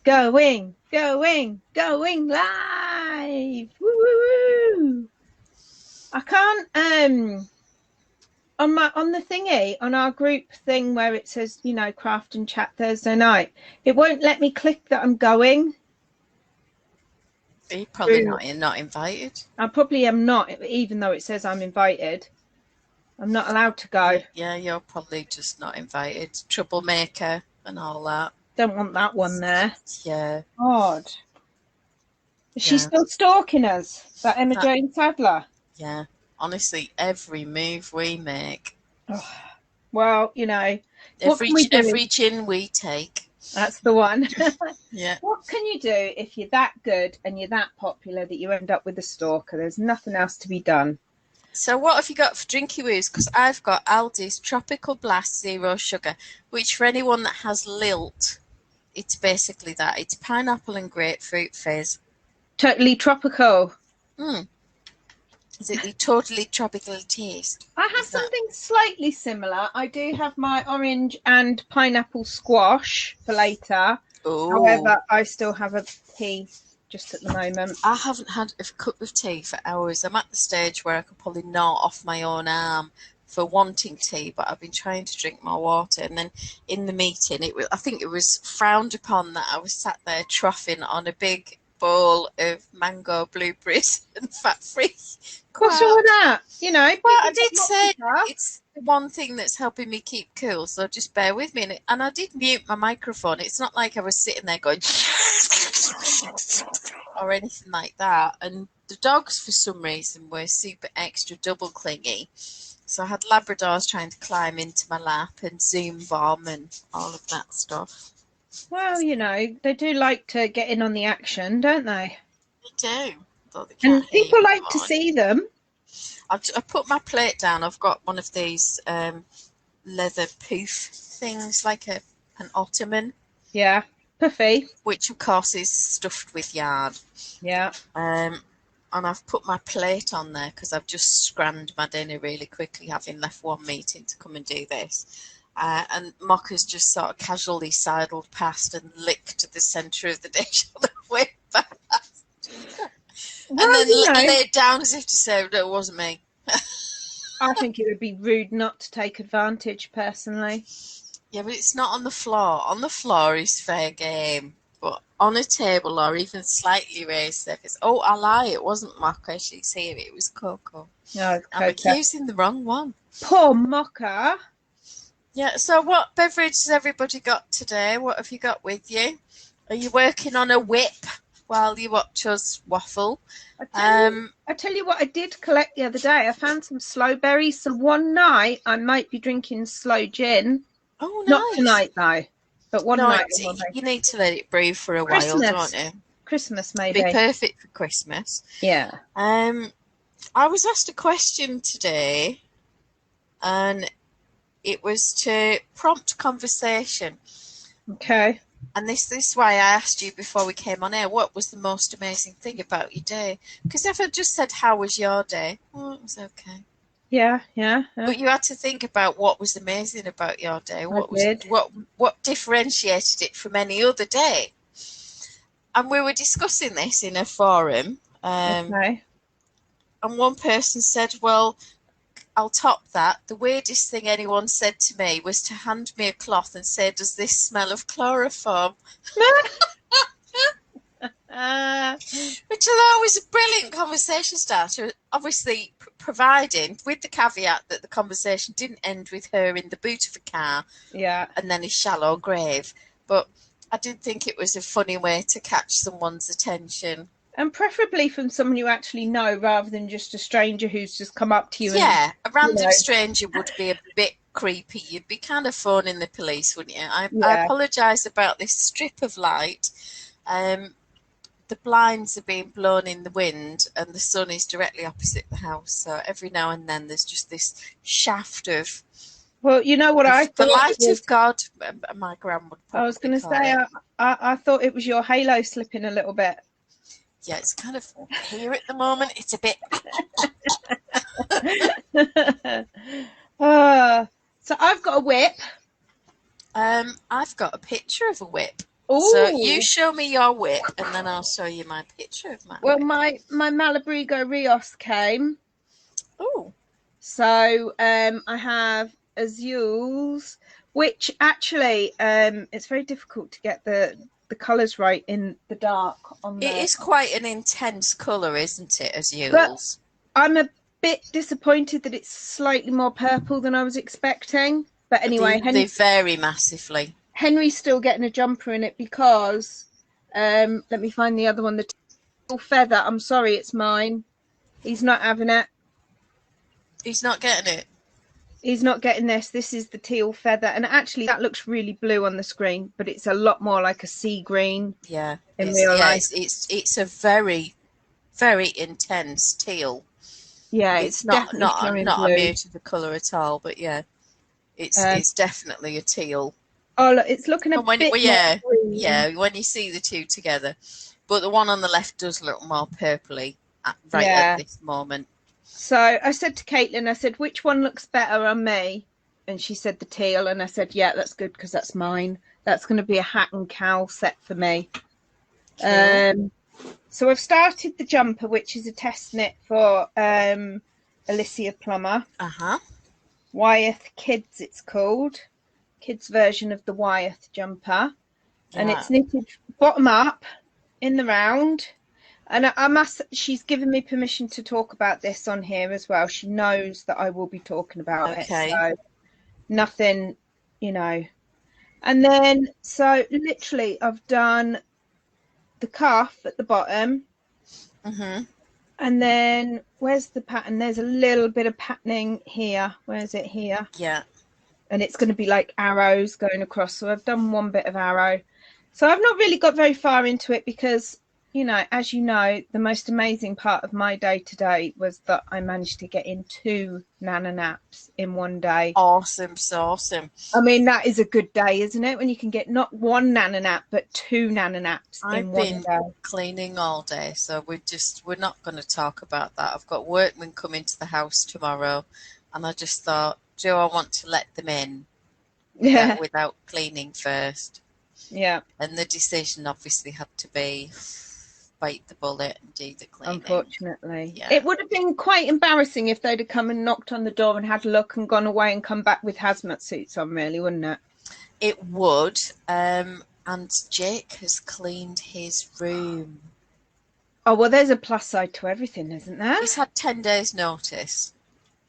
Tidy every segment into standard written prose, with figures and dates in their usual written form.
Going, going, going live. Woo! I can't on the thingy, on our group thing where it says, you know, craft and chat Thursday night, it won't let me click that I'm going. You're probably not invited. I probably am not, even though it says I'm invited. I'm not allowed to go. Yeah, you're probably just not invited. Troublemaker and all that. Don't want that one there. Yeah. God. Is she still stalking us? That Emma Jane Sadler? Yeah. Honestly, every move we make. Oh, well, you know. Every gin we take. That's the one. Yeah. What can you do if you're that good and you're that popular that you end up with a stalker? There's nothing else to be done. So what have you got for drinky woos? Because I've got Aldi's Tropical Blast Zero Sugar, which for anyone that has lilt, it's basically that. It's pineapple and grapefruit fizz. Totally tropical. Is it the totally tropical taste? I have something slightly similar. I do have my orange and pineapple squash for later. Ooh. However, I still have a tea just at the moment. I haven't had a cup of tea for hours. I'm at the stage where I could probably gnaw off my own arm for wanting tea, but I've been trying to drink my water. And then in the meeting, I think it was frowned upon that I was sat there troughing on a big bowl of mango blueberries and fat-free. What's wrong with that? You know, well, I did say it's the one thing that's helping me keep cool, so just bear with me. And I did mute my microphone. It's not like I was sitting there going or anything like that. And the dogs, for some reason, were super extra double clingy. So I had Labradors trying to climb into my lap and Zoom bomb and all of that stuff. Well, you know, they do like to get in on the action, don't they? They do. And people like to see them. I put my plate down. I've got one of these leather poof things, like an ottoman. Yeah, puffy. Which, of course, is stuffed with yarn. Yeah. And I've put my plate on there because I've just scrammed my dinner really quickly, having left one meeting to come and do this. And Mocha's just sort of casually sidled past and licked the centre of the dish on the way past. Well, and then laid down as if to say, no, it wasn't me. I think it would be rude not to take advantage, personally. Yeah, but it's not on the floor. On the floor is fair game. But on a table or even slightly raised surface. Oh, I lie. It wasn't Mocha. She's here. It was Coco. No, I'm accusing the wrong one. Poor Mocha. Yeah, so what beverage has everybody got today? What have you got with you? Are you working on a whip while you watch us waffle? I tell you what I did collect the other day. I found some sloe berries. So one night I might be drinking sloe gin. Oh, nice. Not tonight, though. But one night. You need to let it breathe for a while, don't you? Christmas, maybe. Be perfect for Christmas. Yeah. I was asked a question today, and it was to prompt conversation. Okay. And this is why I asked you before we came on air, what was the most amazing thing about your day? Because if I just said, how was your day? Well, it was okay. Yeah. But you had to think about what was amazing about your day. What differentiated it from any other day? And we were discussing this in a forum. Okay. And one person said, well, I'll top that. The weirdest thing anyone said to me was to hand me a cloth and say, does this smell of chloroform? Which I thought was a brilliant conversation starter, obviously providing with the caveat that the conversation didn't end with her in the boot of a car and then a shallow grave. But I did think it was a funny way to catch someone's attention. And preferably from someone you actually know rather than just a stranger who's just come up to you. Yeah, a random stranger would be a bit creepy. You'd be kind of phoning the police, wouldn't you? I apologise about this strip of light. The blinds are being blown in the wind and the sun is directly opposite the house. So every now and then there's just this shaft of... Well, you know what I thought? The light of God, my gran would probably I was going to say, I thought it was your halo slipping a little bit. Yeah, it's kind of here at the moment. It's a bit... So I've got a whip. I've got a picture of a whip. So you Oh, show me your whip, and then I'll show you my picture of my well, whip. my Malabrigo Rios came. Oh, So I have Azules, which actually it's very difficult to get the colours right in the dark on it the. is quite an intense colour, isn't it, as But Yules? I'm a bit disappointed that it's slightly more purple than I was expecting. But anyway, They vary massively. Henry's still getting a jumper in it because let me find the other one, the teal feather. I'm sorry, it's mine. He's not having it. He's not getting it. He's not getting this. This is the teal feather. And actually that looks really blue on the screen, but it's a lot more like a sea green Yeah, in real life. it's a very, very intense teal. Yeah, it's It's not definitely not showing not a blue. muted colour at all, but yeah, Um, it's definitely a teal. oh, look, it's looking a And when bit well, more yeah, green. when you see the two together, but the one on the left does look more purpley right at Yeah. this moment. So I said to Caitlin, I said, which one looks better on me? And she said the teal. And I said, yeah, that's good because that's mine. That's going to be a hat and cowl set for me. Cool. So I've started the jumper, which is a test knit for Alicia Plummer. Uh-huh. Wyeth Kids, it's called. Kids version of the Wyeth jumper. And Yeah. it's knitted bottom up in the round. And I must, she's given me permission to talk about this on here as well. She knows that I will be talking about it. Okay. So nothing, you know. And then, so literally, I've done the cuff at the bottom. Mm-hmm. And then, where's the pattern? There's a little bit of patterning here. Where's it here? Yeah. And it's going to be like arrows going across. So I've done one bit of arrow. So I've not really got very far into it because, you know, as you know, the most amazing part of my day today was that I managed to get in 2 nana naps in one day. Awesome. So awesome. I mean, that is a good day, isn't it? When you can get not 1 nana nap, but 2 nana naps in I've one been day. cleaning all day, so we're not going to talk about that. I've got workmen coming to the house tomorrow, and I just thought, do I want to let them in Yeah. without cleaning first? Yeah. And the decision obviously had to be bite the bullet and do the cleaning. Unfortunately. Yeah. It would have been quite embarrassing if they'd have come and knocked on the door and had a look and gone away and come back with hazmat suits on, really, wouldn't it? It would. And Jake has cleaned his room. Oh, well, there's a plus side to everything, isn't there? He's had 10 days notice.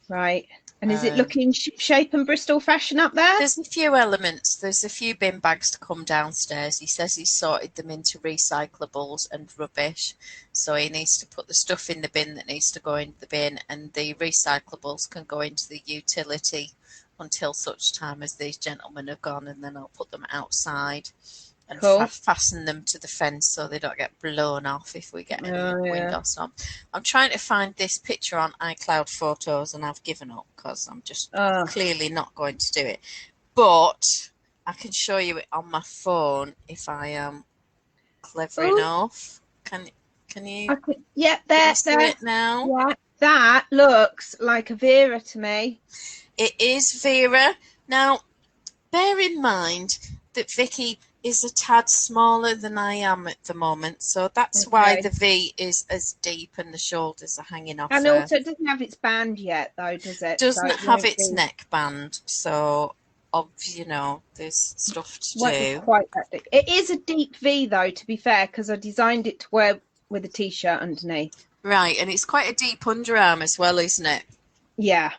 Right. And is it looking shape and Bristol fashion up there? There's a few elements. There's a few bin bags to come downstairs. He says he's sorted them into recyclables and rubbish. So he needs to put the stuff in the bin that needs to go into the bin, and the recyclables can go into the utility until such time as these gentlemen are gone, and then I'll put them outside and Cool. fasten them to the fence so they don't get blown off if we get any wind yeah. or something. I'm trying to find this picture on iCloud Photos, and I've given up because I'm just clearly not going to do it. But I can show you it on my phone if I am clever enough. Can you? Yeah, can you see it now? Yeah, that looks like a Vera to me. It is Vera. Now, bear in mind that Vicky is a tad smaller than I am at the moment, so that's why the V is as deep and the shoulders are hanging off. And also, it doesn't have its band yet, though, does it? Doesn't have its neckband, so you know there's stuff to do. Quite that deep. It is a deep V, though, to be fair, because I designed it to wear with a t-shirt underneath. Right, and it's quite a deep underarm as well, isn't it? Yeah.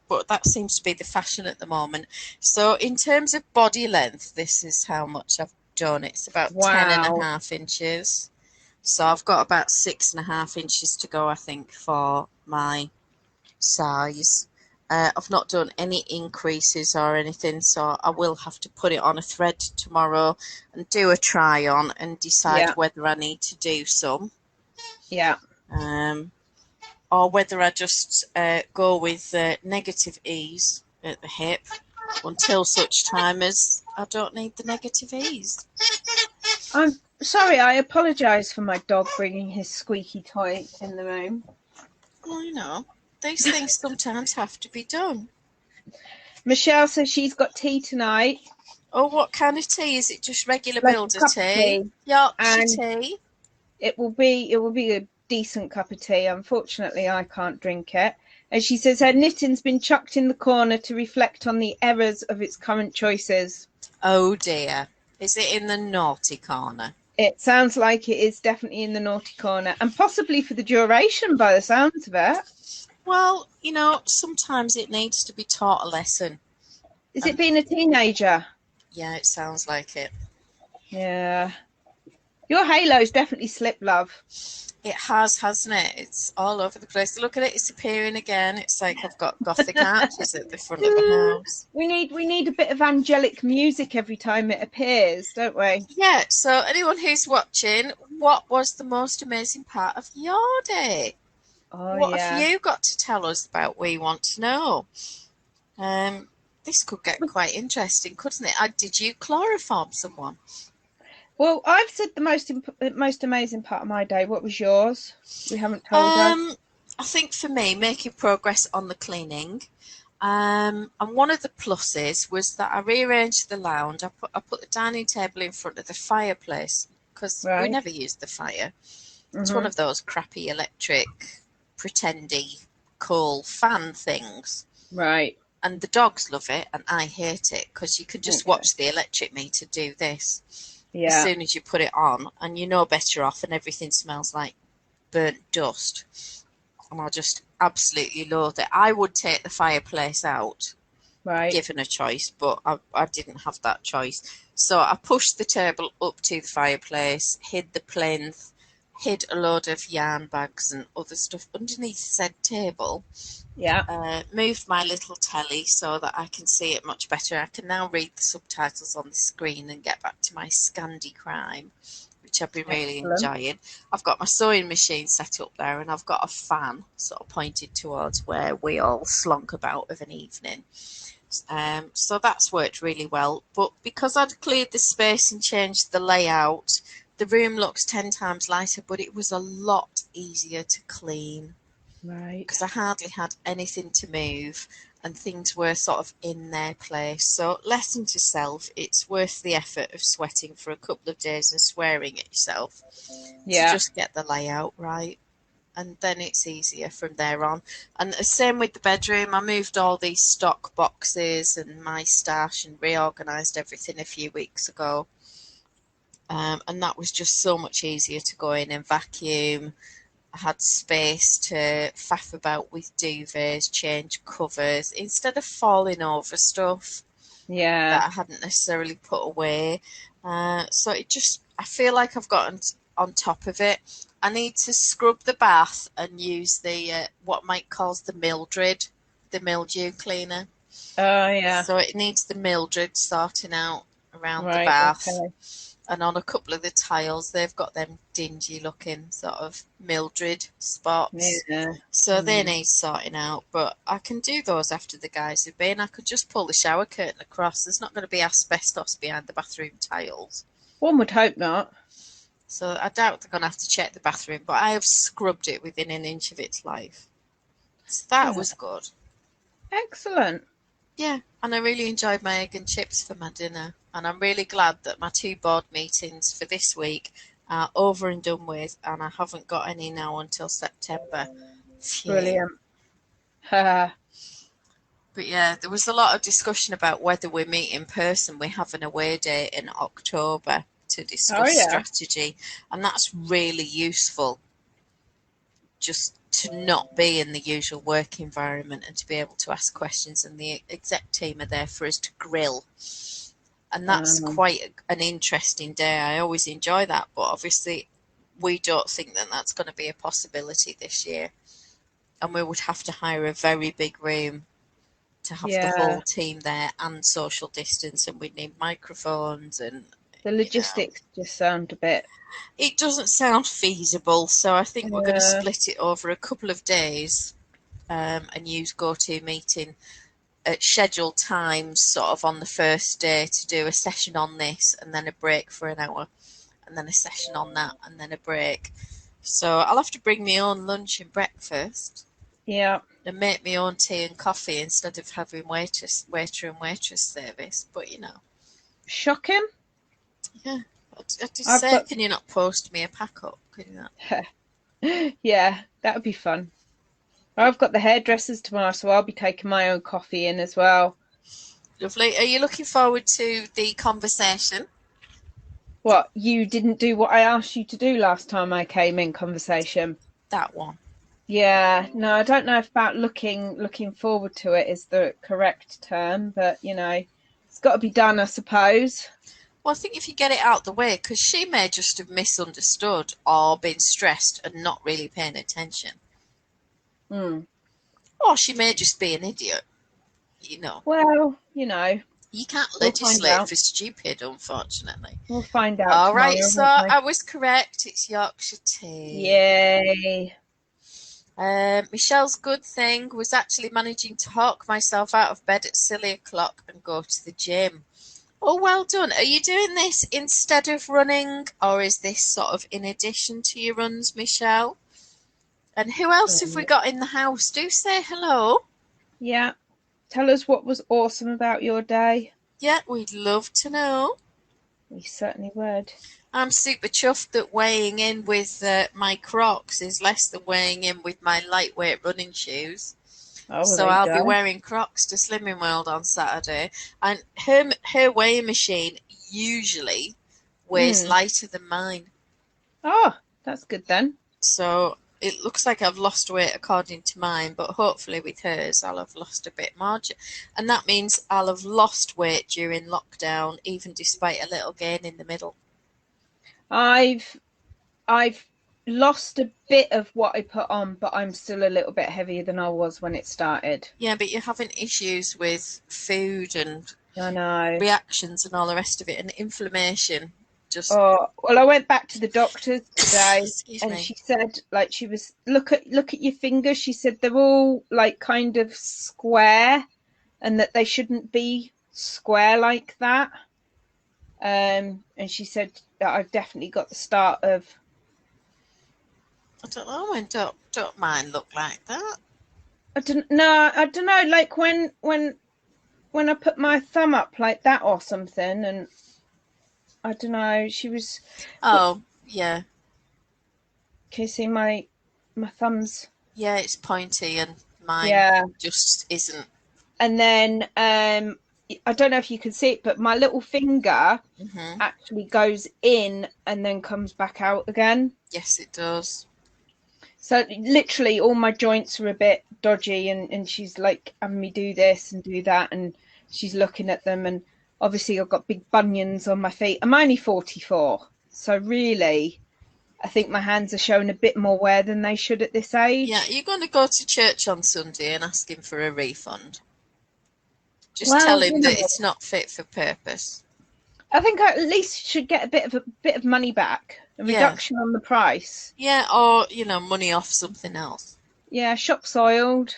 But that seems to be the fashion at the moment. So in terms of body length, this is how much I've done. It's about 10.5 inches. So I've got about 6.5 inches to go, I think, for my size. I've not done any increases or anything, so I will have to put it on a thread tomorrow and do a try on and decide whether I need to do some. Yeah. Or whether I just go with negative ease at the hip until such time as I don't need the negative ease. I'm sorry, I apologise for my dog bringing his squeaky toy in the room. Well, you know, these things sometimes have to be done. Michelle says she's got tea tonight. Oh, what kind of tea? Is it just regular like a builder cup of tea? tea, Yorkshire and tea? it will be a decent cup of tea. Unfortunately, I can't drink it. And she says her knitting's been chucked in the corner to reflect on the errors of its current choices. Oh dear. Is it in the naughty corner? It sounds like it is definitely in the naughty corner, and possibly for the duration by the sounds of it. Well, sometimes it needs to be taught a lesson. Is it And being a teenager? yeah, it sounds like it. Yeah. Your halo's definitely slipped, love. It has, hasn't it? It's all over the place. Look at it, it's appearing again. It's like I've got gothic arches at the front of the house. We need a bit of angelic music every time it appears, don't we? Yeah, so anyone who's watching, what was the most amazing part of your day? Oh What have yeah. you got to tell us about? We want to know. This could get quite interesting, couldn't it? Did you chloroform someone? Well, I've said the most amazing part of my day. What was yours? We haven't told her. I think for me, making progress on the cleaning. And one of the pluses was that I rearranged the lounge. I put the dining table in front of the fireplace because we Right. never used the fire. It's one Mm-hmm. of those crappy electric, pretendy, coal fan things. Right. And the dogs love it, and I hate it because you can just Okay. watch the electric meter do this as Yeah. soon as you put it on, and you know better off, and everything smells like burnt dust. And I just absolutely loathe it. I would take the fireplace out, Right. given a choice, but I didn't have that choice. So I pushed the table up to the fireplace, hid the plinth, hid a load of yarn bags and other stuff underneath said table. Yeah. Moved my little telly so that I can see it much better. I can now read the subtitles on the screen and get back to my Scandi crime, which I've been really Excellent. enjoying. I've got my sewing machine set up there, and I've got a fan sort of pointed towards where we all slunk about of an evening. So that's worked really well. But because I'd cleared the space and changed the layout, the room looks 10 times lighter, but it was a lot easier to clean Right. because I hardly had anything to move and things were sort of in their place. So, lesson to self, it's worth the effort of sweating for a couple of days and swearing at yourself to Yeah. just get the layout right. And then it's easier from there on. And the same with the bedroom. I moved all these stock boxes and my stash and reorganised everything a few weeks ago. And that was just so much easier to go in and vacuum. I had space to faff about with duvets, change covers, instead of falling over stuff Yeah. that I hadn't necessarily put away. So I feel like I've gotten on top of it. I need to scrub the bath and use what Mike calls the Mildred, the mildew cleaner. Oh yeah. So it needs the Mildred sorting out around the Right. bath. Okay. And on a couple of the tiles, they've got them dingy looking sort of Mildred spots. Yeah. So they need sorting out, but I can do those after the guys have been. I could just pull the shower curtain across. There's not going to be asbestos behind the bathroom tiles. One would hope not. So I doubt they're going to have to check the bathroom, but I have scrubbed it within an inch of its life. So that was good. Excellent. Yeah, and I really enjoyed my egg and chips for my dinner. And I'm really glad that my 2 board meetings for this week are over and done with, and I haven't got any now until September. Phew. Brilliant. Ha. But yeah, there was a lot of discussion about whether we meet in person. We have an away day in October to discuss strategy, and that's really useful just to not be in the usual work environment and to be able to ask questions, and the exec team are there for us to grill. And that's quite an interesting day. I always enjoy that, but obviously we don't think that that's going to be a possibility this year. And we would have to hire a very big room to have the whole team there and social distance, and we'd need microphones and the logistics just sound a bit. It doesn't sound feasible, so I think we're going to split it over a couple of days and use GoToMeeting at scheduled times, sort of on the first day, to do a session on this and then a break for an hour and then a session on that and then a break. So I'll have to bring my own lunch and breakfast. Yeah. And make my own tea and coffee instead of having waiter and waitress service. But Shocking. Yeah. I just I've say, got can you not post me a pack up? Can you not? yeah, that would be fun. I've got the hairdressers tomorrow, so I'll be taking my own coffee in as well. Lovely. Are you looking forward to the conversation? What, you didn't do what I asked you to do last time I came in conversation? That one. Yeah, no, I don't know if about looking forward to it is the correct term, but you know, it's got to be done, I suppose. Well, I think if you get it out the way, because she may just have misunderstood or been stressed and not really paying attention. Hmm. Or she may just be an idiot, you know. Well, you know, You can't we'll find legislate out. for stupid, unfortunately. We'll find out All right, tomorrow, so won't we? I was correct. It's Yorkshire tea. Yay. Michelle's good thing was actually managing to hawk myself out of bed at silly o'clock and go to the gym. Oh, well done. Are you doing this instead of running, or is this sort of in addition to your runs, Michelle? And who else have we got in the house? Do say hello. Yeah. Tell us what was awesome about your day. Yeah, we'd love to know. We certainly would. I'm super chuffed that weighing in with my Crocs is less than weighing in with my lightweight running shoes. Oh, well, So there you I'll be go. wearing Crocs to Slimming World on Saturday. And her weighing machine usually weighs lighter than mine. Oh, that's good then. So it looks like I've lost weight according to mine, but hopefully with hers I'll have lost a bit more. And that means I'll have lost weight during lockdown, even despite a little gain in the middle. I've lost a bit of what I put on, but I'm still a little bit heavier than I was when it started. Yeah, but you're having issues with food and I know. reactions and all the rest of it, and inflammation. Just Oh, well, I went back to the doctor's today excuse and me. she said, like, she was look at your fingers. She said they're all like kind of square and that they shouldn't be square like that. And she said that I've definitely got the start of. I don't know, when don't mine look like that? I don't know, like when I put my thumb up like that or something, and I don't know, she was. Oh, yeah. Can you see my thumbs? Yeah, it's pointy and mine Yeah. just isn't. And then I don't know if you can see it, but my little finger actually goes in and then comes back out again. Yes, it does. So literally all my joints are a bit dodgy, and she's like having me do this and do that, and she's looking at them, and obviously I've got big bunions on my feet. I'm only 44, so really I think my hands are showing a bit more wear than they should at this age. Yeah, you're going to go to church on Sunday and ask him for a refund. Just Well, tell him you know, that it's not fit for purpose. I think I at least should get a bit of money back, a reduction on the price. Yeah, or money off something else. Yeah, shop soiled.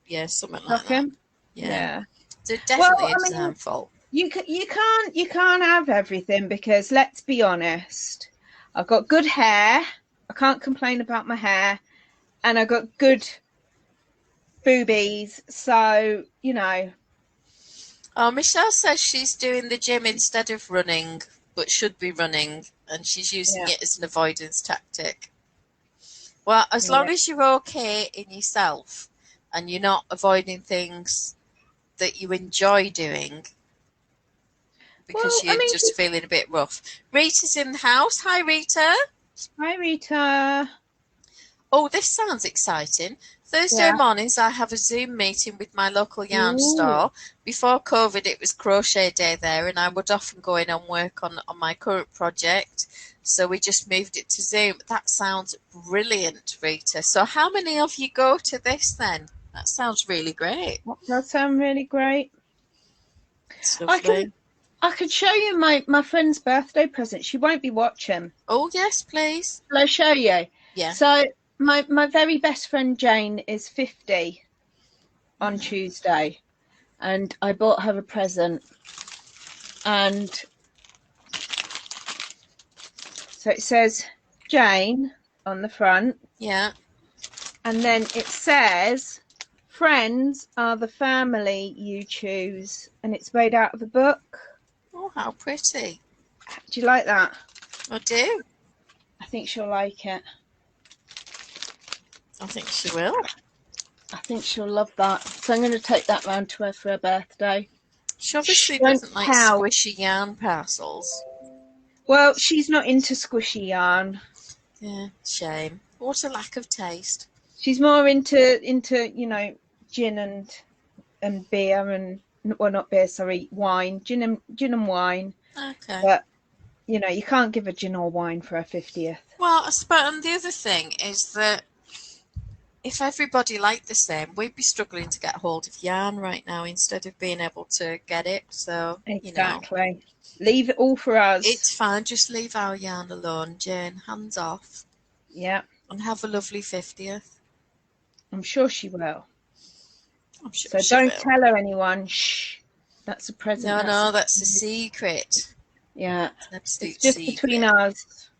Yeah, something like that. Yeah. So definitely Well, a design fault. You can't have everything, because let's be honest, I've got good hair. I can't complain about my hair, and I've got good boobies. So Oh, Michelle says she's doing the gym instead of running, but should be running, and she's using it as an avoidance tactic. Well, as long as you're okay in yourself and you're not avoiding things that you enjoy doing because you're just feeling a bit rough. Rita's in the house. Hi, Rita. Hi, Rita. Oh, this sounds exciting. Thursday mornings, I have a Zoom meeting with my local yarn store. Before COVID, it was crochet day there, and I would often go in and work on my current project. So we just moved it to Zoom. That sounds brilliant, Rita. So how many of you go to this then? That sounds really great. That does sound really great. It's lovely. I could show you my friend's birthday present. She won't be watching. Oh, yes, please. Will I show you? Yeah. So my very best friend Jane is 50 on Tuesday, and I bought her a present, and so it says Jane on the front. Yeah. And then it says, friends are the family you choose, and it's made out of a book. Oh, how pretty. Do you like that? I do. I think she'll like it. I think she will. I think she'll love that. So I'm going to take that round to her for her birthday. She obviously Don't doesn't like tell. squishy yarn parcels. Well, she's not into squishy yarn. Yeah, shame. What a lack of taste. She's more into you know, gin and beer and, well, not beer, sorry, wine, gin and wine. Okay. But you know, you can't give her gin or wine for her 50th. Well, I suppose, and the other thing is that if everybody liked the same, we'd be struggling to get hold of yarn right now instead of being able to get it. So, Exactly. Leave it all for us. It's fine. Just leave our yarn alone, Jane. Hands off. Yeah. And have a lovely 50th. I'm sure she will. I'm sure so she don't will. tell her, anyone. Shh. That's a present. No, that's a secret. Yeah. It's an absolute It's just secret. between us.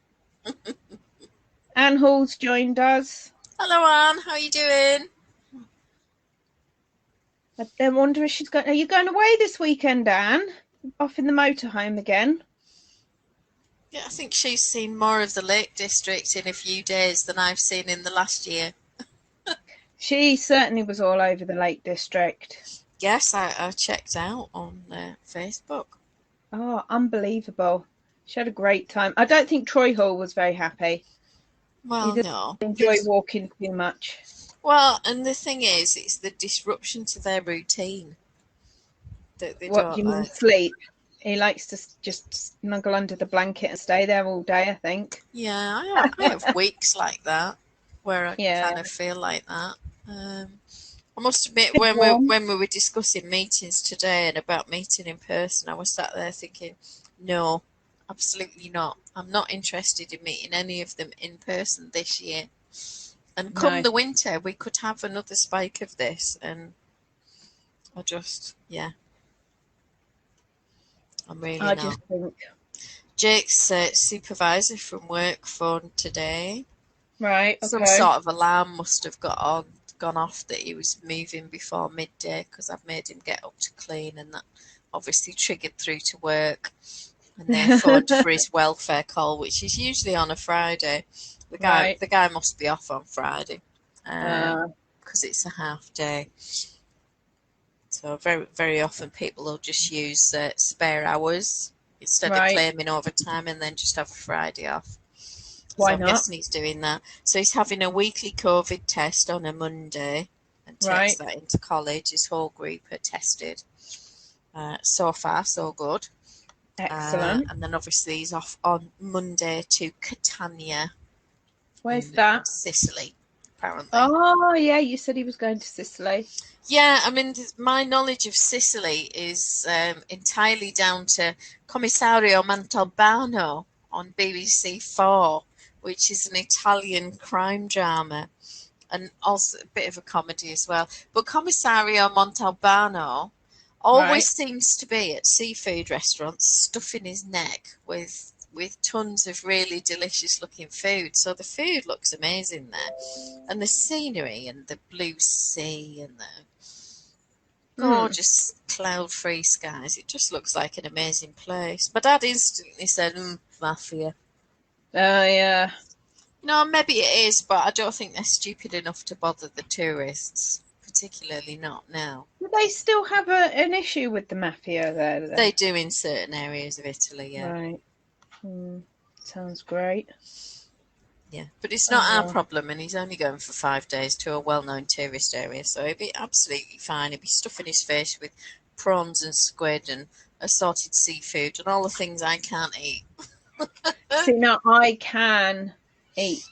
Anne Hall's joined us. Hello, Anne. How are you doing? I wonder if she's going. Are you going away this weekend, Anne? Off in the motorhome again? Yeah, I think she's seen more of the Lake District in a few days than I've seen in the last year. She certainly was all over the Lake District. Yes, I checked out on Facebook. Oh, unbelievable. She had a great time. I don't think Troy Hall was very happy. Well, He no. didn't enjoy walking too much. Well, and the thing is, it's the disruption to their routine that they What don't do you mean, like. sleep? He likes to just snuggle under the blanket and stay there all day, I think. Yeah, I have weeks like that where I Yeah. kind of feel like that. I must admit, Bit warm. when we were discussing meetings today and about meeting in person, I was sat there thinking, no, absolutely not. I'm not interested in meeting any of them in person this year. And come No. the winter, we could have another spike of this, and I just, yeah, I'm really I not. just think. Jake's supervisor from work phoned today. Right, Some okay. sort of alarm must have gone off that he was moving before midday because I've made him get up to clean, and that obviously triggered through to work. And they phoned for his welfare call, which is usually on a Friday. The guy must be off on Friday because it's a half day. So very, very often people will just use spare hours instead of claiming overtime and then just have a Friday off. Why so I'm not? guessing he's doing that. So he's having a weekly COVID test on a Monday and takes that into college. His whole group are tested. So far, so good. Excellent. And then obviously he's off on Monday to Catania. Where's that? Sicily, apparently. Oh, yeah, you said he was going to Sicily. Yeah, I mean, my knowledge of Sicily is entirely down to Commissario Montalbano on BBC4, which is an Italian crime drama and also a bit of a comedy as well. But Commissario Montalbano always seems to be at seafood restaurants stuffing his neck with tons of really delicious looking food. So the food looks amazing there. And the scenery and the blue sea and the gorgeous cloud-free skies. It just looks like an amazing place. My dad instantly said, mafia. Oh, yeah. No, maybe it is, but I don't think they're stupid enough to bother the tourists, particularly not now. Do they still have an issue with the mafia there? Then? They do in certain areas of Italy, yeah. Right. Sounds great. Yeah, but it's not our problem, and he's only going for 5 days to a well-known tourist area, so he'll be absolutely fine. He'll be stuffing his face with prawns and squid and assorted seafood and all the things I can't eat. See, now I can eat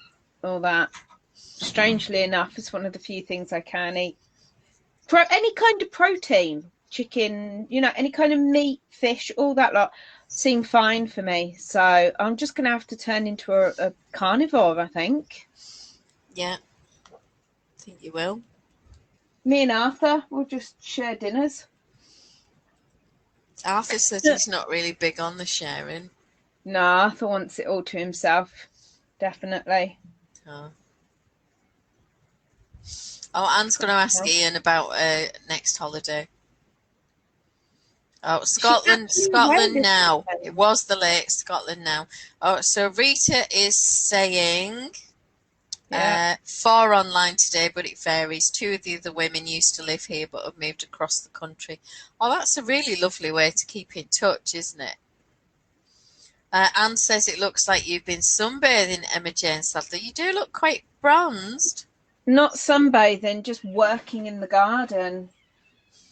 all that. Strangely enough, it's one of the few things I can eat. Any kind of protein, chicken, you know, any kind of meat, fish, all that lot seem fine for me. So I'm just going to have to turn into a carnivore, I think. Yeah, I think you will. Me and Arthur will just share dinners. Arthur says he's not really big on the sharing. No, Arthur wants it all to himself. Definitely. Oh, Anne's going to ask Ian about next holiday. Oh, She Scotland, actually away Scotland this now. It weekend. was the lake, Scotland now. Oh, so Rita is saying Yeah. 4 online today, but it varies. 2 of the other women used to live here but have moved across the country. Oh, that's a really lovely way to keep in touch, isn't it? Anne says it looks like you've been sunbathing, Emma Jane Sadler. You do look quite bronzed. Not sunbathing, just working in the garden.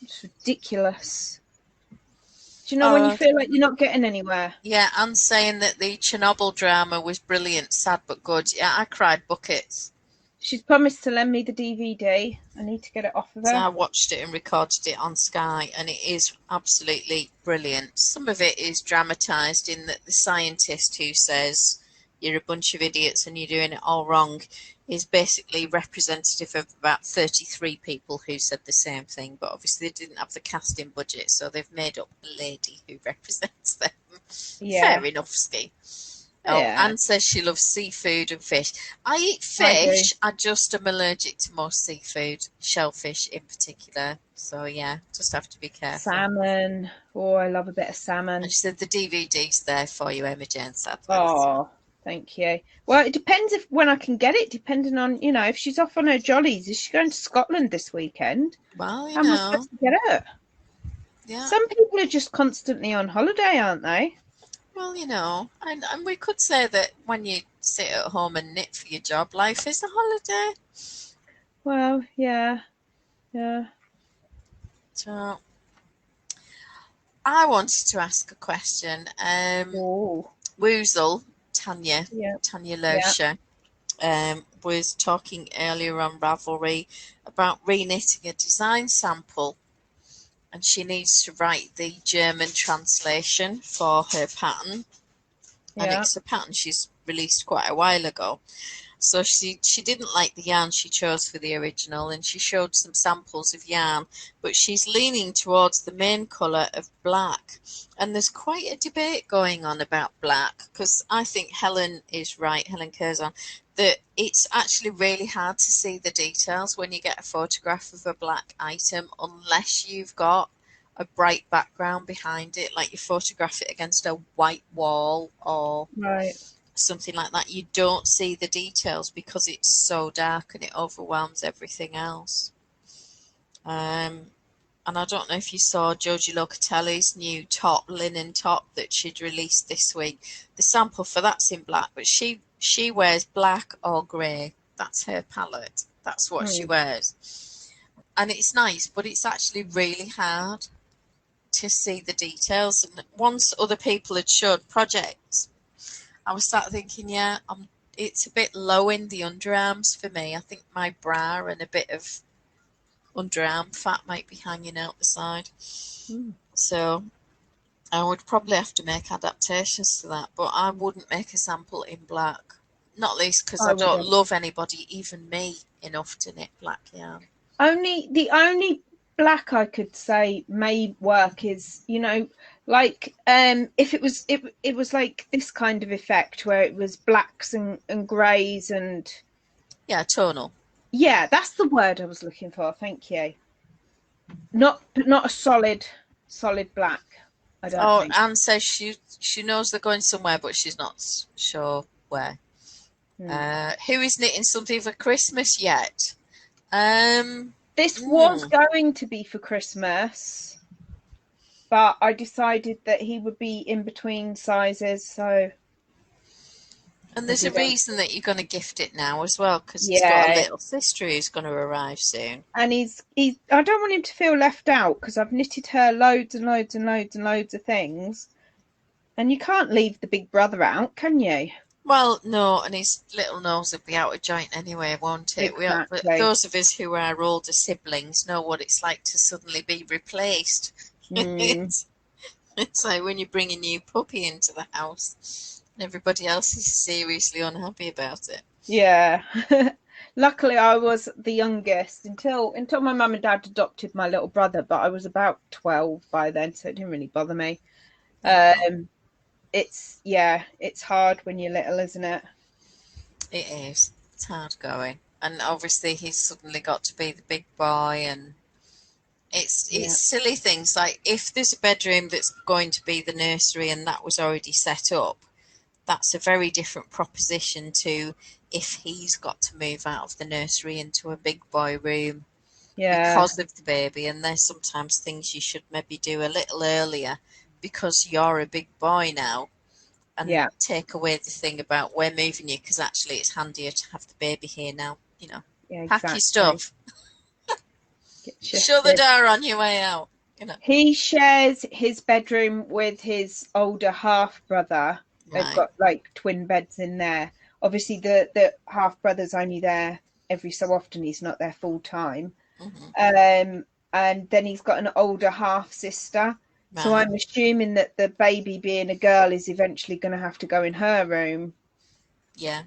It's ridiculous. Do you know when you Oh, feel like you're not getting anywhere? yeah, Anne's saying that the Chernobyl drama was brilliant, sad but good. Yeah, I cried buckets. She's promised to lend me the DVD. I need to get it off of So her. I watched it and recorded it on Sky, and it is absolutely brilliant. Some of it is dramatised in that the scientist who says you're a bunch of idiots and you're doing it all wrong is basically representative of about 33 people who said the same thing, but obviously they didn't have the casting budget, so they've made up a lady who represents them. Yeah. Fair enough, Ski. Oh, Yeah, Anne says she loves seafood and fish. I eat I do. fish. I just am allergic to most seafood, shellfish in particular. So yeah, just have to be careful. Salmon. Oh, I love a bit of And salmon. she said the DVD's there for you, Emma Jane Sadler. So, Oh, thank you. Well, it depends if when I can get it, depending on, if she's off on her jollies. Is she going to Scotland this weekend? well, How am I supposed to get her? yeah. Some people are just constantly on holiday, aren't they? Well, and we could say that when you sit at home and knit for your job, life is a holiday. Well, yeah, yeah. So I wanted to ask a question. Oh, Woozle, Tanya, yeah, Tanya yeah, Losher, was talking earlier on Ravelry about reknitting a design sample, and she needs to write the German translation for her pattern, and yeah. it's a pattern she's released quite a while ago. So she didn't like the yarn she chose for the original, and she showed some samples of yarn, but she's leaning towards the main colour of black. And there's quite a debate going on about black, because I think Helen is right, Helen Curzon, that it's actually really hard to see the details when you get a photograph of a black item unless you've got a bright background behind it, like you photograph it against a white wall or Right. something like that. You don't see the details because it's so dark and it overwhelms everything else. And I don't know if you saw Joji Locatelli's new top, linen top that she'd released this week. The sample for that's in black, but she wears black or grey. That's her palette. That's what she Hmm. wears. And it's nice, but it's actually really hard to see the details. And once other people had showed projects, I was sat thinking, yeah, it's a bit low in the underarms for me. I think my bra and a bit of underarm fat might be hanging out the side. Hmm. So I would probably have to make adaptations to that, but I wouldn't make a sample in black. Not least because I I don't wouldn't. love anybody, even me, enough to knit black yarn. The only black I could say may work is, like if it was like this kind of effect where it was blacks and greys and Yeah, tonal. yeah, that's the word I was looking for. Thank you. Not a solid black, I don't Oh, think. Anne says she knows they're going somewhere, but she's not sure where. Hmm. Who is knitting something for Christmas yet? Um, This was hmm. going to be for Christmas, but I decided that he would be in between sizes, so And I there's a didn't. reason that you're going to gift it now as well, because he's got a Yeah, little sister who's going to arrive soon. and he's I don't want him to feel left out because I've knitted her loads and loads and loads and loads of things, and you can't leave the big brother out, can you? Well, no, and his little nose will be out of joint anyway, won't it? But Exactly. those of us who are older siblings know what it's like to suddenly be replaced. Mm, It's like when you bring a new puppy into the house and everybody else is seriously unhappy about it. yeah. Luckily, I was the youngest until my mum and dad adopted my little brother, but I was about 12 by then, so it didn't really bother me. Oh, Um, it's hard when you're little, isn't it? it is. It's hard going. And obviously he's suddenly got to be the big boy, and It's silly things like if there's a bedroom that's going to be the nursery and that was already set up, that's a very different proposition to if he's got to move out of the nursery into a big boy room because of the baby. And there's sometimes things you should maybe do a little earlier because you're a big boy now, and take away the thing about we're moving you because actually it's handier to have the baby here now. You know, pack your stuff. Shut the door on your way out. You know. He shares his bedroom with his older half brother. Right. They've got like twin beds in there. Obviously, the half brother's only there every so often. He's not there full time. Mm-hmm. And then he's got an older half sister. Right. So I'm assuming that the baby, being a girl, is eventually going to have to go in her room. Yeah.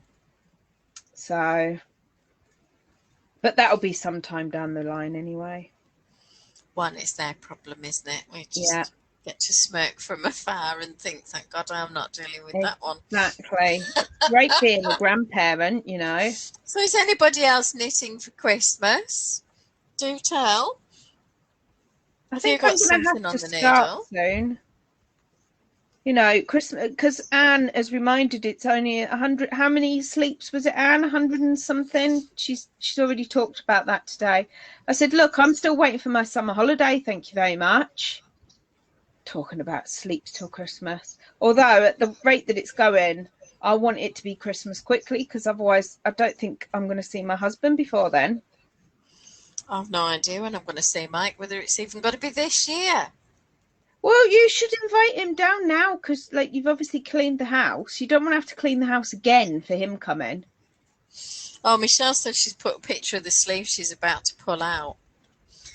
So, but that'll be sometime down the line anyway. One, it's their problem, isn't it? We just get to smirk from afar and think, thank God I'm not dealing with that one. Exactly. Great being a grandparent, you know. So is anybody else knitting for Christmas? Do tell. I think I'm going to have to start soon. You know, Christmas, because Anne has reminded it's only 100. How many sleeps was it, Anne? 100 and something. She's already talked about that today. I said, look, I'm still waiting for my summer holiday. Thank you very much. Talking about sleeps till Christmas. Although at the rate that it's going, I want it to be Christmas quickly, because otherwise I don't think I'm going to see my husband before then. I've no idea when I'm going to see Mike, whether it's even got to be this year. Well, you should invite him down now, because like you've obviously cleaned the house. You don't want to have to clean the house again for him coming. Oh, Michelle said she's put a picture of the sleeve she's about to pull out.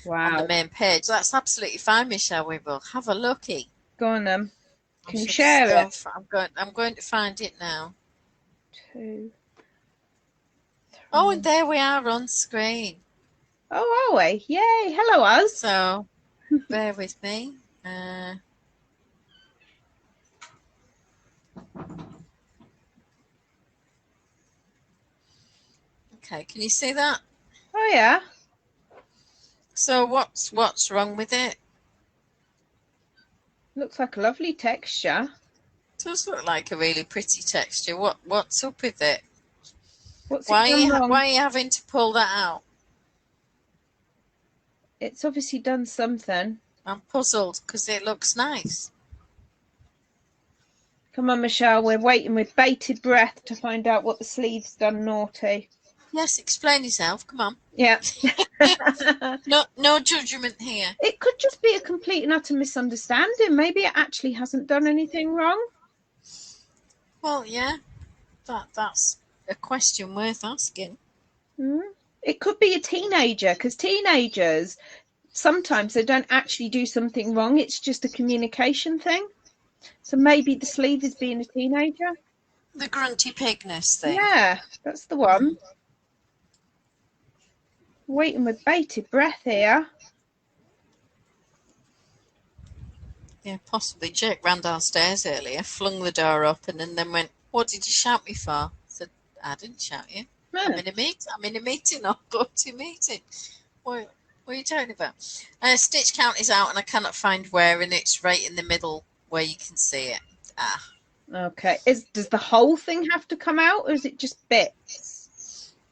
Wow. On the main page. That's absolutely fine, Michelle. We will have a looky. Go on then. Can you share it? I'm going to find it now. 2, 3. Oh, and there we are on screen. Oh, are we? Yay! Hello, us. So, bear with me. Okay, can you see that? Oh yeah. So what's wrong with it? Looks like a lovely texture. It does look like a really pretty texture. What's up with it? Why are you having to pull that out? It's obviously done something. I'm puzzled because it looks nice. Come on, Michelle. We're waiting with bated breath to find out what the sleeve's done naughty. Yes, explain yourself. Come on. Yeah. No judgment here. It could just be a complete and utter misunderstanding. Maybe it actually hasn't done anything wrong. Well, yeah. That's a question worth asking. It could be a teenager, because teenagers, sometimes they don't actually do something wrong. It's just a communication thing. So maybe the sleeve is being a teenager. The grunty pigness thing. Yeah, that's the one. Waiting with bated breath here. Yeah, possibly. Jake ran downstairs earlier, flung the door open, and then went, "What did you shout me for?" I said, "I didn't shout you. I'm in a meeting. I'll go to a meeting." What are you talking about? Stitch count is out, and I cannot find where, and it's right in the middle where you can see it. Okay. Does the whole thing have to come out, or is it just bits?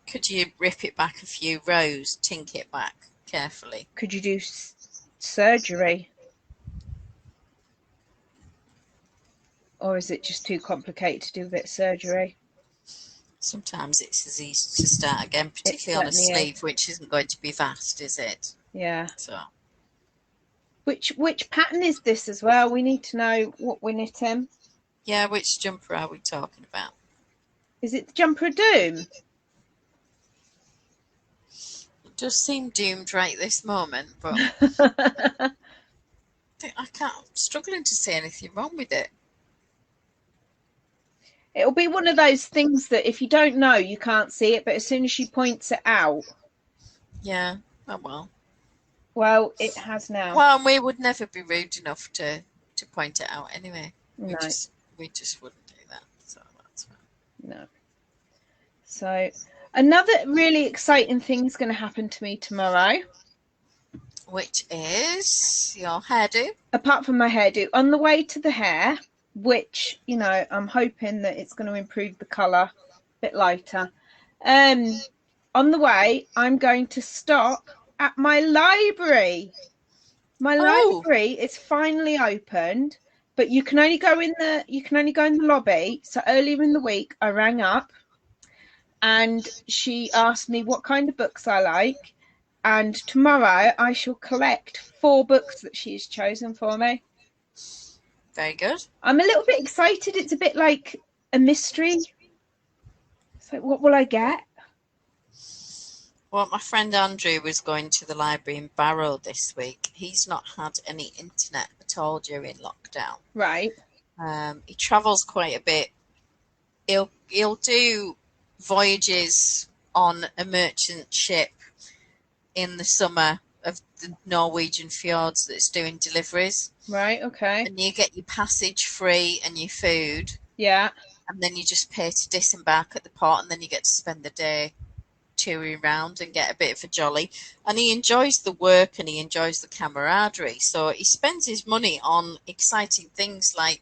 Could you rip it back a few rows, tink it back carefully? Could you do surgery? Or is it just too complicated to do a bit of surgery? Sometimes it's as easy to start again, particularly on a sleeve, which isn't going to be vast, is it? Yeah. So, which pattern is this as well? We need to know what we're knitting. Yeah, which jumper are we talking about? Is it the jumper of doom? It does seem doomed right this moment, but I'm struggling to see anything wrong with it. It'll be one of those things that if you don't know, you can't see it, but as soon as she points it out. Yeah, oh well. Well, it has now. Well, and we would never be rude enough to point it out anyway. No. We just wouldn't do that, so that's fine. No. So, another really exciting thing is going to happen to me tomorrow. which is your hairdo. Apart from my hairdo, on the way to the hair, which, you know, I'm hoping that it's going to improve the colour a bit lighter. On the way, I'm going to stop at my library. My library is finally opened, but you can only go in the lobby. So earlier in the week, I rang up and she asked me what kind of books I like. And tomorrow I shall collect 4 books that she's chosen for me. Very good. I'm a little bit excited. It's a bit like a mystery. So what will I get? Well, my friend Andrew was going to the library in Barrow this week. He's not had any internet at all during lockdown. Right. He travels quite a bit. He'll do voyages on a merchant ship in the summer of the Norwegian fjords that's doing deliveries. Right, okay. And you get your passage free and your food. Yeah. And then you just pay to disembark at the port, and then you get to spend the day touring around and get a bit of a jolly. And he enjoys the work and he enjoys the camaraderie. So he spends his money on exciting things like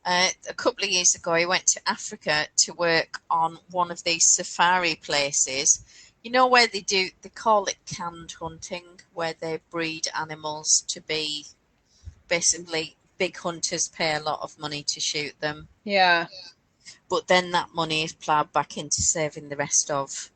a couple of years ago he went to Africa to work on one of these safari places. You know where they call it canned hunting, where they breed animals to be basically big hunters pay a lot of money to shoot them. Yeah. But then that money is ploughed back into saving the rest of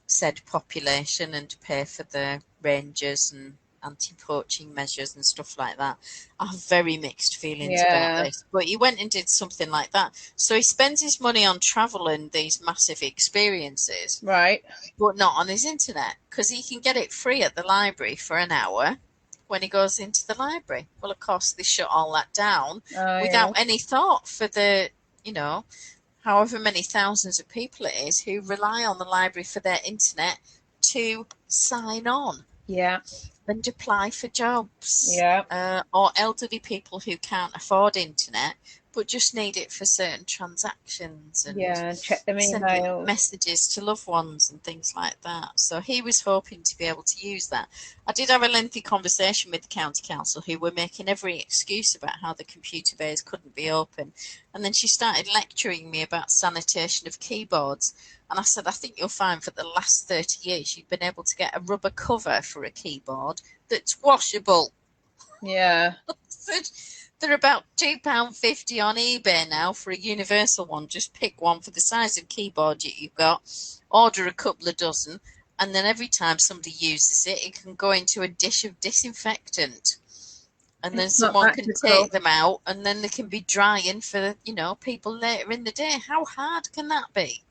said population and to pay for the rangers and anti-poaching measures and stuff like that. I have very mixed feelings about this. But he went and did something like that. So he spends his money on travel and these massive experiences. Right. But not on his internet, because he can get it free at the library for an hour when he goes into the library. Well, of course, they shut all that down without any thought for the, you know, however many thousands of people it is who rely on the library for their internet to sign on. Yeah. And apply for jobs. Yeah. Or elderly people who can't afford internet but just need it for certain transactions and check them sending messages to loved ones and things like that. So he was hoping to be able to use that. I did have a lengthy conversation with the county council who were making every excuse about how the computer bays couldn't be open. And then she started lecturing me about sanitation of keyboards. And I said, I think you'll find for the last 30 years you've been able to get a rubber cover for a keyboard that's washable. Yeah. They're about £2.50 on eBay now for a universal one. Just pick one for the size of keyboard you've got, order a couple of dozen, and then every time somebody uses it, it can go into a dish of disinfectant. And then someone can take them out, and then they can be drying for, you know, people later in the day. How hard can that be?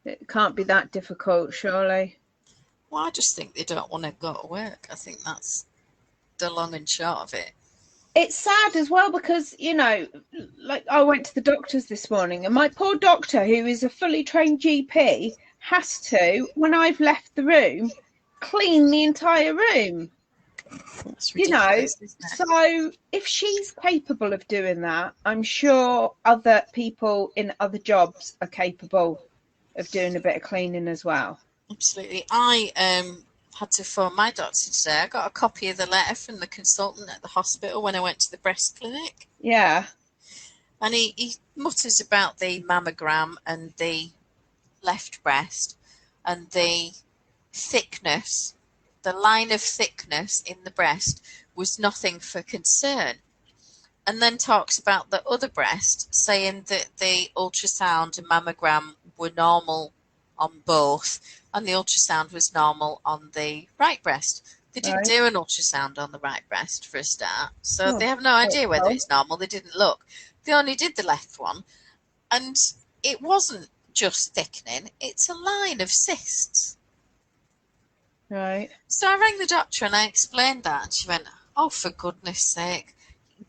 It can't be that difficult, surely. Well, I just think they don't want to go to work. I think that's the long and short of it. It's sad as well because, you know, like I went to the doctor's this morning and my poor doctor, who is a fully trained GP, has to, when I've left the room, clean the entire room. You know, so if she's capable of doing that, I'm sure other people in other jobs are capable of doing a bit of cleaning as well. Absolutely. I had to phone my doctor today. I got a copy of the letter from the consultant at the hospital when I went to the breast clinic. Yeah. And he mutters about the mammogram and the left breast and the thickness. The line of thickness in the breast was nothing for concern. And then talks about the other breast, saying that the ultrasound and mammogram were normal on both, and the ultrasound was normal on the right breast. They didn't do an ultrasound on the right breast for a start, so they have no idea whether it's normal. They didn't look. They only did the left one, and it wasn't just thickening, it's a line of cysts. Right. So I rang the doctor and I explained that, and she went, oh, for goodness sake.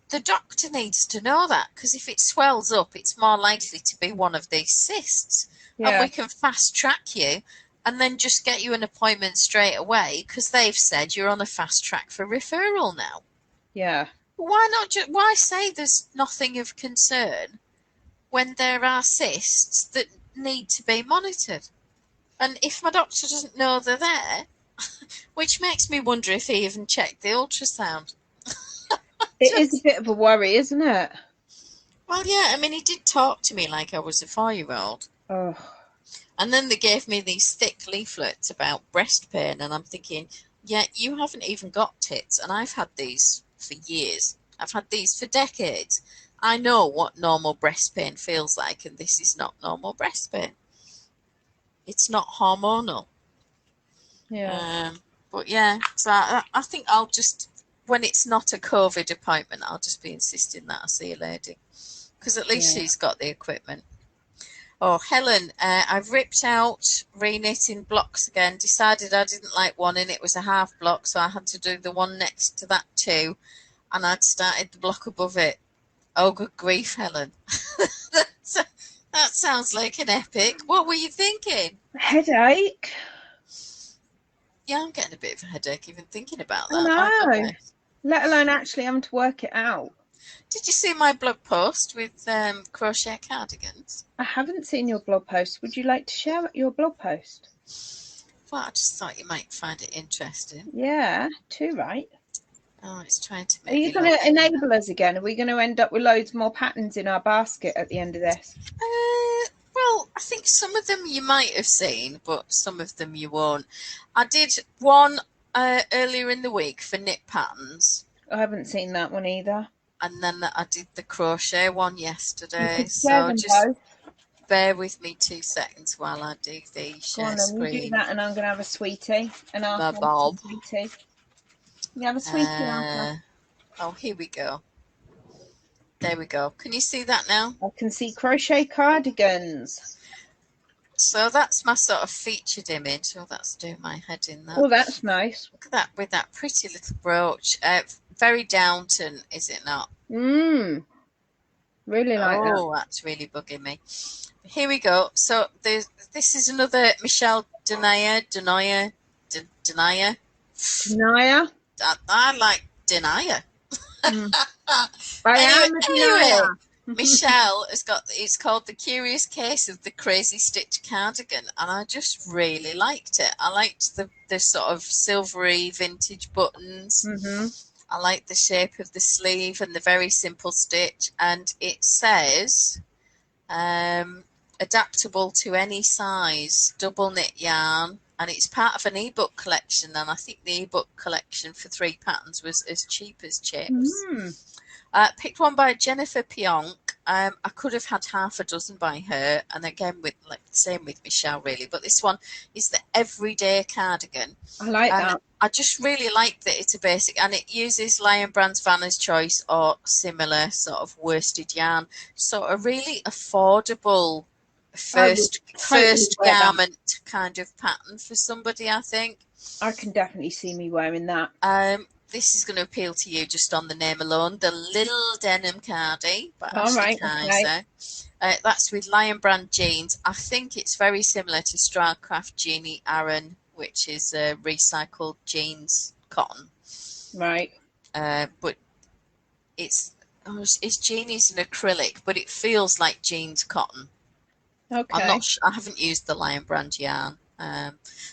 The doctor needs to know that, because if it swells up, it's more likely to be one of these cysts. Yeah. And we can fast track you and then just get you an appointment straight away, because they've said you're on a fast track for referral now. Yeah. Why not? Why say there's nothing of concern when there are cysts that need to be monitored? And if my doctor doesn't know they're there, which makes me wonder if he even checked the ultrasound. It is a bit of a worry, isn't it? Well, yeah, I mean, he did talk to me like I was a 4-year-old. Oh, And then they gave me these thick leaflets about breast pain, and I'm thinking, yeah, you haven't even got tits, and I've had these for years. I've had these for decades. I know what normal breast pain feels like, and this is not normal breast pain. It's not hormonal. yeah. But yeah, so I think I'll just, when it's not a COVID appointment, I'll just be insisting that I see a lady. Because at least Yeah. she's got the equipment. Oh, Helen, I've ripped out re-knitting blocks again. Decided I didn't like one and it was a half block, so I had to do the one next to that too. And I'd started the block above it. Oh, good grief, Helen. That sounds like an epic. What were you thinking? Headache. Yeah, I'm getting a bit of a headache even thinking about I that. My know. goodness. Let alone actually having to work it out. Did you see my blog post with crochet cardigans? I haven't seen your blog post. Would you like to share your blog post? Well, I just thought you might find it interesting. Yeah, too right. Oh, it's trying to Are make you me going look. to enable us again? Are we going to end up with loads more patterns in our basket at the end of this? Well, I think some of them you might have seen, but some of them you won't. I did one earlier in the week for knit patterns. I haven't seen that one either. And then I did the crochet one yesterday. You could share So them just both. bear with me 2 seconds while I do the Go share on then, you do screen. that and I'm going to have a sweetie. And My I'll have bob. a sweetie. You have a sweetie, Arthur? Oh, here we go. There we go. Can you see that now? I can see crochet cardigans. So that's my sort of featured image. Oh, that's doing my head in that. Oh, that's nice. Look at that with that pretty little brooch. Very Downton, is it not? Really like that. Oh, that's really bugging me. Here we go. So this is another Michelle Denier. Denia? I like Denier. I am a denier. Michelle has got, it's called The Curious Case of the Crazy Stitch Cardigan, and I just really liked it. I liked the sort of silvery vintage buttons. I like the shape of the sleeve and the very simple stitch, and it says adaptable to any size, double knit yarn, and it's part of an ebook collection, and I think the ebook collection for 3 patterns was as cheap as chips. Picked one by Jennifer Pionk. I could have had half a dozen by her, and again with like the same with Michelle really, but this one is the everyday cardigan. I like that. I just really like that it's a basic, and it uses Lion Brand's Vanna's Choice or similar sort of worsted yarn, so a really affordable first garment kind of pattern for somebody, I think. I can definitely see me wearing that. This is going to appeal to you just on the name alone. The Little Denim Cardi by All Ashley right, Kaiser. okay. That's with Lion Brand jeans. I think it's very similar to Stradcraft Jeannie Aaron, which is recycled jeans cotton. Right. But it's Jeannie's an acrylic, but it feels like jeans cotton. Okay. I haven't used the Lion Brand yarn.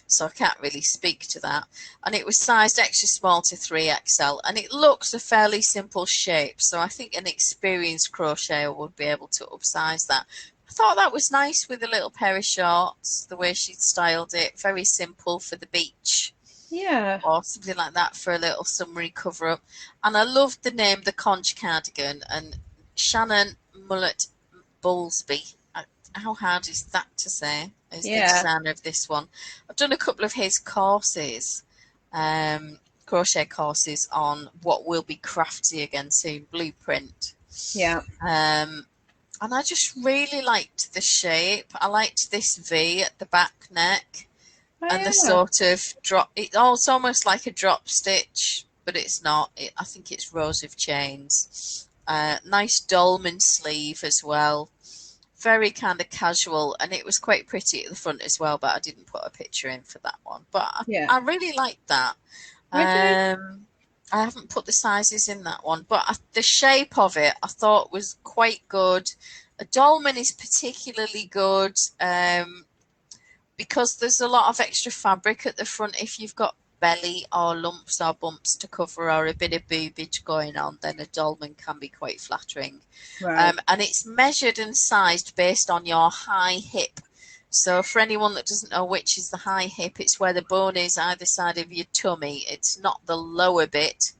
So I can't really speak to that. And it was sized extra small to 3XL, and it looks a fairly simple shape, so I think an experienced crocheter would be able to upsize that. I thought that was nice with a little pair of shorts, the way she'd styled it, very simple for the beach. Yeah. Or something like that for a little summery cover up. And I loved the name The Conch Cardigan, and Shannon Mullet Bowlesby. How hard is that to say? Is the designer of this one. I've done a couple of his courses, crochet courses on what will be crafty again soon, Blueprint. Yeah. And I just really liked the shape. I liked this V at the back neck, and the sort of drop. It's almost like a drop stitch, but it's not. I think it's rows of chains. Nice dolman sleeve as well. Very kind of casual, and it was quite pretty at the front as well, but I didn't put a picture in for that one. But I really liked that. I haven't put the sizes in that one, but the shape of it I thought was quite good. A dolman is particularly good, because there's a lot of extra fabric at the front, if you've got belly or lumps or bumps to cover or a bit of boobage going on, then a dolman can be quite flattering. Right. And it's measured and sized based on your high hip. So for anyone that doesn't know which is the high hip, it's where the bone is either side of your tummy. It's not the lower bit,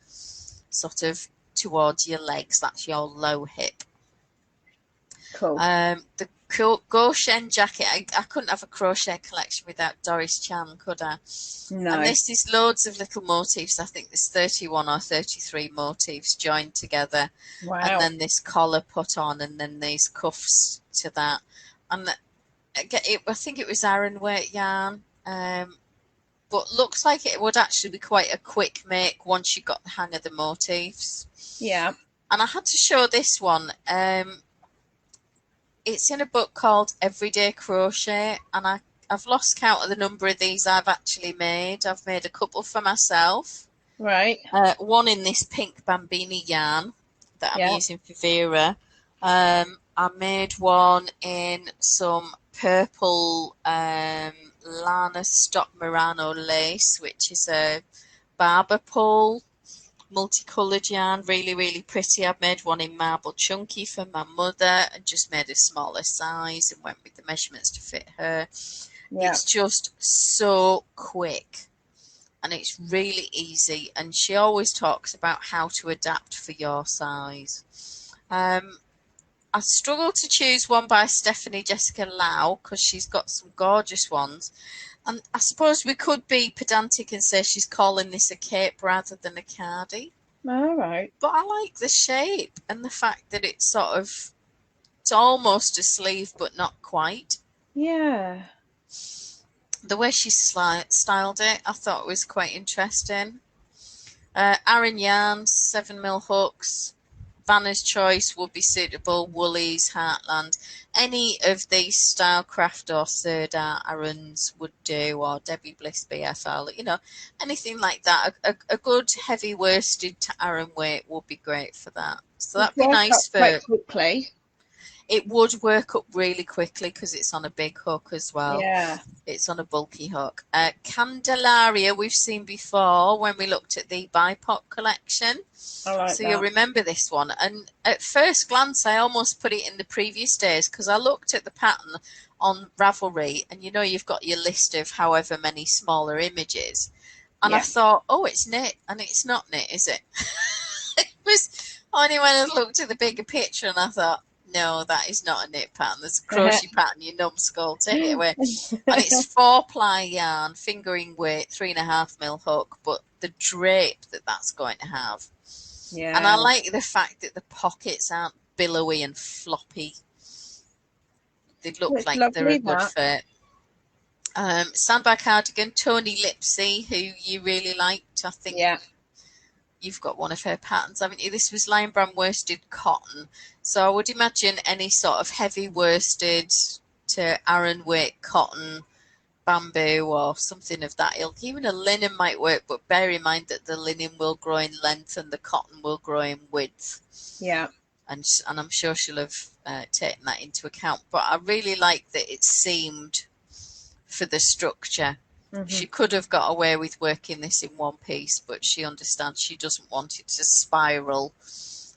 sort of towards your legs. That's your low hip. Cool. The Goshen jacket, I couldn't have a crochet collection without Doris Chan, could I? No. And this is loads of little motifs. I think there's 31 or 33 motifs joined together. Wow. And then this collar put on, and then these cuffs to that. And I think it was Aran weight yarn, but looks like it would actually be quite a quick make once you got the hang of the motifs. Yeah. And I had to show this one. It's in a book called Everyday Crochet, and I've lost count of the number of these I've actually made. I've made a couple for myself. Right. One in this pink Bambini yarn that I'm using for Vera. I made one in some purple Lana Stock Murano lace, which is a barber pole multicoloured yarn, really, really pretty. I've made one in marble chunky for my mother and just made a smaller size and went with the measurements to fit her. Yeah. It's just so quick and it's really easy, and she always talks about how to adapt for your size. I struggled to choose one by Stephanie Jessica Lau because she's got some gorgeous ones. And I suppose we could be pedantic and say she's calling this a cape rather than a cardie. All right. But I like the shape and the fact that it's it's almost a sleeve, but not quite. Yeah. The way she styled it, I thought was quite interesting. Aran yarns, 7mm hooks. Vanna's Choice would be suitable, Woolies, Heartland. Any of these Stylecraft or Third Art Arans would do, or Debbie Bliss BFL, anything like that. A good heavy worsted to Aran weight would be great for that. So that'd be nice for... quite quickly. It would work up really quickly because it's on a big hook as well. Yeah. It's on a bulky hook. Candelaria we've seen before when we looked at the BIPOC collection. I like so that. You'll remember this one. And at first glance, I almost put it in the previous days because I looked at the pattern on Ravelry, and you've got your list of however many smaller images. And I thought, oh, it's knit. And it's not knit, is it? It was only when I looked at the bigger picture and I thought, no, that is not a knit pattern. There's a crochet pattern, you numbskull, take it away. And it's 4-ply yarn, fingering weight, 3.5mm hook, but the drape that's going to have. Yeah. And I like the fact that the pockets aren't billowy and floppy. They look like they're a good fit. Sandbag cardigan, Tony Lipsy, who you really liked, I think. Yeah. You've got one of her patterns, haven't you? This was Lion Brand worsted cotton. So I would imagine any sort of heavy worsted to Aran weight cotton, bamboo or something of that ilk. Even a linen might work, but bear in mind that the linen will grow in length and the cotton will grow in width. Yeah. And I'm sure she'll have taken that into account. But I really like that it seamed for the structure. Mm-hmm. She could have got away with working this in one piece, but she understands she doesn't want it to spiral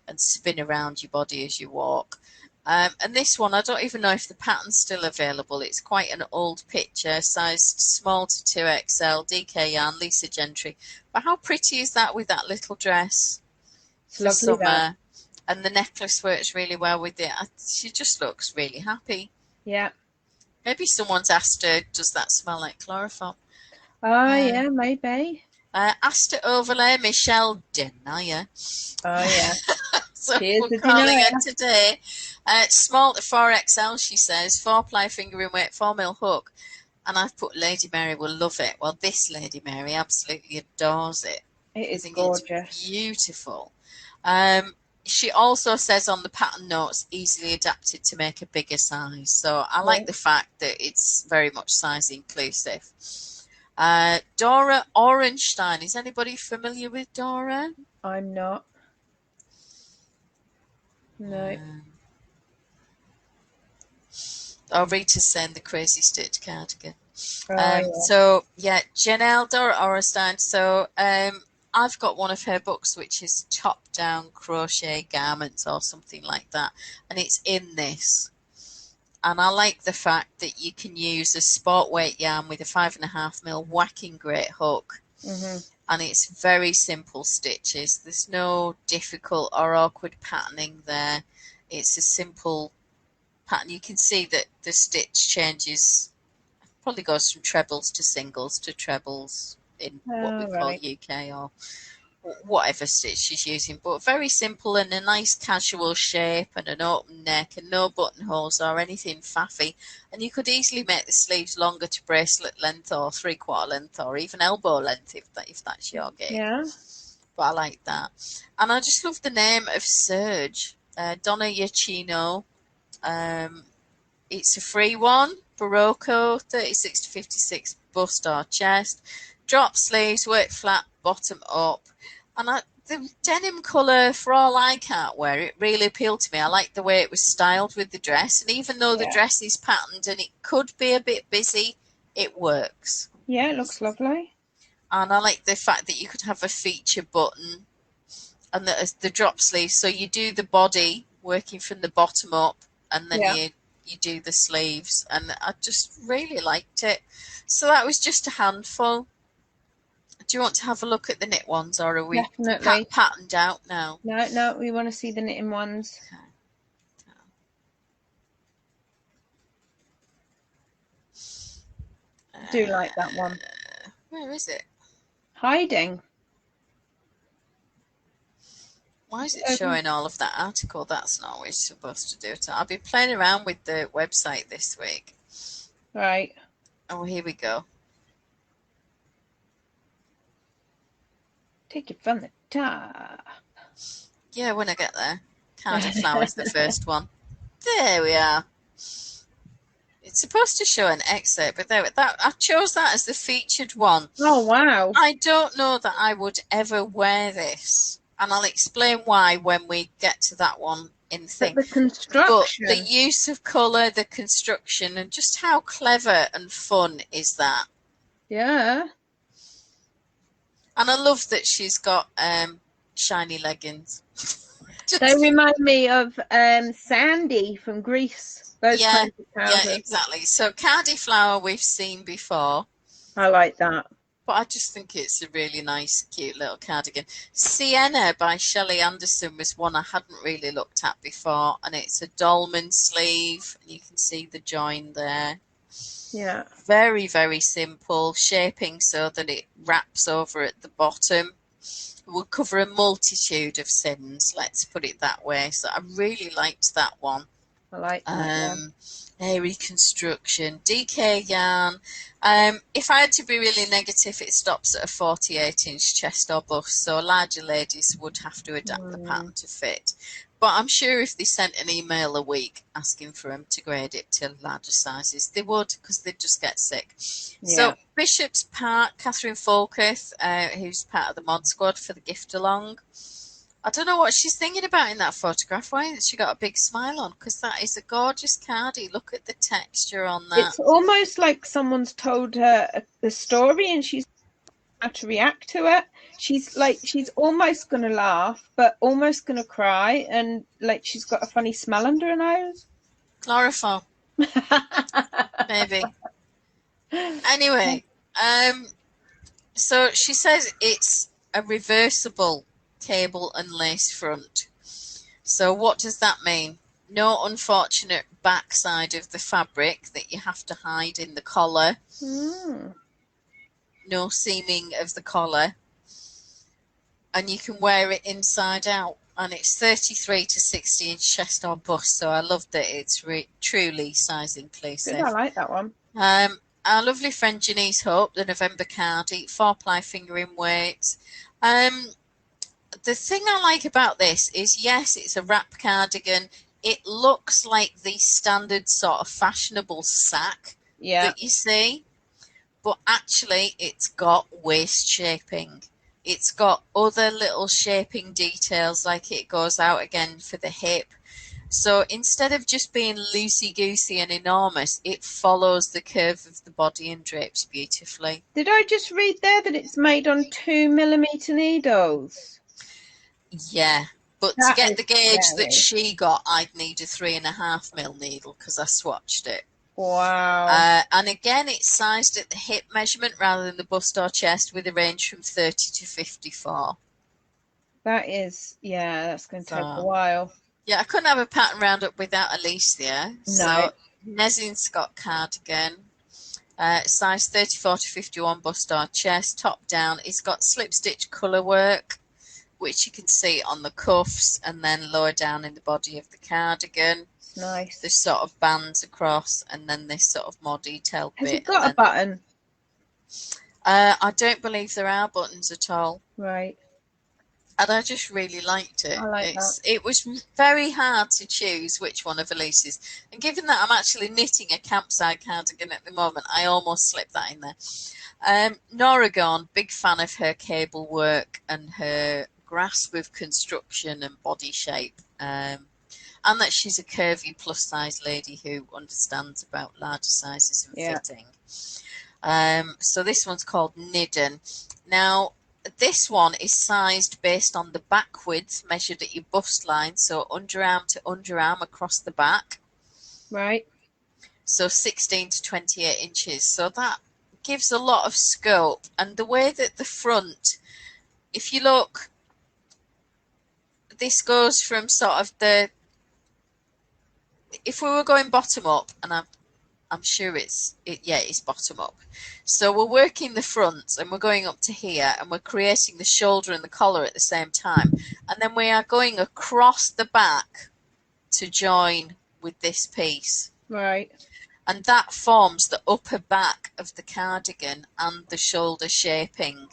and spin around your body as you walk. And this one, I don't even know if the pattern's still available. It's quite an old picture, sized small to 2XL, DK yarn, Lisa Gentry. But how pretty is that with that little dress? It's lovely, summer. That. And the necklace works really well with it. She just looks really happy. Yeah. Maybe someone's asked her, does that smell like chloroform? Oh, yeah, maybe. Aster overlay, Michelle Denier. Oh, yeah. So we're calling her today. Small to 4XL, she says. 4-ply fingering weight, 4mm hook. And I've put Lady Mary will love it. Well, this Lady Mary absolutely adores it. It is gorgeous. It's beautiful. She also says on the pattern notes, easily adapted to make a bigger size. So I like the fact that it's very much size inclusive. Dora Orenstein. Is anybody familiar with Dora? I'm not. No. Oh, Rita's saying the Crazy Stitch cardigan. Oh, So yeah, Jenelda Orestein. So I've got one of her books which is top-down crochet garments or something like that, and it's in this. And I like the fact that you can use a sport weight yarn with a 5.5mm whacking great hook. Mm-hmm. And it's very simple stitches. There's no difficult or awkward patterning there. It's a simple pattern. You can see that the stitch changes, probably goes from trebles to singles to trebles in what we Oh, call right. UK or whatever stitch she's using, but very simple and a nice casual shape and an open neck and no buttonholes or anything faffy. And you could easily make the sleeves longer to bracelet length or 3/4 length or even elbow length if that's your gig. Yeah. But I like that. And I just love the name of Serge. Donna Yacchino. It's a free one. Barocco, 36 to 56 bust or chest. Drop sleeves, work flat, bottom up. And the denim colour, for all I can't wear it, really appealed to me. I like the way it was styled with the dress. And even though the Yeah. dress is patterned and it could be a bit busy, it works. Yeah, it looks lovely. And I like the fact that you could have a feature button and the drop sleeve. So you do the body working from the bottom up, and then you do the sleeves. And I just really liked it. So that was just a handful. Do you want to have a look at the knit ones, or are we Definitely. patterned out now? No, we want to see the knitting ones. Do like that one. Where is it? Hiding. Why is it showing all of that article? That's not what it's supposed to do. I've been playing around with the website this week. Right. Oh, here we go. Take it from the top. Yeah, when I get there. Cardi Flower's the first one. There we are. It's supposed to show an excerpt, but I chose that as the featured one. Oh, wow. I don't know that I would ever wear this, and I'll explain why when we get to that one in the thing. But the construction. But the use of colour, the construction, and just how clever and fun is that? Yeah. And I love that she's got shiny leggings. They remind me of Sandy from Greece. Those kinds of trousers. Yeah, exactly. So Cardi Flower we've seen before. I like that. But I just think it's a really nice, cute little cardigan. Sienna by Shelley Anderson was one I hadn't really looked at before. And it's a dolman sleeve. And you can see the join there. Yeah. Very, very simple. Shaping so that it wraps over at the bottom. It will cover a multitude of sins, let's put it that way. So I really liked that one. I like that. Airy construction, DK yarn. If I had to be really negative, it stops at a 48-inch chest or bust, so larger ladies would have to adapt the pattern to fit. But I'm sure if they sent an email a week asking for them to grade it to larger sizes, they would, because they'd just get sick. Yeah. So Bishop's Park, Catherine Folketh, who's part of the mod squad for the gift along. I don't know what she's thinking about in that photograph. Why hasn't she got a big smile on? Because that is a gorgeous cardie. Look at the texture on that. It's almost like someone's told her the story and she's how to react to it. She's almost going to laugh, but almost going to cry. And like she's got a funny smell under her nose. Chloroform. Maybe. Anyway, so she says it's a reversible cable and lace front. So what does that mean? No unfortunate backside of the fabric that you have to hide in the collar. No seaming of the collar. And you can wear it inside out. And it's 33 to 60 inch chest or bust. So I love that it's truly size inclusive. I like that one. Our lovely friend Janice Hope, the November cardie, 4-ply fingering weight. The thing I like about this is, yes, it's a wrap cardigan. It looks like the standard sort of fashionable sack that you see. But actually, it's got waist shaping. It's got other little shaping details, like it goes out again for the hip. So instead of just being loosey-goosey and enormous, it follows the curve of the body and drapes beautifully. Did I just read there that it's made on 2mm needles? Yeah, but to That get is the gauge that scary. she got, I'd need a 3.5mm needle because I swatched it. Wow. And again, it's sized at the hip measurement rather than the bust or chest, with a range from 30 to 54. That is, yeah, that's going to take a So, while. yeah, I couldn't have a pattern roundup without Alicia. No. So, Neslin Scott cardigan, size 34 to 51 bust or chest, top down. It's got slip stitch colour work, which you can see on the cuffs, and then lower down in the body of the cardigan. It's nice. There's sort of bands across, and then this sort of more detailed Has bit. it got a button? I don't believe there are buttons at all. Right. And I just really liked it. I like that. It was very hard to choose which one of Alicia's. And given that I'm actually knitting a campsite cardigan at the moment, I almost slipped that in there. Nora Gorn, big fan of her cable work and her grasp of construction and body shape. And that she's a curvy plus size lady who understands about larger sizes and fitting. So this one's called Nidden. Now, this one is sized based on the back width measured at your bust line, so underarm to underarm across the back. Right. So 16 to 28 inches. So that gives a lot of scope. And the way that the front, if you look, this goes from sort of if we were going bottom up, and I'm sure it's bottom up. So we're working the front and we're going up to here and we're creating the shoulder and the collar at the same time. And then we are going across the back to join with this piece. Right. And that forms the upper back of the cardigan and the shoulder shaping.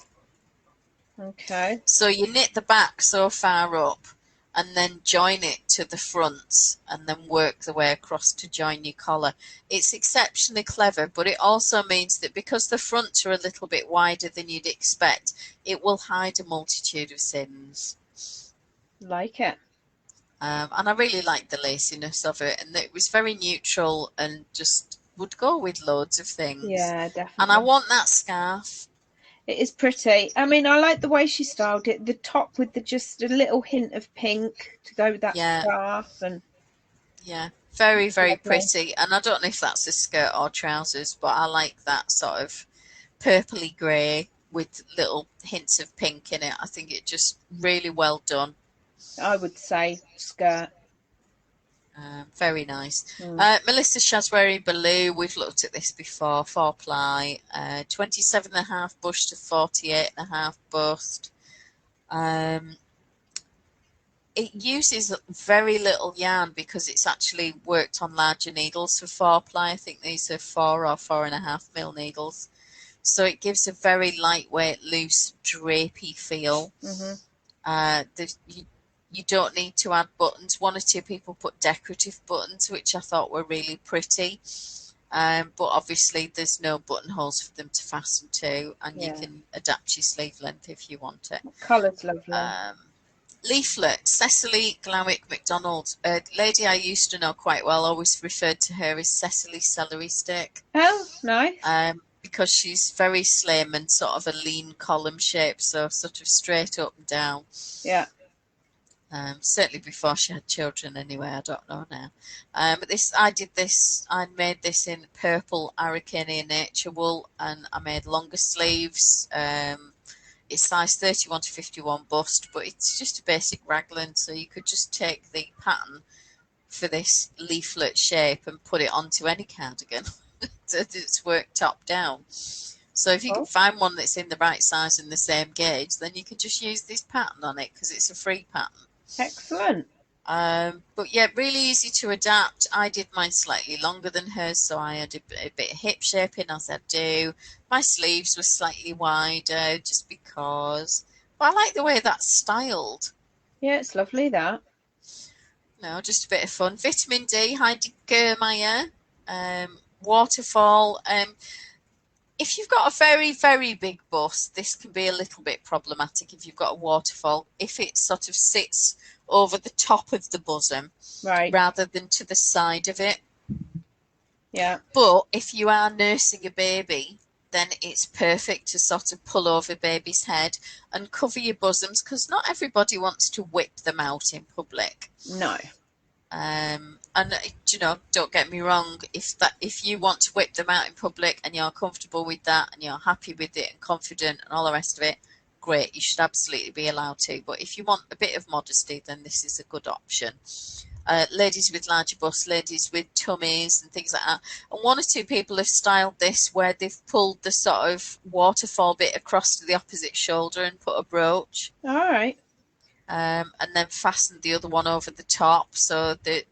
Okay. So you knit the back so far up and then join it to the front and then work the way across to join your collar. It's exceptionally clever, but it also means that because the fronts are a little bit wider than you'd expect, it will hide a multitude of sins. Like it. And I really liked the laciness of it, and it was very neutral and just would go with loads of things. Yeah, definitely. And I want that scarf. It is pretty. I mean, I like the way she styled it. The top with just a little hint of pink to go with that scarf. And yeah, very, very pretty. And I don't know if that's a skirt or trousers, but I like that sort of purpley grey with little hints of pink in it. I think it just really well done. I would say skirt. Very nice. Melissa Shasberry Baloo, we've looked at this before, 4-ply, 27.5 bush to 48.5 bust. It uses very little yarn because it's actually worked on larger needles for 4-ply. I think these are 4 or 4.5mm needles. So it gives a very lightweight, loose, drapey feel. You don't need to add buttons. One or two people put decorative buttons, which I thought were really pretty. But obviously there's no buttonholes for them to fasten to, and you can adapt your sleeve length if you want it. Colour's lovely. Leaflet, Cecily Glowick McDonald. A lady I used to know quite well, always referred to her as Cecily Celery Stick. Oh, nice. Because she's very slim and sort of a lean column shape, so sort of straight up and down. Yeah. Certainly before she had children anyway, I don't know now. But I made this in purple Araucania nature wool, and I made longer sleeves. It's size 31 to 51 bust, but it's just a basic raglan, so you could just take the pattern for this leaflet shape and put it onto any cardigan that it's worked top down. So if you can find one that's in the right size and the same gauge, then you can just use this pattern on it because it's a free pattern. Excellent. But yeah, really easy to adapt. I did mine slightly longer than hers, so I had a bit of hip shaping as I do. My sleeves were slightly wider just because. But I like the way that's styled. Yeah, it's lovely, that. No, just a bit of fun. Vitamin D, Heidi Germeyer, waterfall. If you've got a very, very big bust, this can be a little bit problematic if you've got a waterfall. If it sort of sits over the top of the bosom Right. rather than to the side of it. Yeah. But if you are nursing a baby, then it's perfect to sort of pull over baby's head and cover your bosoms, because not everybody wants to whip them out in public. No. And you know, don't get me wrong, if you want to whip them out in public and you're comfortable with that and you're happy with it and confident and all the rest of it, great, you should absolutely be allowed to. But if you want a bit of modesty, then this is a good option. Ladies with larger busts, ladies with tummies and things like that. And one or two people have styled this where they've pulled the sort of waterfall bit across to the opposite shoulder and put a brooch. All right. And then fastened the other one over the top so that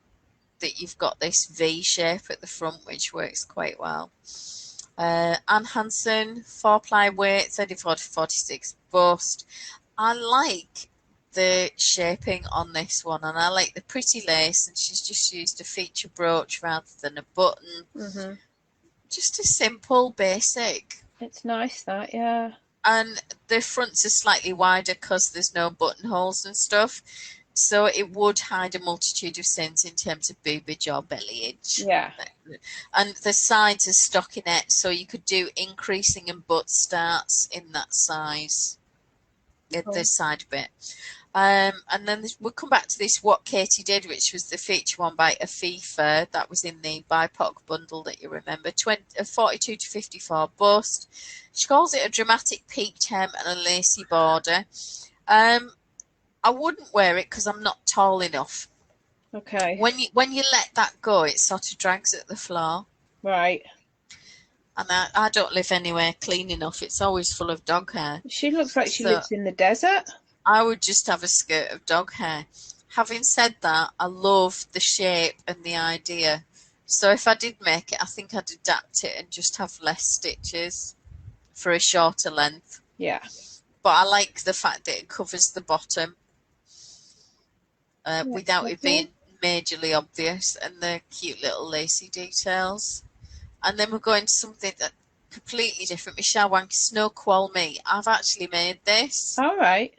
you've got this V shape at the front, which works quite well. Anne Hansen, 4-ply weight, 34 to 46 bust. I like the shaping on this one, and I like the pretty lace, and she's just used a feature brooch rather than a button. Mm-hmm. Just a simple, basic. It's nice that, yeah. And the fronts are slightly wider because there's no buttonholes and stuff. So it would hide a multitude of sins in terms of boobage or bellyage. Yeah. And the sides are stockinette, so you could do increasing and butt starts in that size, the side bit. And then we'll come back to this, what Katie did, which was the feature one by Afifa. That was in the BIPOC bundle that you remember. 42 to 54 bust. She calls it a dramatic peaked hem and a lacy border. I wouldn't wear it because I'm not tall enough. Okay. When you let that go, it sort of drags at the floor. Right. And I don't live anywhere clean enough. It's always full of dog hair. She looks like she lives in the desert. I would just have a skirt of dog hair. Having said that, I love the shape and the idea. So if I did make it, I think I'd adapt it and just have less stitches for a shorter length. Yeah. But I like the fact that it covers the bottom without it being majorly obvious, and the cute little lacy details. And then we're going to something that completely different. Michelle Wank, Snow Qual Me. I've actually made this. All right.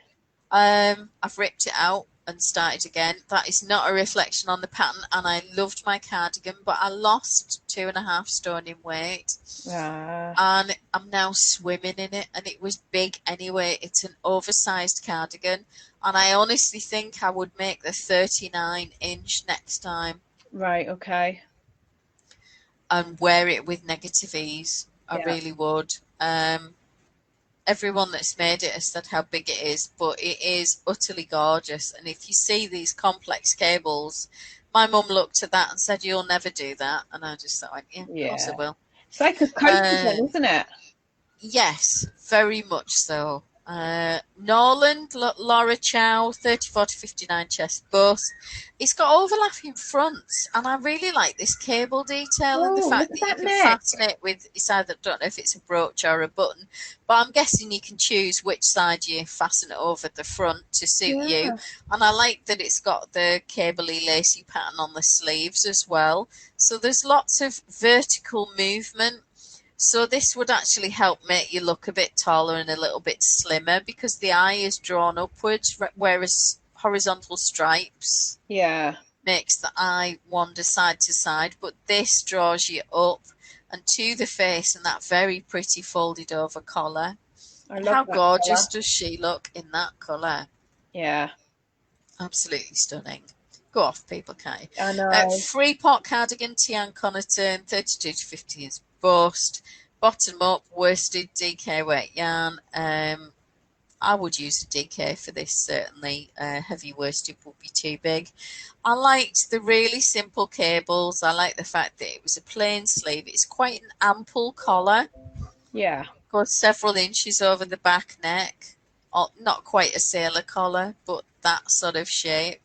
I've ripped it out and started again. That is not a reflection on the pattern, and I loved my cardigan, but I lost 2.5 stone in weight. And I'm now swimming in it, and it was big anyway. It's an oversized cardigan, and I honestly think I would make the 39-inch next time. Right, okay. And wear it with negative ease. I really would. Everyone that's made it has said how big it is, but it is utterly gorgeous. And if you see these complex cables, my mum looked at that and said, "You'll never do that." And I just thought, yeah, of course I will. It's like a Kofi, isn't it? Yes, very much so. Norland, Laura Chow, 34 to 59 chest bust. It's got overlapping fronts, and I really like this cable detail and the fact that you can fasten it with, it's either, I don't know if it's a brooch or a button, but I'm guessing you can choose which side you fasten it over the front to suit you. And I like that it's got the cabley lacy pattern on the sleeves as well. So there's lots of vertical movement. So this would actually help make you look a bit taller and a little bit slimmer, because the eye is drawn upwards, whereas horizontal stripes makes the eye wander side to side. But this draws you up and to the face, and that very pretty folded over collar. How gorgeous does she look in that colour? Yeah. Absolutely stunning. Go off, people, can't you? I know. Free pot cardigan, Tian Connaughton, 32 to 50 is bust. Bottom up, worsted, DK weight yarn. I would use a DK for this, certainly. Heavy worsted would be too big. I liked the really simple cables. I like the fact that it was a plain sleeve. It's quite an ample collar. Yeah. Goes several inches over the back neck. Not quite a sailor collar, but that sort of shape.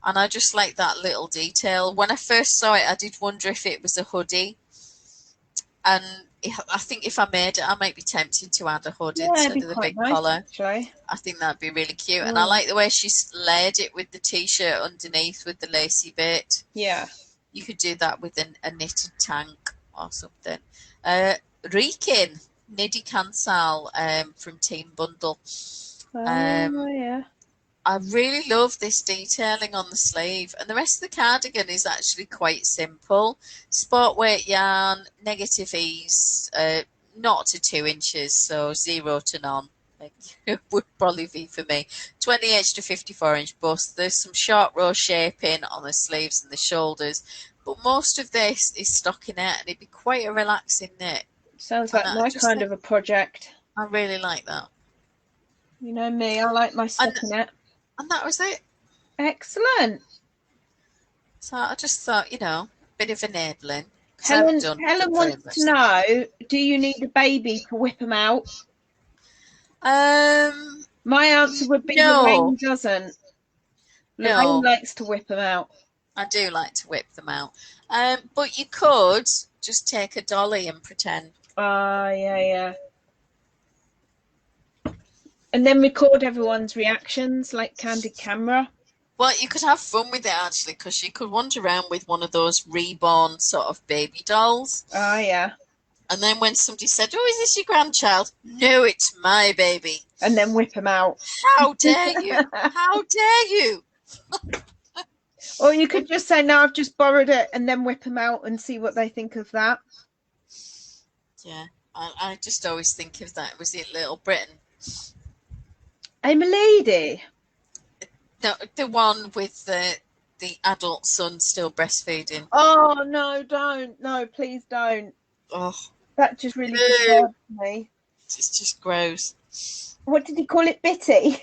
And I just like that little detail. When I first saw it, I did wonder if it was a hoodie. And I think if I made it, I might be tempted to add a hood instead of the big collar. Actually. I think that'd be really cute. And I like the way she's layered it with the t-shirt underneath with the lacy bit. Yeah. You could do that with a knitted tank or something. Rikin, Nidhi Kansal from Team Bundle. Yeah. I really love this detailing on the sleeve, and the rest of the cardigan is actually quite simple. Sport weight yarn, negative ease, 0 to 2 inches, so 0 to none. Would probably be for me. 20 inch to 54 inch bust. There's some short row shaping on the sleeves and the shoulders, but most of this is stockinette, and it'd be quite a relaxing knit. Sounds like my kind of a project. I really like that. You know me, I like my stockinette. And that was it. Excellent. So I just thought, a bit of enabling. Helen wants to know, do you need a baby to whip them out? My answer would be no. Lorraine doesn't. Lorraine likes to whip them out. I do like to whip them out. But you could just take a dolly and pretend. Yeah. And then record everyone's reactions like candid camera. Well, you could have fun with it, actually, because you could wander around with one of those reborn sort of baby dolls. Oh, yeah. And then when somebody said, oh, is this your grandchild? No, it's my baby. And then whip them out. How dare you? How dare you? Or you could just say, no, I've just borrowed it, and then whip them out and see what they think of that. Yeah, I just always think of that. Was it Little Britain? I'm a lady. The one with the adult son still breastfeeding. Oh, no, don't. No, please don't. Oh, that just really disturbs me. It's just gross. What did he call it? Bitty?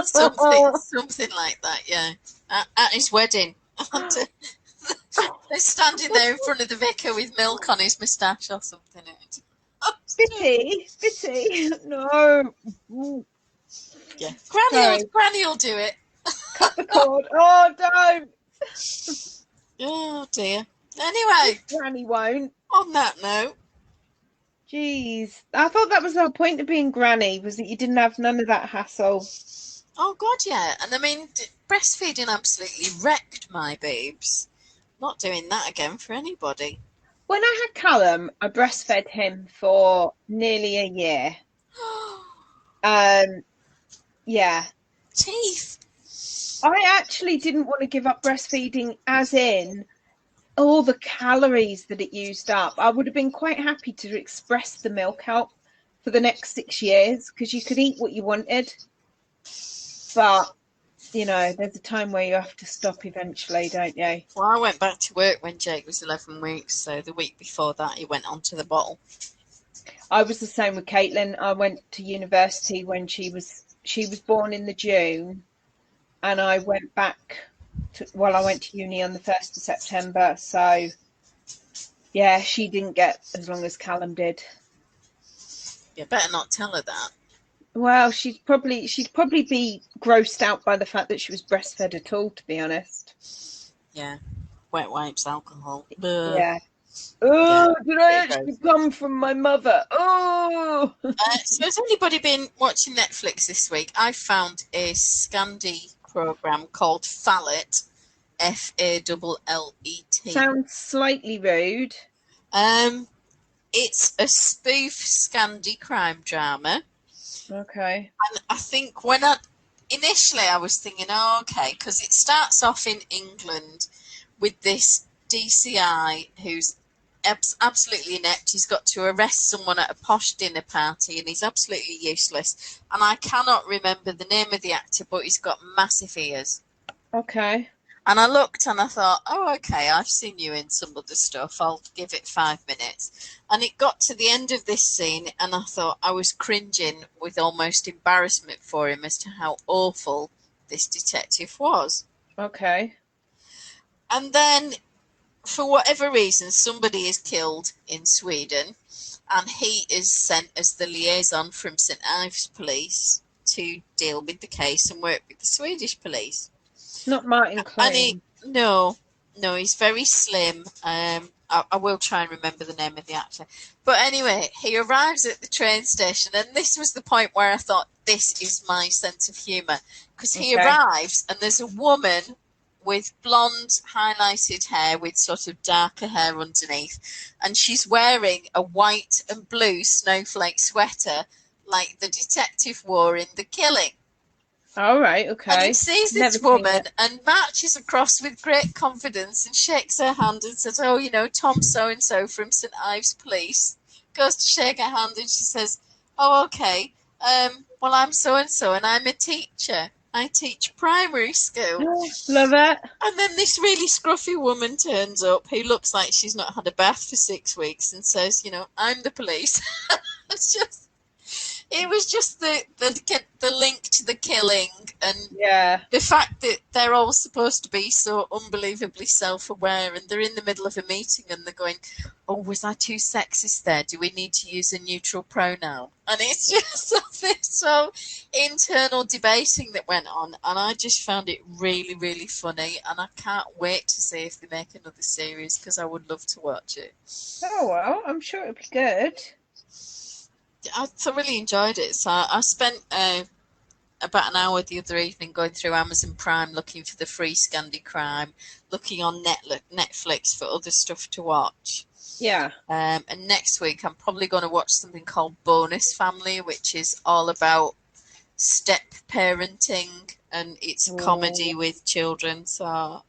something like that, yeah. At his wedding. They're standing there in front of the vicar with milk on his moustache or something. Bitty? No. Yeah. Granny will do it. Cut the cord. Oh, don't. Oh, dear. Anyway. Granny won't. On that note. Jeez. I thought that was the whole point of being granny, was that you didn't have none of that hassle. Oh, God, yeah. And I mean, breastfeeding absolutely wrecked my babes. Not doing that again for anybody. When I had Callum, I breastfed him for nearly a year. Yeah. Teeth. I actually didn't want to give up breastfeeding, as in all the calories that it used up. I would have been quite happy to express the milk out for the next 6 years, because you could eat what you wanted. But, there's a time where you have to stop eventually, don't you? Well, I went back to work when Jake was 11 weeks, so the week before that he went onto the bottle. I was the same with Caitlin. I went to university when she was born in the June, and I went back I went to uni on the 1st of September. So, yeah, she didn't get as long as Callum did. You better not tell her that. Well, she'd probably be grossed out by the fact that she was breastfed at all, to be honest. Yeah. Wet wipes, alcohol. Yeah. Oh, did I actually come from my mother? Oh! So has anybody been watching Netflix this week? I found a Scandi program called Fallet, Fallet. Sounds slightly rude. It's a spoof Scandi crime drama. Okay. And I think initially I was thinking, okay, because it starts off in England with this DCI who's absolutely inept. He's got to arrest someone at a posh dinner party, and he's absolutely useless. And I cannot remember the name of the actor, but he's got massive ears. Okay. And I looked and I thought, okay, I've seen you in some other stuff. I'll give it 5 minutes. And it got to the end of this scene, and I thought I was cringing with almost embarrassment for him as to how awful this detective was. Okay. And then, for whatever reason, somebody is killed in Sweden, and he is sent as the liaison from St Ives Police to deal with the case and work with the Swedish police. Not Martin Klein. No, he's very slim. I will try and remember the name of the actor. But anyway, he arrives at the train station, and this was the point where I thought, this is my sense of humour. Because he arrives, and there's a woman with blonde highlighted hair with sort of darker hair underneath, and she's wearing a white and blue snowflake sweater like the detective wore in The Killing. All right, And he okay. sees Never this seen woman it. and marches across with great confidence and shakes her hand and says, "Oh, you know, Tom so and so from St Ives Police." Goes to shake her hand and she says, "Oh, okay. Well, I'm so and so and I'm a teacher. I teach primary school." Love it. And then this really scruffy woman turns up who looks like she's not had a bath for 6 weeks and says, "You know, I'm the police." It's just, it was just the link to the killing and Yeah. the fact that they're all supposed to be so unbelievably self-aware and they're in the middle of a meeting and they're going, "Oh, was I too sexist there? Do we need to use a neutral pronoun?" And it's just something so internal debating that went on, and I just found it really, really funny, and I can't wait to see if they make another series because I would love to watch it. Oh well, I'm sure it'll be good. I thoroughly enjoyed it, so I spent about an hour the other evening going through Amazon Prime looking for the free Scandi Crime, looking on Netflix for other stuff to watch. Yeah. And next week I'm probably going to watch something called Bonus Family, which is all about step parenting and it's comedy Oh, with children. So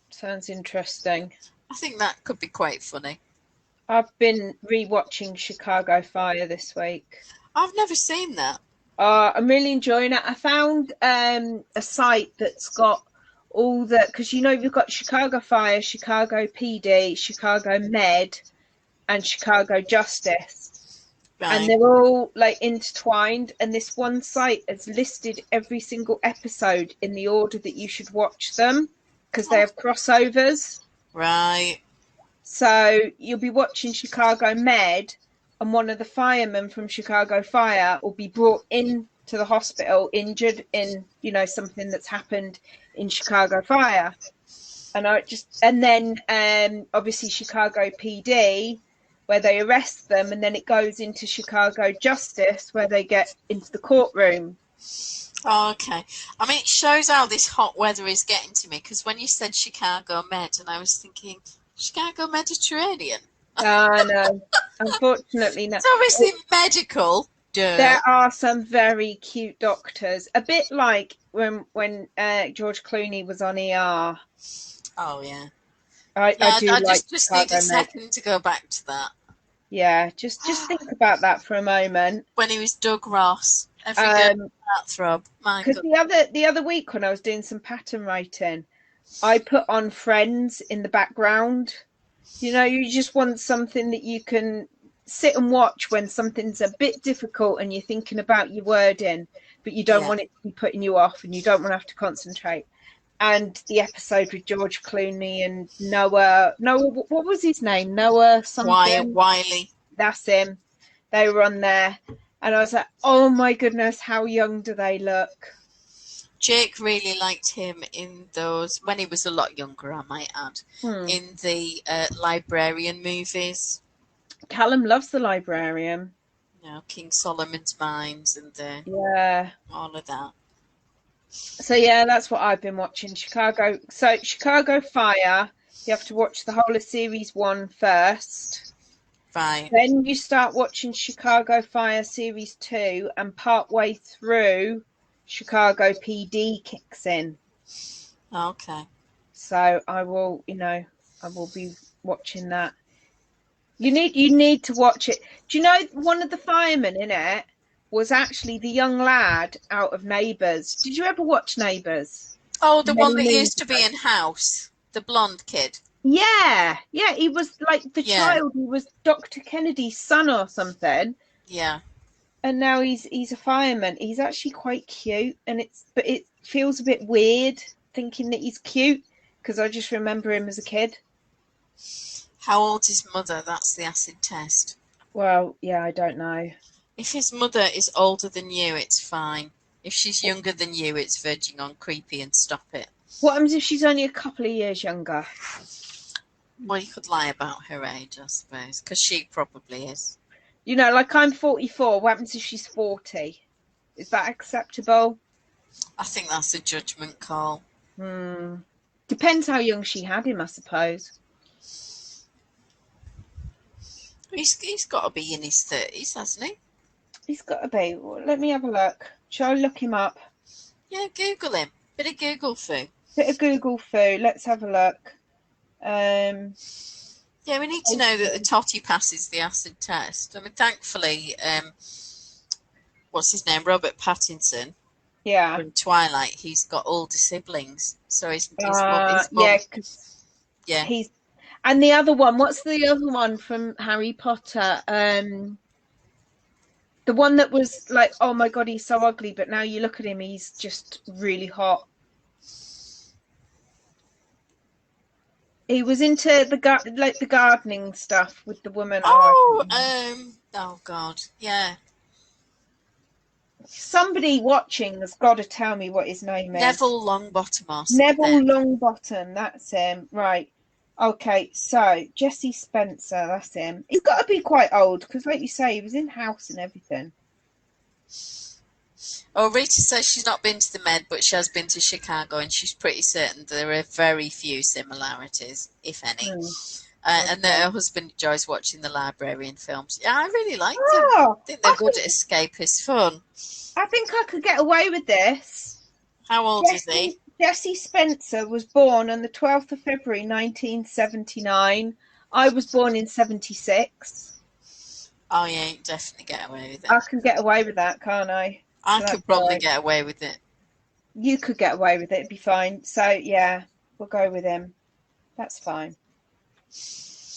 sounds interesting. I think that could be quite funny. I've been rewatching Chicago Fire this week. I've never seen that. I'm really enjoying it. I found a site that's got all the, because you know you've got Chicago Fire, Chicago PD, Chicago Med, and Chicago Justice, and Right. they're all like intertwined. And this one site has listed every single episode in the order that you should watch them because they Oh, have crossovers. right. So you'll be watching Chicago Med, and one of the firemen from Chicago Fire will be brought in to the hospital injured in, you know, something that's happened in Chicago Fire. And then obviously Chicago PD, where they arrest them, and then it goes into Chicago Justice, where they get into the courtroom. Oh, okay. I mean, it shows how this hot weather is getting to me because when you said Chicago Med, and I was thinking Chicago Mediterranean. No, unfortunately, no. It's obviously medical. Duh. There are some very cute doctors, a bit like when George Clooney was on ER. Oh yeah. I Yeah, do I like just need a Chicago Med. second to go back to that. Yeah, just think about that for a moment. When he was Doug Ross, every girl Um, that throb. My because God. the other week when I was doing some pattern writing, I put on Friends in the background. You know, you just want something that you can sit and watch when something's a bit difficult and you're thinking about your wording, but you don't Yeah. want it to be putting you off and you don't want to have to concentrate. And the episode with George Clooney and Noah, what was his name? Noah Wyatt something. Wiley. That's him. They were on there, and I was like, "Oh my goodness, how young do they look?" Jake really liked him in those, when he was a lot younger, I might add, Hmm. in the librarian movies. Callum loves the librarian. You know, King Solomon's Mines and Yeah. all of that. So yeah, that's what I've been watching. Chicago. So Chicago Fire. You have to watch the whole of series 1 first. Right. Then you start watching Chicago Fire series 2, and partway through, Chicago PD kicks in. Okay. So I will, I will be watching that. You need to watch it. Do you know one of the firemen in it was actually the young lad out of Neighbours? Did you ever watch Neighbours? Oh, the one Many that moons used to be ago. in House. The blonde kid. Yeah, yeah, he was like the Yeah. child. He was Dr. Kennedy's son or something, Yeah. and now he's a fireman. He's actually quite cute, but it feels a bit weird thinking that he's cute because I just remember him as a kid. How old is mother? That's the acid test. Well, yeah, I don't know. If his mother is older than you, it's fine. If she's younger than you, it's verging on creepy and stop it. What happens if she's only a couple of years younger? Well, you could lie about her age, I suppose, because she probably is. You know, like I'm 44. What happens if she's 40? Is that acceptable? I think that's a judgment call. Depends how young she had him, I suppose. He's got to be in his 30s, hasn't he? He's got to be. Well, let me have a look. Shall I look him up? Yeah, Google him. Bit of Google foo. Bit of Google foo. Let's have a look. Yeah, we need to know that the totty passes the acid test. I mean, thankfully, what's his name? Robert Pattinson. Yeah. From Twilight, he's got older siblings, so his yeah, mum. because Yeah. he's, and the other one. What's the other one from Harry Potter? The one that was like, oh my god, he's so ugly, but now you look at him, he's just really hot. He was into the gardening stuff with the woman. Oh God, yeah. Somebody watching has got to tell me what his name is. Neville Longbottom or something. Neville Longbottom, that's him. Right. Okay, so Jesse Spencer, that's him. He's got to be quite old because, like you say, he was in House and everything. Oh, Rita says she's not been to the Med, but she has been to Chicago, and she's pretty certain there are very few similarities, if any. And that her husband enjoys watching the librarian films. Yeah, I really like them. I think they're good at escapist fun. I think I could get away with this. How old is he? Jesse Spencer was born on the 12th of February 1979. I was born in 76. Oh, yeah, you definitely get away with it. I can get away with that, can't I? I could probably get away with it. You could get away with it, it'd be fine. So, yeah, we'll go with him. That's fine.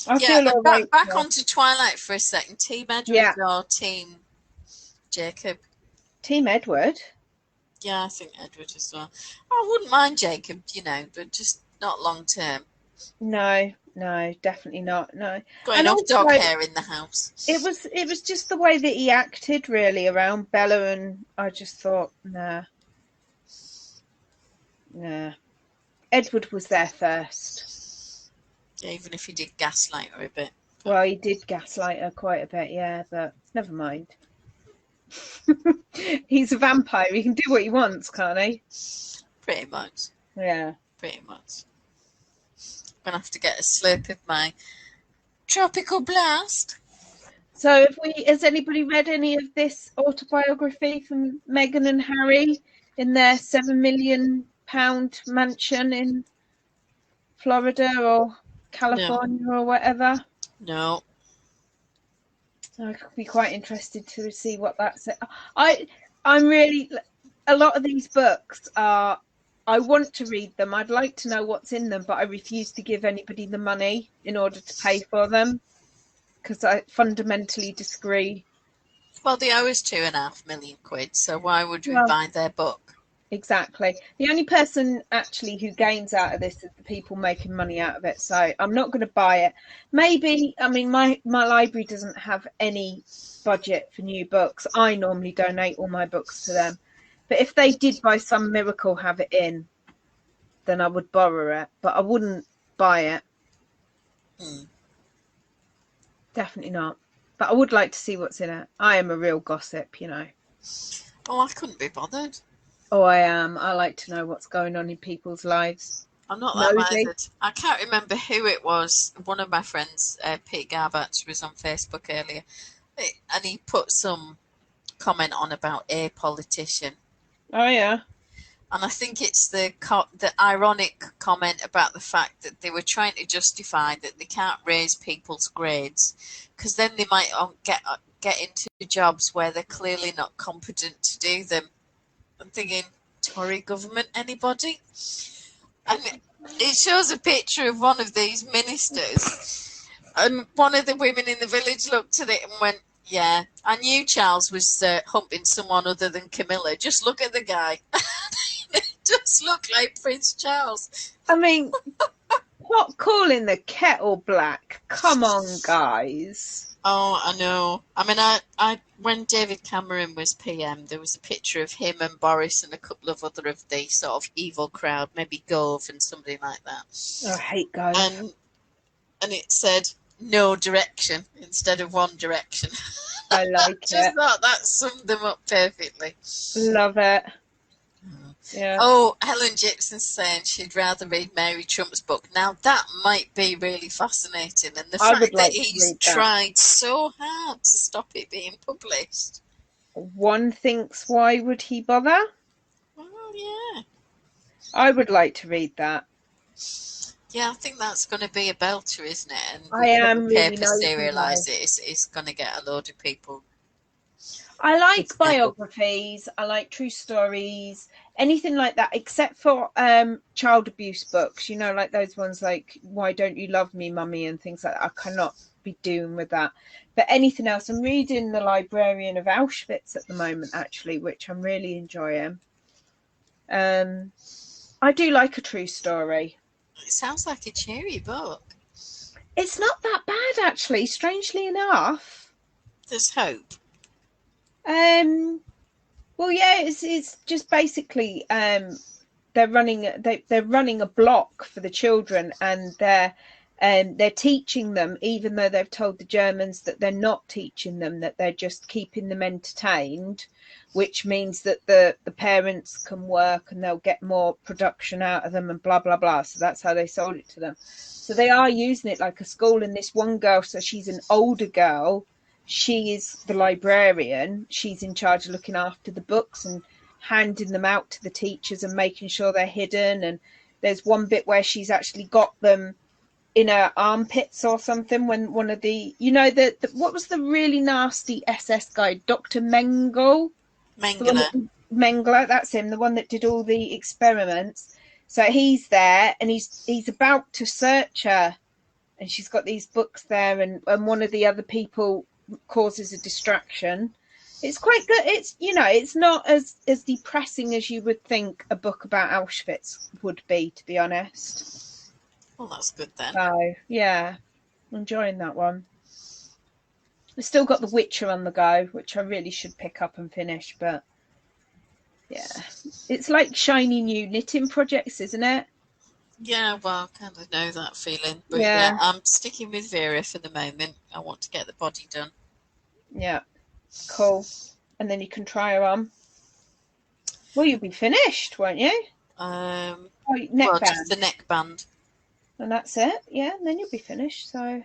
Back onto Twilight for a second. Team Edward or Team Jacob? Team Edward. Yeah, I think Edward as well. I wouldn't mind Jacob, but just not long term. No, definitely not. No. Got enough dog hair in the house. It was just the way that he acted really around Bella, and I just thought, nah. Edward was there first. Yeah, even if he did gaslight her a bit. Well, he did gaslight her quite a bit, yeah, but never mind. He's a vampire. He can do what he wants, can't he? Pretty much. Yeah. Pretty much. I'm going to have to get a slurp of my tropical blast. So has anybody read any of this autobiography from Meghan and Harry in their £7 million mansion in Florida or California or whatever? No. I could be quite interested to see what that's. I'm really, a lot of these books are, I want to read them. I'd like to know what's in them, but I refuse to give anybody the money in order to pay for them because I fundamentally disagree. Well, they owe us £2.5 million, so why would we buy their book? Exactly. The only person actually who gains out of this is the people making money out of it. So I'm not going to buy it. Maybe, I mean, my library doesn't have any budget for new books. I normally donate all my books to them. But if they did by some miracle have it in, then I would borrow it. But I wouldn't buy it. Definitely not. But I would like to see what's in it. I am a real gossip, Oh, I couldn't be bothered. Oh, I am. I like to know what's going on in people's lives. I'm not that minded. I can't remember who it was. One of my friends, Pete Garbatch, was on Facebook earlier, and he put some comment on about a politician. Oh, yeah. And I think it's the ironic comment about the fact that they were trying to justify that they can't raise people's grades because then they might get into jobs where they're clearly not competent to do them. I'm thinking, Tory government, anybody? And it shows a picture of one of these ministers. And one of the women in the village looked at it and went, yeah, I knew Charles was humping someone other than Camilla. Just look at the guy. It does look like Prince Charles. I mean, what, calling the kettle black? Come on, guys. Oh, I know. I mean, I when David Cameron was PM, there was a picture of him and Boris and a couple of other of the sort of evil crowd, maybe Gove and somebody like that. Oh, I hate Gove. And it said no direction instead of one direction. I like it. Just thought that summed them up perfectly. Love it. Yeah. Oh, Helen Gibson's saying she'd rather read Mary Trump's book. Now that might be really fascinating, and the fact that he's tried so hard to stop it being published. One thinks, why would he bother? Well, yeah. I would like to read that. Yeah, I think that's going to be a belter, isn't it? And I with am proper really paper nosy though. serialised, it's going to get a load of people. I like biographies. I like true stories, anything like that, except for child abuse books. You know, like those ones like "Why Don't You Love Me, Mummy" and things like that. I cannot be doing with that. But anything else, I'm reading The Librarian of Auschwitz at the moment, actually, which I'm really enjoying. I do like a true story. It sounds like a cheery book. It's not that bad, actually. Strangely enough. There's hope. Well, yeah, it's just basically they're running a block for the children, and they're teaching them, even though they've told the Germans that they're not teaching them, that they're just keeping them entertained, which means that the parents can work and they'll get more production out of them and blah blah blah. So that's how they sold it to them. So they are using it like a school. And this one girl, so she's an older girl, she is the librarian. She's in charge of looking after the books and handing them out to the teachers and making sure they're hidden. And there's one bit where she's actually got them in her armpits or something, when one of the, you know, the what was the really nasty SS guy, Dr. Mengele, that's him, the one that did all the experiments. So he's there and he's about to search her, and she's got these books there, and one of the other people causes a distraction. It's quite good. It's, you know, it's not as depressing as you would think a book about Auschwitz would be, to be honest. Well, that's good then. So yeah, enjoying that one. I've still got The Witcher on the go, which I really should pick up and finish, but yeah, it's like shiny new knitting projects, isn't it? Yeah, well, I kind of know that feeling. But yeah, I'm sticking with Vera for the moment. I want to get the body done. Yeah, cool. And then you can try her on. Well, you'll be finished, won't you? Just the neckband. And that's it. Yeah, and then you'll be finished. So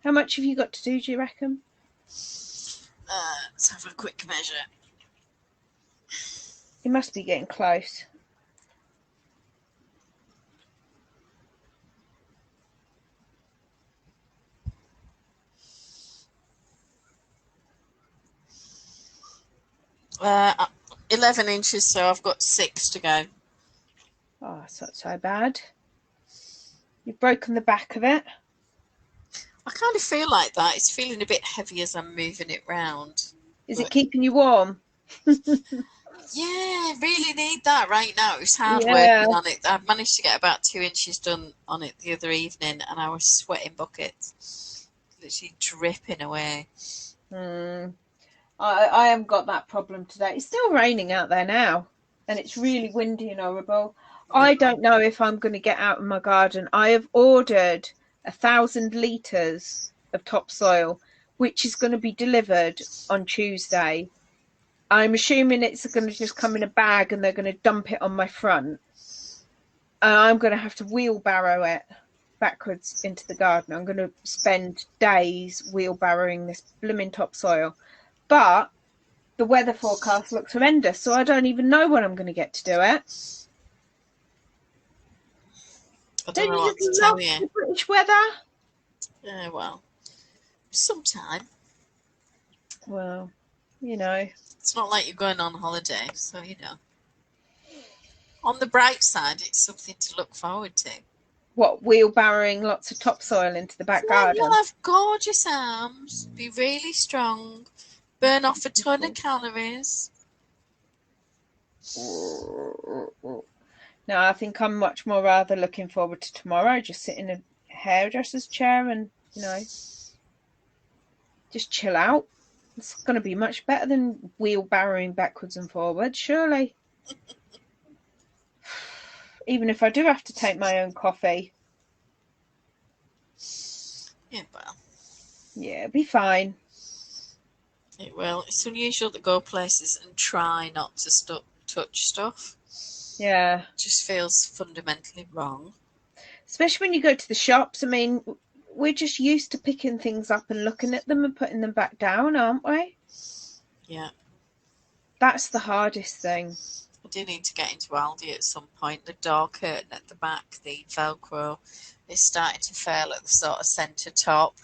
how much have you got to do you reckon? Let's have a quick measure. You must be getting close. Uh, 11 inches, so I've got 6 to go. Oh, it's not so bad. You've broken the back of it. I kind of feel like that. It's feeling a bit heavy as I'm moving it round. Is it keeping you warm? Yeah, really need that right now. It was hard working on it. I managed to get about 2 inches done on it the other evening, and I was sweating buckets, literally dripping away. I haven't got that problem today. It's still raining out there now, and it's really windy and horrible. I don't know if I'm going to get out in my garden. I have ordered 1,000 litres of topsoil, which is going to be delivered on Tuesday. I'm assuming it's going to just come in a bag and they're going to dump it on my front. And I'm going to have to wheelbarrow it backwards into the garden. I'm going to spend days wheelbarrowing this blooming topsoil. But the weather forecast looks horrendous, so I don't even know when I'm going to get to do it. I don't know what to tell you. The British weather? Yeah, well, sometime. Well, you know. It's not like you're going on holiday, so you know. On the bright side, it's something to look forward to. What, wheelbarrowing lots of topsoil into the back garden? You'll have gorgeous arms, be really strong, burn off a ton of calories. No, I think I'm much more rather looking forward to tomorrow, just sit in a hairdresser's chair and, you know, just chill out. It's going to be much better than wheelbarrowing backwards and forwards, surely. Even if I do have to take my own coffee. Yeah, well. Yeah, it'll be fine. It will. It's unusual to go places and try not to touch stuff. Yeah. It just feels fundamentally wrong. Especially when you go to the shops. I mean, we're just used to picking things up and looking at them and putting them back down, aren't we? Yeah. That's the hardest thing. I do need to get into Aldi at some point. The door curtain at the back, the Velcro, is starting to fail at the sort of centre top.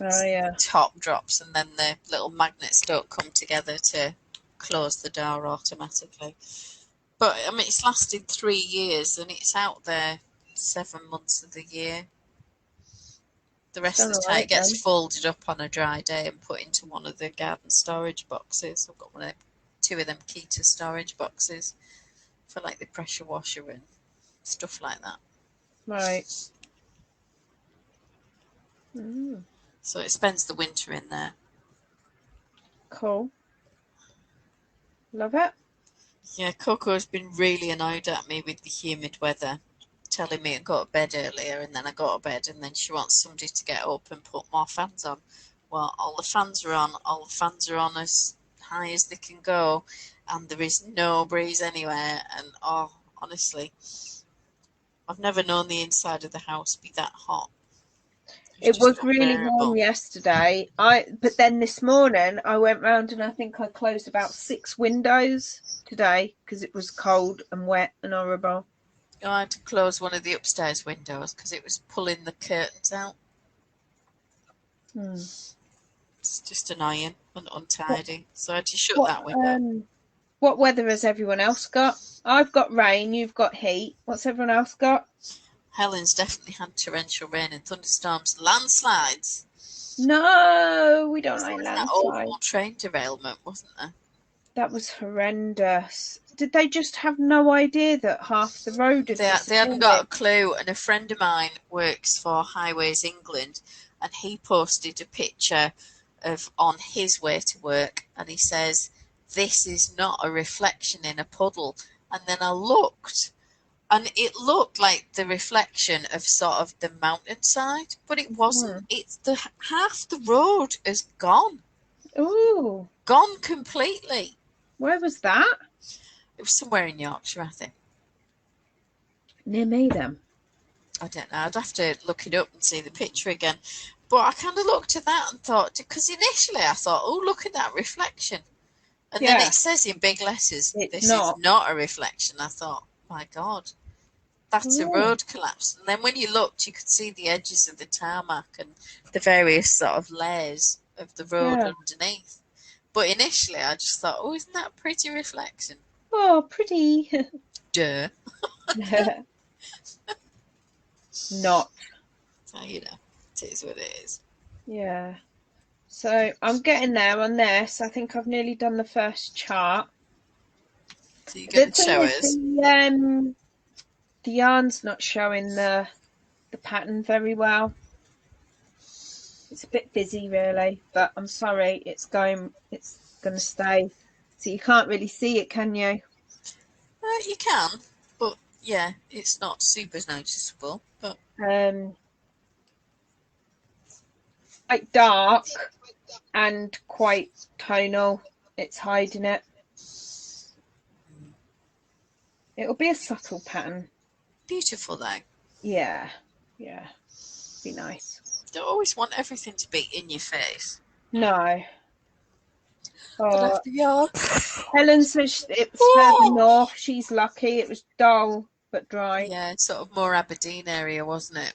Oh yeah. The top drops and then the little magnets don't come together to close the door automatically. But I mean, it's lasted 3 years and it's out there 7 months of the year. The rest of the time it gets folded up on a dry day and put into one of the garden storage boxes. I've got two of them Keeta storage boxes for like the pressure washer and stuff like that. Right. Mm. So it spends the winter in there. Cool. Love it. Yeah, Coco's been really annoyed at me with the humid weather, telling me to go to bed earlier, and then I go to bed, and then she wants somebody to get up and put more fans on. Well, all the fans are on as high as they can go, and there is no breeze anywhere, and honestly, I've never known the inside of the house be that hot. It was really warm yesterday. But then this morning I went round and I think I closed about 6 windows today because it was cold and wet and horrible. I had to close one of the upstairs windows because it was pulling the curtains out. It's just annoying and untidy. So I had to shut that window. What weather has everyone else got? I've got rain, you've got heat. What's everyone else got? Helen's definitely had torrential rain and thunderstorms, landslides. No, we don't like landslides. That awful train derailment, wasn't there? That was horrendous. Did they just have no idea that half the road had They hadn't got a clue, and a friend of mine works for Highways England, and he posted a picture of on his way to work, and he says, "This is not a reflection in a puddle." And then I looked, and it looked like the reflection of sort of the mountainside, but it wasn't. It's half the road is gone. Ooh. Gone completely. Where was that? It was somewhere in Yorkshire, I think. Near me, then? I don't know. I'd have to look it up and see the picture again. But I kind of looked at that and thought, because initially I thought, oh, look at that reflection. And then it says in big letters, this is not a reflection. I thought, my God, that's a road collapse. And then when you looked, you could see the edges of the tarmac and the various sort of layers of the road underneath. But initially I just thought, oh, isn't that a pretty reflection? Oh, pretty. Duh. Not. So, you know, it is what it is. Yeah. So I'm getting there on this. I think I've nearly done the first chart. So you get the show us. The yarn's not showing the pattern very well. It's a bit busy, really, but I'm sorry. It's going to stay. So you can't really see it, can you? You can, but yeah, it's not super noticeable. But quite dark and quite tonal. It's hiding it. It'll be a subtle pattern. Beautiful, though. Yeah. Be nice. Don't always want everything to be in your face. No. Oh, Helen says it was further north. She's lucky. It was dull but dry. Yeah, it's sort of more Aberdeen area, wasn't it?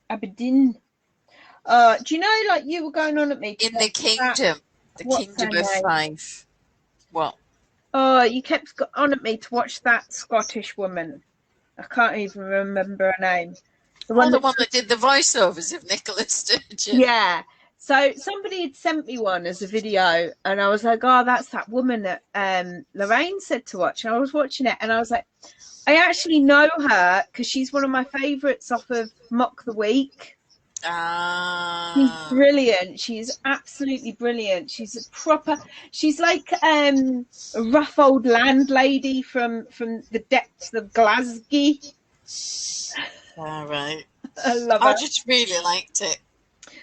Aberdeen. Do you know, like you were going on at me in the kingdom, Kingdom of Fife. What? Oh, you kept on at me to watch that Scottish woman. I can't even remember her name. The one that did the voiceovers of Nicola Sturgeon. Yeah. So somebody had sent me one as a video, and I was like, "Oh, that's that woman that Loraine said to watch." And I was watching it, and I was like, "I actually know her because she's one of my favourites off of Mock the Week." She's brilliant. She's absolutely brilliant. She's a proper. She's like a rough old landlady from the depths of Glasgow. All right. I love her. I just really liked it.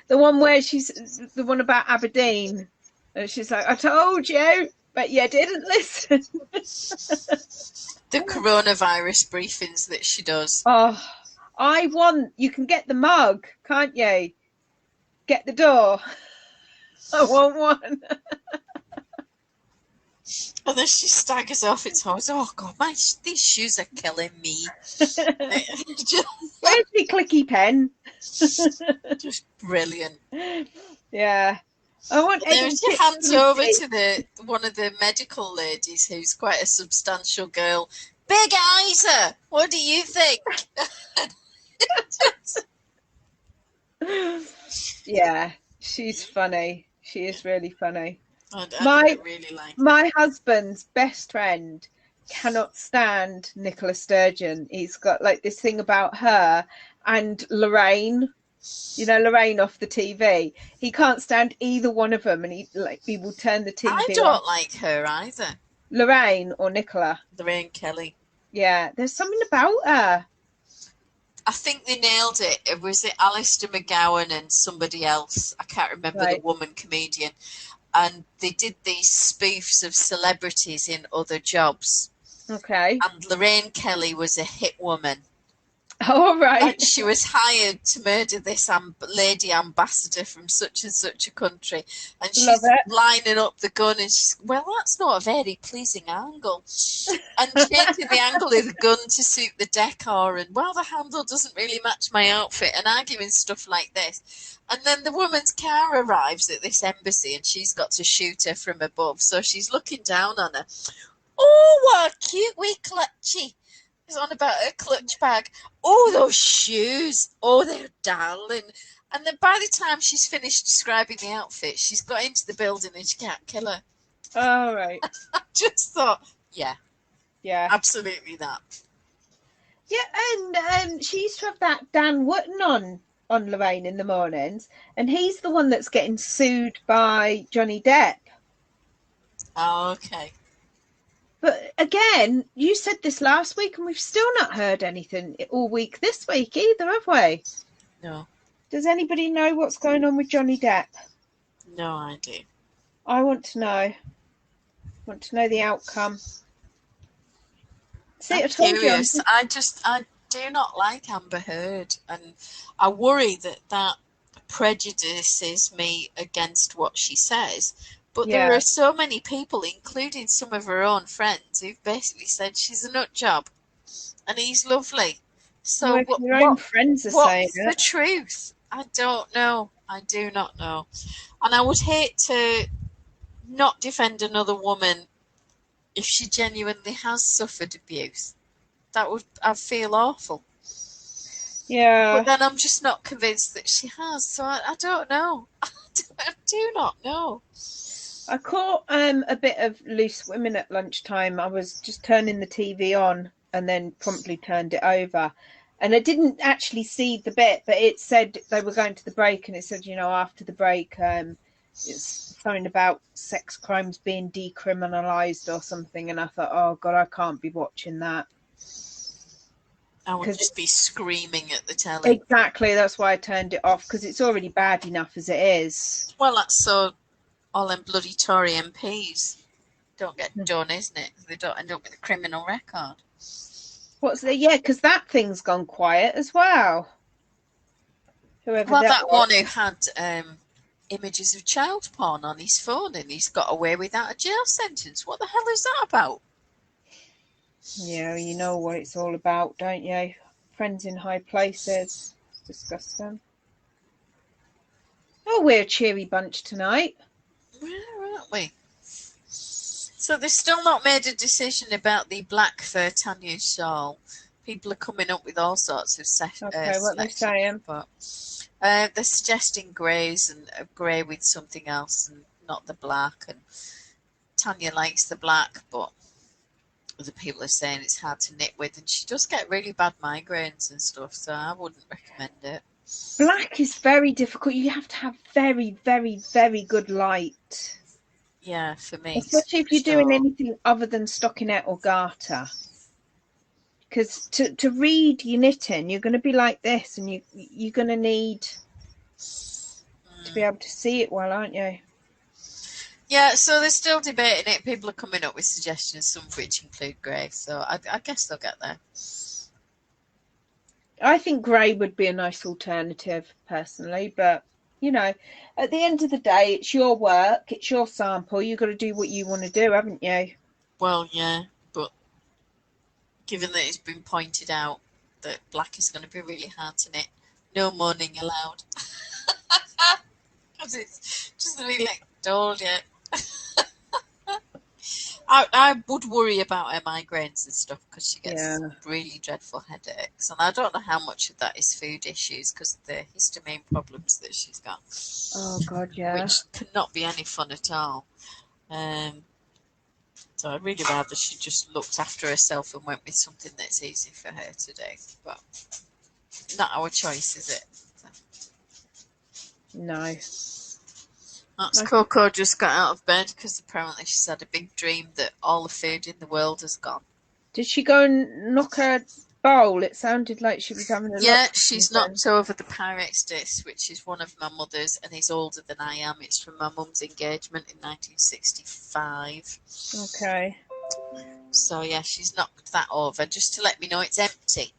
The one where she's the one about Aberdeen. And she's like, "I told you, but you didn't listen." The coronavirus briefings that she does. Oh, you can get the mug, can't you? Get the door. I want one. And then she staggers off. It's always, oh God, these shoes are killing me. Where's my clicky pen? Just brilliant. Yeah. I want Then any she tips hands from over Steve. to one of the medical ladies who's quite a substantial girl. Big Isa, what do you think? Yeah, she's funny. She is really funny. I really like her. My husband's best friend cannot stand Nicola Sturgeon. He's got like this thing about her and Loraine. You know, Loraine off the TV. He can't stand either one of them, and he will turn the TV I off. don't like her either. Loraine or Nicola? Loraine Kelly. Yeah, there's something about her. I think they nailed it. Was it Alistair McGowan and somebody else? I can't remember the woman comedian. And they did these spoofs of celebrities in other jobs. Okay. And Loraine Kelly was a hit woman. All right. And she was hired to murder this lady ambassador from such and such a country. And she's lining up the gun and she's, well, that's not a very pleasing angle. And changing the angle of the gun to suit the decor. And, well, the handle doesn't really match my outfit. And arguing stuff like this. And then the woman's car arrives at this embassy and she's got to shoot her from above. So she's looking down on her. Oh, what a cute wee clutchy. On about her clutch bag. Oh, those shoes. Oh, they're darling. And then by the time she's finished describing the outfit, she's got into the building and she can't kill her. All right. I just thought, yeah, absolutely that. Yeah, and she used to have that Dan Wootton on Loraine in the mornings, and he's the one that's getting sued by Johnny Depp. Oh, okay. But again, you said this last week, and we've still not heard anything all week this week either, have we? No. Does anybody know what's going on with Johnny Depp? No idea. I want to know. I want to know the outcome. See, I'm curious. I do not like Amber Heard, and I worry that prejudices me against what she says. But there are so many people, including some of her own friends, who've basically said she's a nut job, and he's lovely. So well, your own friends are saying what's the truth? I don't know. I do not know. And I would hate to not defend another woman if she genuinely has suffered abuse. I'd feel awful. Yeah. But then I'm just not convinced that she has. So I don't know. I do not know. I caught a bit of Loose Women at lunchtime. I was just turning the TV on and then promptly turned it over. And I didn't actually see the bit, but it said they were going to the break, and it said, after the break, it's something about sex crimes being decriminalised or something. And I thought, oh, God, I can't be watching that. I would just be screaming at the telly. Exactly. That's why I turned it off, because it's already bad enough as it is. Well, that's so... all them bloody Tory MPs don't get done, isn't it? They don't end up with a criminal record. Because that thing's gone quiet as well. That one who had images of child porn on his phone and he's got away without a jail sentence. What the hell is that about? Yeah, you know what it's all about, don't you? Friends in high places. It's disgusting. Oh, we're a cheery bunch tonight. Where aren't we? So they've still not made a decision about the black fur Tanya shawl. People are coming up with all sorts of what they're saying. But they're suggesting greys and a grey with something else and not the black. And Tanya likes the black, but other people are saying it's hard to knit with. And she does get really bad migraines and stuff, so I wouldn't recommend it. Black is very difficult. You have to have very, very, very good light. Yeah, for me. Especially if you're doing anything other than stockinette or garter. Because to read your knitting, you're going to be like this, and you're going to need to be able to see it well, aren't you? Yeah, so they're still debating it. People are coming up with suggestions, some of which include grey. So I guess they'll get there. I think grey would be a nice alternative, personally, but you know, at the end of the day, it's your work, it's your sample. You've got to do what you want to do, haven't you? Well, yeah, but given that it's been pointed out that black is going to be really hard to knit, no moaning allowed. Because it's just really like dull yet. I would worry about her migraines and stuff because she gets really dreadful headaches, and I don't know how much of that is food issues because of the histamine problems that she's got. Oh God, yeah. Which cannot be any fun at all. So I'd really rather she just looked after herself and went with something that's easy for her to do. But not our choice, is it? So. No. That's Coco just got out of bed because apparently she's had a big dream that all the food in the world has gone. Did she go and knock her bowl? It sounded like she was having a Yeah, she's knocked over the Pyrex disc, which is one of my mother's and is older than I am. It's from my mum's engagement in 1965. Okay. So yeah, she's knocked that over just to let me know it's empty.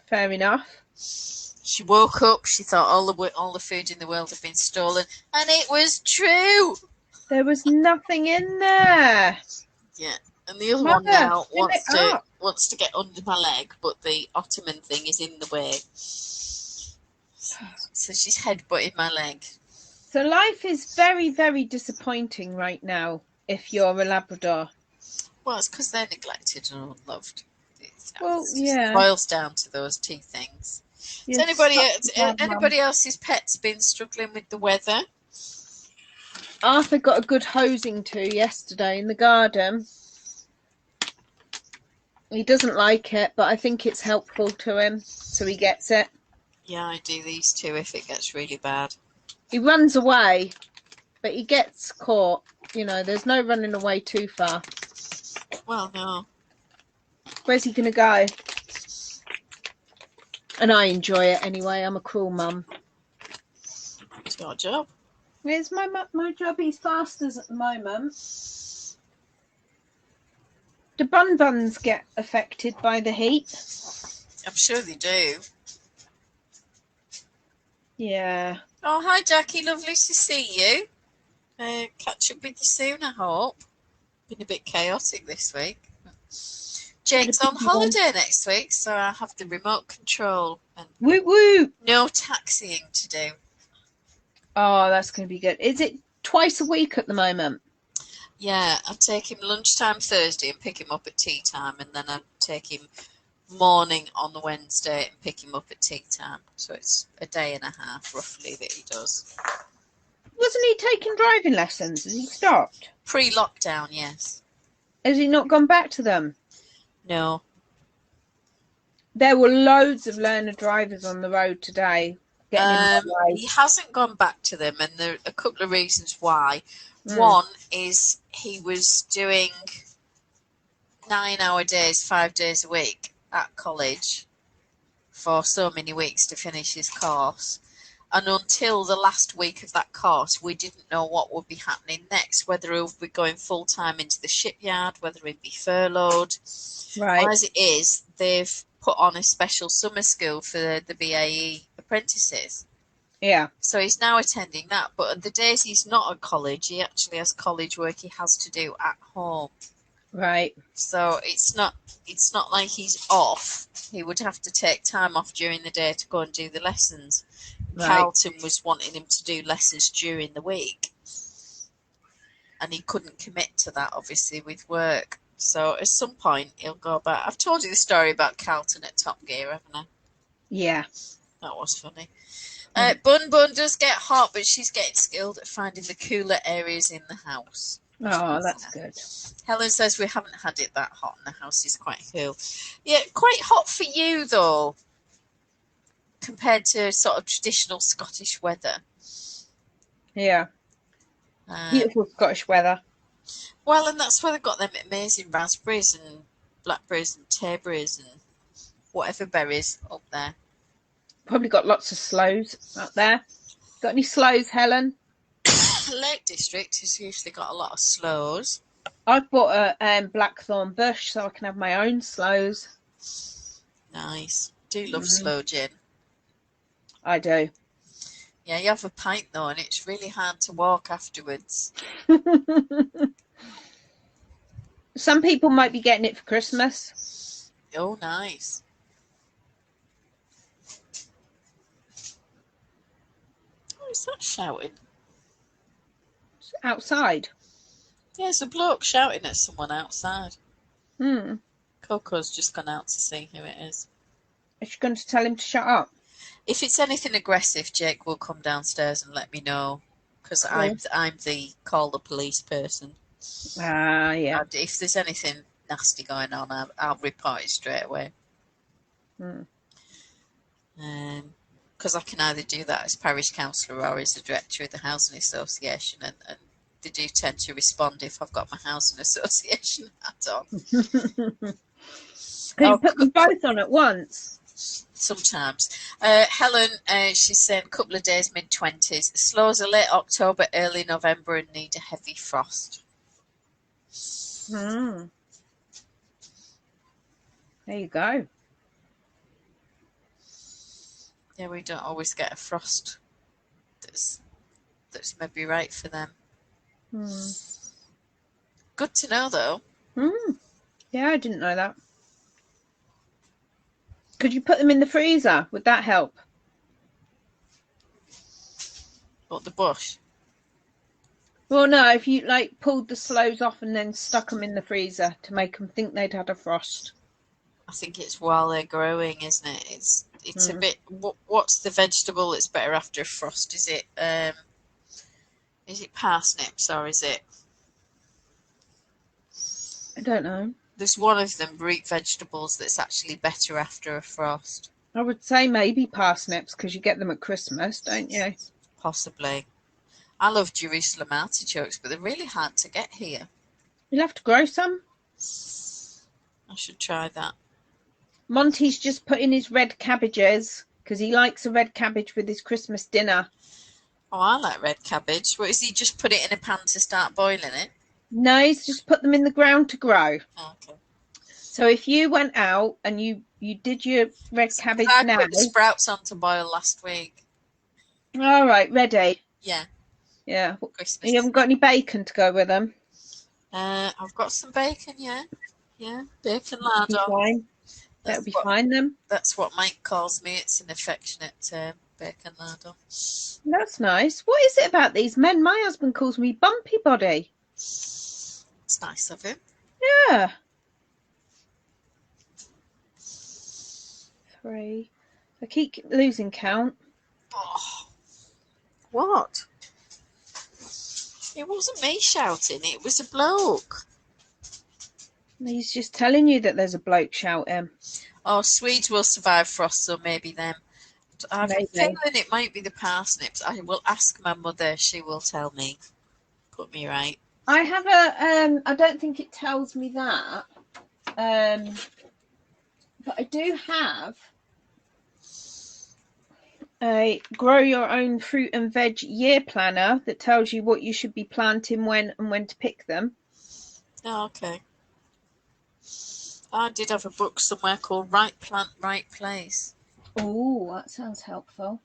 Fair enough. She woke up, she thought all the food in the world had been stolen, and it was true. There was nothing in there. Yeah, and the other one now wants to get under my leg, but the ottoman thing is in the way. So she's headbutting my leg. So life is very, very disappointing right now if you're a Labrador. Well, it's because they're neglected and unloved. Yeah. It boils down to those two things. Has anybody else's pets been struggling with the weather? Arthur got a good hosing to yesterday in the garden. He doesn't like it, but I think it's helpful to him, so he gets it. Yeah, I do these too if it gets really bad. He runs away, but he gets caught. You know, there's no running away too far. Well, no. Where's he going to go? And I enjoy it anyway. I'm a cruel mum. It's your job. It's my job. He's fasters at the moment. Do buns get affected by the heat? I'm sure they do. Yeah. Oh, hi, Jackie. Lovely to see you. Catch up with you soon, I hope. Been a bit chaotic this week. Jake's on holiday next week, so I have the remote control and no taxiing to do. Oh, that's going to be good. Is it twice a week at the moment? Yeah, I take him lunchtime Thursday and pick him up at tea time, and then I take him morning on the Wednesday and pick him up at tea time. So it's a day and a half, roughly, that he does. Wasn't he taking driving lessons? Has he stopped? Pre-lockdown, yes. Has he not gone back to them? No. There were loads of learner drivers on the road today. He hasn't gone back to them, and there are a couple of reasons why. One is he was doing 9-hour days, 5 days a week at college for so many weeks to finish his course. And until the last week of that course, we didn't know what would be happening next, whether he would be going full-time into the shipyard, whether he'd be furloughed. Right. As it is, they've put on a special summer school for the BAE apprentices. Yeah. So he's now attending that. But the days he's not at college, he actually has college work he has to do at home. Right. So it's not like he's off. He would have to take time off during the day to go and do the lessons. Right. Carlton was wanting him to do lessons during the week. And he couldn't commit to that, obviously, with work. So at some point, he'll go back. I've told you the story about Carlton at Top Gear, haven't I? Yeah. That was funny. Bun does get hot, but she's getting skilled at finding the cooler areas in the house. Oh, that's good. Helen says we haven't had it that hot and the house is quite cool. Yeah, quite hot for you, though, compared to sort of traditional Scottish weather. Yeah. Beautiful Scottish weather. Well, and that's where they've got them amazing raspberries and blackberries and tayberries and whatever berries up there. Probably got lots of sloes up there. Got any sloes, Helen? Lake District has usually got a lot of sloes. I've bought a blackthorn bush so I can have my own sloes. Nice. Do love sloe gin. I do. Yeah, you have a pint though, and it's really hard to walk afterwards. Some people might be getting it for Christmas. Oh, nice. Oh, is that shouting? It's outside. Yeah, there's a bloke shouting at someone outside. Hmm. Coco's just gone out to see who it is. Is she going to tell him to shut up? If it's anything aggressive, Jake will come downstairs and let me know, because Cool. I'm the call the police person. Ah, yeah. And if there's anything nasty going on, I'll report it straight away. Hmm. Because I can either do that as parish councillor or as the director of the housing association, and they do tend to respond if I've got my housing association hat on. Can you put them both on at once? Sometimes. Helen, she's saying a couple of days, mid-20s. Slows are late October, early November, and need a heavy frost. Hmm. There you go. Yeah, we don't always get a frost that's maybe right for them. Hmm. Good to know, though. Hmm. Yeah, I didn't know that. Could you put them in the freezer? Would that help? But the bush. Well, no, if you like pulled the sloes off and then stuck them in the freezer to make them think they'd had a frost. I think it's while they're growing, isn't it? It's a bit. What's the vegetable that's better after a frost? Is it parsnips or is it? I don't know. There's one of them root vegetables that's actually better after a frost. I would say maybe parsnips because you get them at Christmas, don't you? Possibly. I love Jerusalem artichokes, but they're really hard to get here. You'll have to grow some. I should try that. Monty's just put in his red cabbages because he likes a red cabbage with his Christmas dinner. Oh, I like red cabbage. What, is he just put it in a pan to start boiling it? No, he's just put them in the ground to grow. Oh, okay. So if you went out and you did your red cabbage I now. put the sprouts on to boil last week. All right, ready. Yeah. Yeah. Christmas. You haven't got any bacon to go with them? I've got some bacon, yeah. Yeah, bacon lardo. That'll be fine then. That's what Mike calls me. It's an affectionate term, bacon lardo. That's nice. What is it about these men? My husband calls me bumpy body. It's nice of him. Yeah. 3. I keep losing count. Oh, what? It wasn't me shouting. It was a bloke. He's just telling you that there's a bloke shouting. Oh, Swedes will survive frost, so maybe them. I have a feeling it might be the parsnips. I will ask my mother. She will tell me. Put me right. I have a, I don't think it tells me that. But I do have a grow your own fruit and veg year planner that tells you what you should be planting when and when to pick them. Oh, okay. I did have a book somewhere called Right Plant, Right Place. Oh, that sounds helpful.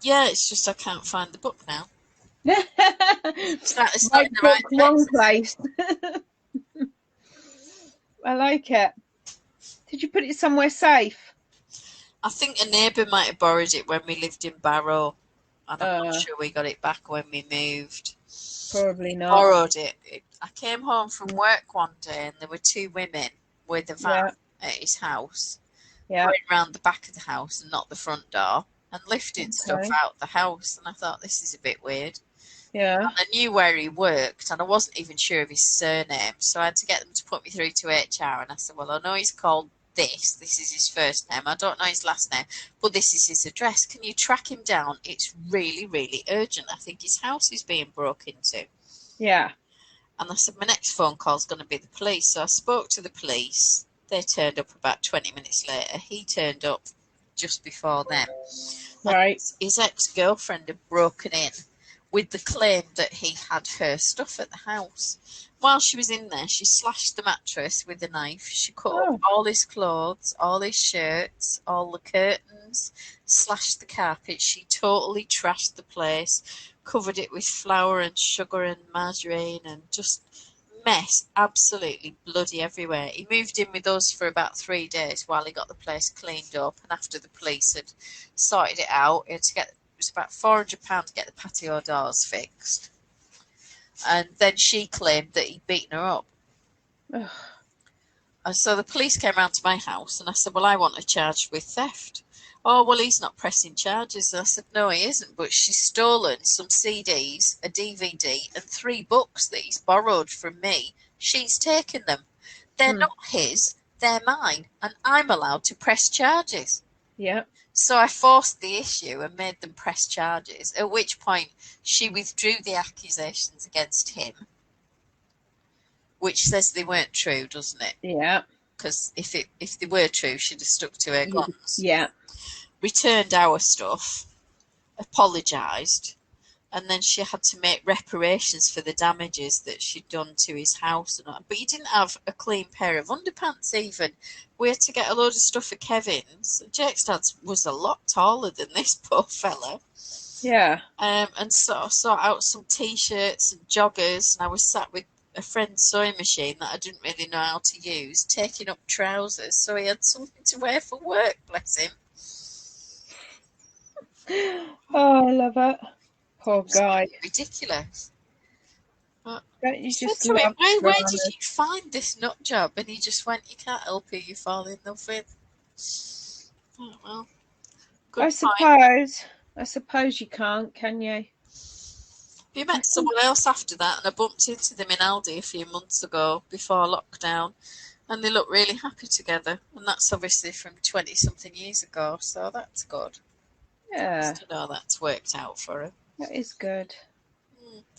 Yeah, it's just I can't find the book now. It's not in the right place. Wrong place. I like it. Did you put it somewhere safe? I think a neighbour might have borrowed it when we lived in Barrow. And I'm not sure we got it back when we moved. Probably not. Borrowed it. I came home from work one day and there were 2 women with a van at his house. Going around the back of the house and not the front door and lifting stuff out the house. And I thought, this is a bit weird. Yeah. And I knew where he worked and I wasn't even sure of his surname. So I had to get them to put me through to HR. And I said, well, I know he's called this. This is his first name. I don't know his last name, but this is his address. Can you track him down? It's really, really urgent. I think his house is being broken into. Yeah. And I said, my next phone call is going to be the police. So I spoke to the police. They turned up about 20 minutes later. He turned up just before them. Right. His ex-girlfriend had broken in with the claim that he had her stuff at the house. While she was in there, she slashed the mattress with a knife. She cut up all his clothes, all his shirts, all the curtains, cardigans, slashed the carpet. She totally trashed the place, covered it with flour and sugar and margarine, and just mess absolutely bloody everywhere. He moved in with us for about 3 days while he got the place cleaned up, and after the police had sorted it out, he had to get, it was about £400 to get the patio doors fixed. And then she claimed that he'd beaten her up. Ugh. And so the police came round to my house, and I said, well, I want her charged with theft. Oh, well, he's not pressing charges. And I said, no, he isn't, but she's stolen some CDs, a DVD, and 3 books that he's borrowed from me. She's taken them. They're not his, they're mine, and I'm allowed to press charges. Yeah. So I forced the issue and made them press charges, at which point she withdrew the accusations against him, which says they weren't true, doesn't it? Yeah. Because if they were true, she'd have stuck to her guns. Yeah. Returned our stuff, apologised, and then she had to make reparations for the damages that she'd done to his house. But he didn't have a clean pair of underpants even. We had to get a load of stuff at Kevin's. Jake's dad was a lot taller than this poor fella. Yeah. And sort out some T-shirts and joggers, and I was sat with a friend's sewing machine that I didn't really know how to use, taking up trousers so he had something to wear for work, bless him. Oh, I love it. Poor guy. Ridiculous. But Don't you I just said to him, love where did you find this nut job? And he just went, you can't help who you fall in love with. Oh, well, good I suppose you can't, can you? You met someone else after that, and I bumped into them in Aldi a few months ago before lockdown, and they look really happy together. And that's obviously from 20-something years ago, so that's good. Yeah. Just to know that's worked out for her. That is good.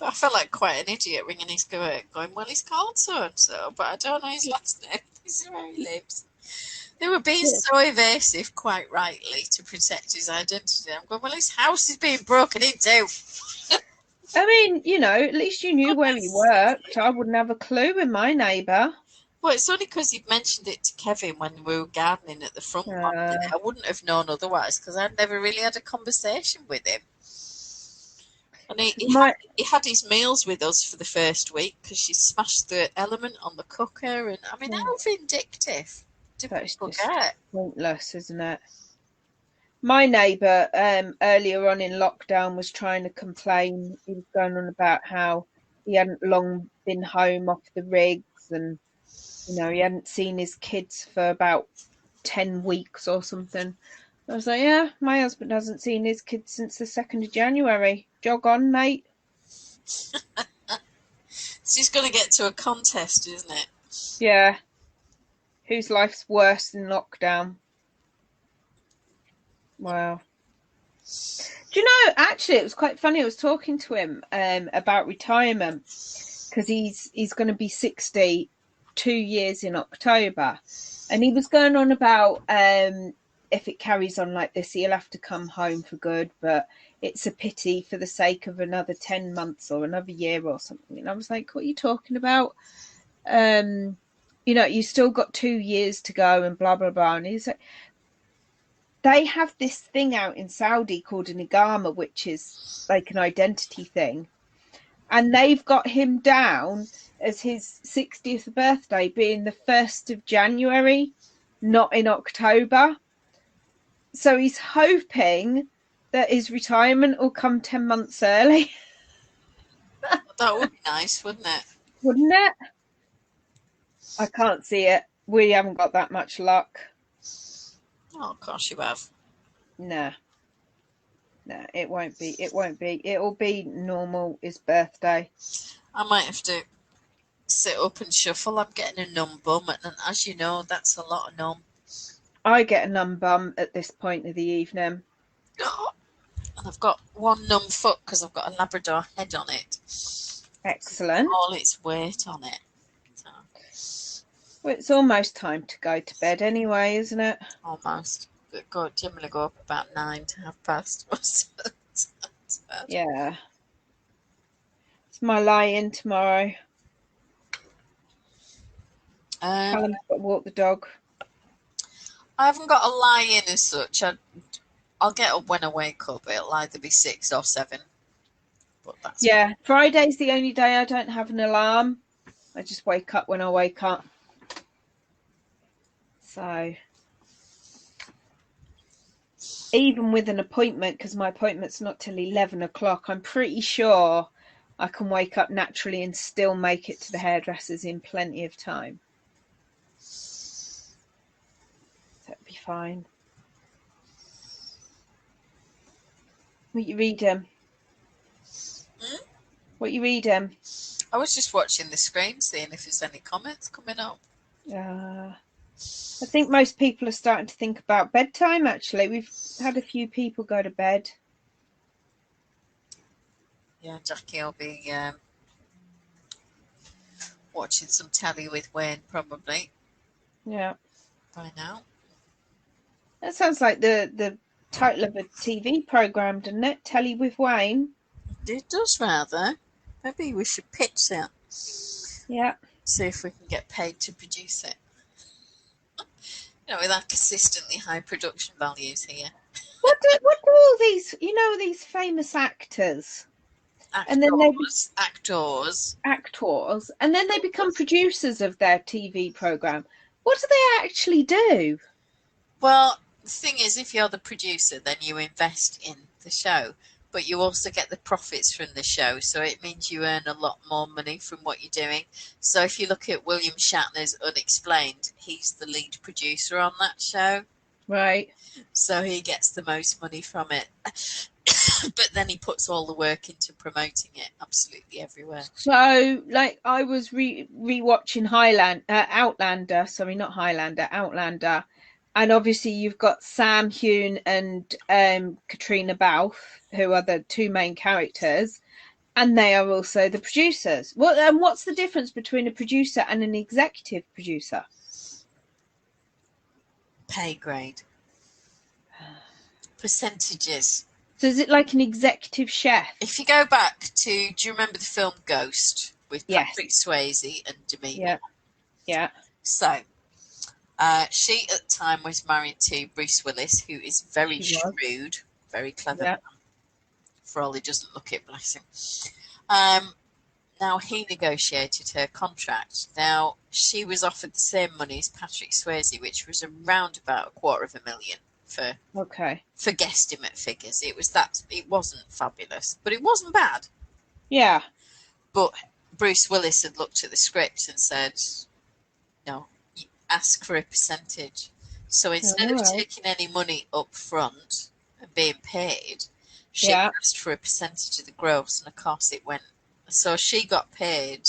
I felt like quite an idiot ringing his work, going, well, he's called so-and-so, but I don't know his last name. This is where he lives. They were being so evasive, quite rightly, to protect his identity. I'm going, well, his house is being broken into. I mean, you know, at least you knew where he worked. I wouldn't have a clue with my neighbour. Well, it's only because he'd mentioned it to Kevin when we were gardening at the front one day. I wouldn't have known otherwise because I'd never really had a conversation with him. And he had his meals with us for the first week because she smashed the element on the cooker. And I mean, how vindictive do people get? Pointless, isn't it? My neighbour earlier on in lockdown was trying to complain. He was going on about how he hadn't long been home off the rigs, and you know, he hadn't seen his kids for about 10 weeks or something. I was like, yeah, my husband hasn't seen his kids since the 2nd of January. Jog on, mate. So he's going to get to a contest, isn't it? Yeah. Whose life's worse than lockdown? Wow. Do you know, actually, it was quite funny. I was talking to him about retirement because he's going to be 60 2 years in October, and he was going on about if it carries on like this, he'll have to come home for good, but it's a pity for the sake of another 10 months or another year or something. And I was like, what are you talking about? You know, you still got 2 years to go and blah, blah, blah. And he's like, they have this thing out in Saudi called an igama, which is like an identity thing. And they've got him down as his 60th birthday being the 1st of January, not in October. So he's hoping that his retirement will come 10 months early. That would be nice, wouldn't it? Wouldn't it? I can't see it. We haven't got that much luck. Oh, of course you have. No, it won't be. It'll be normal his birthday. I might have to sit up and shuffle. I'm getting a numb bum, and as you know, that's a lot of numb. I get a numb bum at this point of the evening. And I've got one numb foot because I've got a Labrador head on it. Excellent. All its weight on it. So. Well, it's almost time to go to bed anyway, isn't it? Almost. Generally go up about 9 to 9:30. Yeah. It's my lie-in tomorrow. Callum's got to walk the dog. I haven't got a lie-in as such. I'll get up when I wake up. It'll either be 6 or 7. But that's Yeah, Friday's the only day I don't have an alarm. I just wake up when I wake up. So even with an appointment, because my appointment's not till 11 o'clock, I'm pretty sure I can wake up naturally and still make it to the hairdressers in plenty of time. So it'll be fine. What you reading? What you reading? I was just watching the screen, seeing if there's any comments coming up. I think most people are starting to think about bedtime, actually. We've had a few people go to bed. Yeah, Jackie will be watching some telly with Wayne, probably. Yeah. By now. That sounds like the title of a TV programme, doesn't it? Telly with Wayne. It does, rather. Maybe we should pitch it. Yeah. See if we can get paid to produce it. With our consistently high production values here. What do all these, these famous actors? Actors, and then actors, and then they become producers of their TV programme. What do they actually do? Well, the thing is, if you're the producer, then you invest in the show, but you also get the profits from the show, so it means you earn a lot more money from what you're doing. So if you look at William Shatner's Unexplained, he's the lead producer on that show. Right. So he gets the most money from it. But then he puts all the work into promoting it absolutely everywhere. So, like, I was rewatching Outlander. Sorry, not Highlander, Outlander. And obviously you've got Sam Heughan and Katrina Balfe, who are the two main characters, and they are also the producers. What's the difference between a producer and an executive producer? Pay grade. Percentages. So is it like an executive chef? If you go back to, do you remember the film Ghost with Patrick Yes. Swayze and Demi Moore? Yeah. So, she at the time was married to Bruce Willis, who is very shrewd, very clever man. For all he doesn't look it, bless him. Now, he negotiated her contract. Now, she was offered the same money as Patrick Swayze, which was around about $250,000 for guesstimate figures. It wasn't fabulous, but it wasn't bad. Yeah. But Bruce Willis had looked at the script and said, no, you ask for a percentage. So instead of taking any money up front and being paid, she asked for a percentage of the gross, and of course it went. So she got paid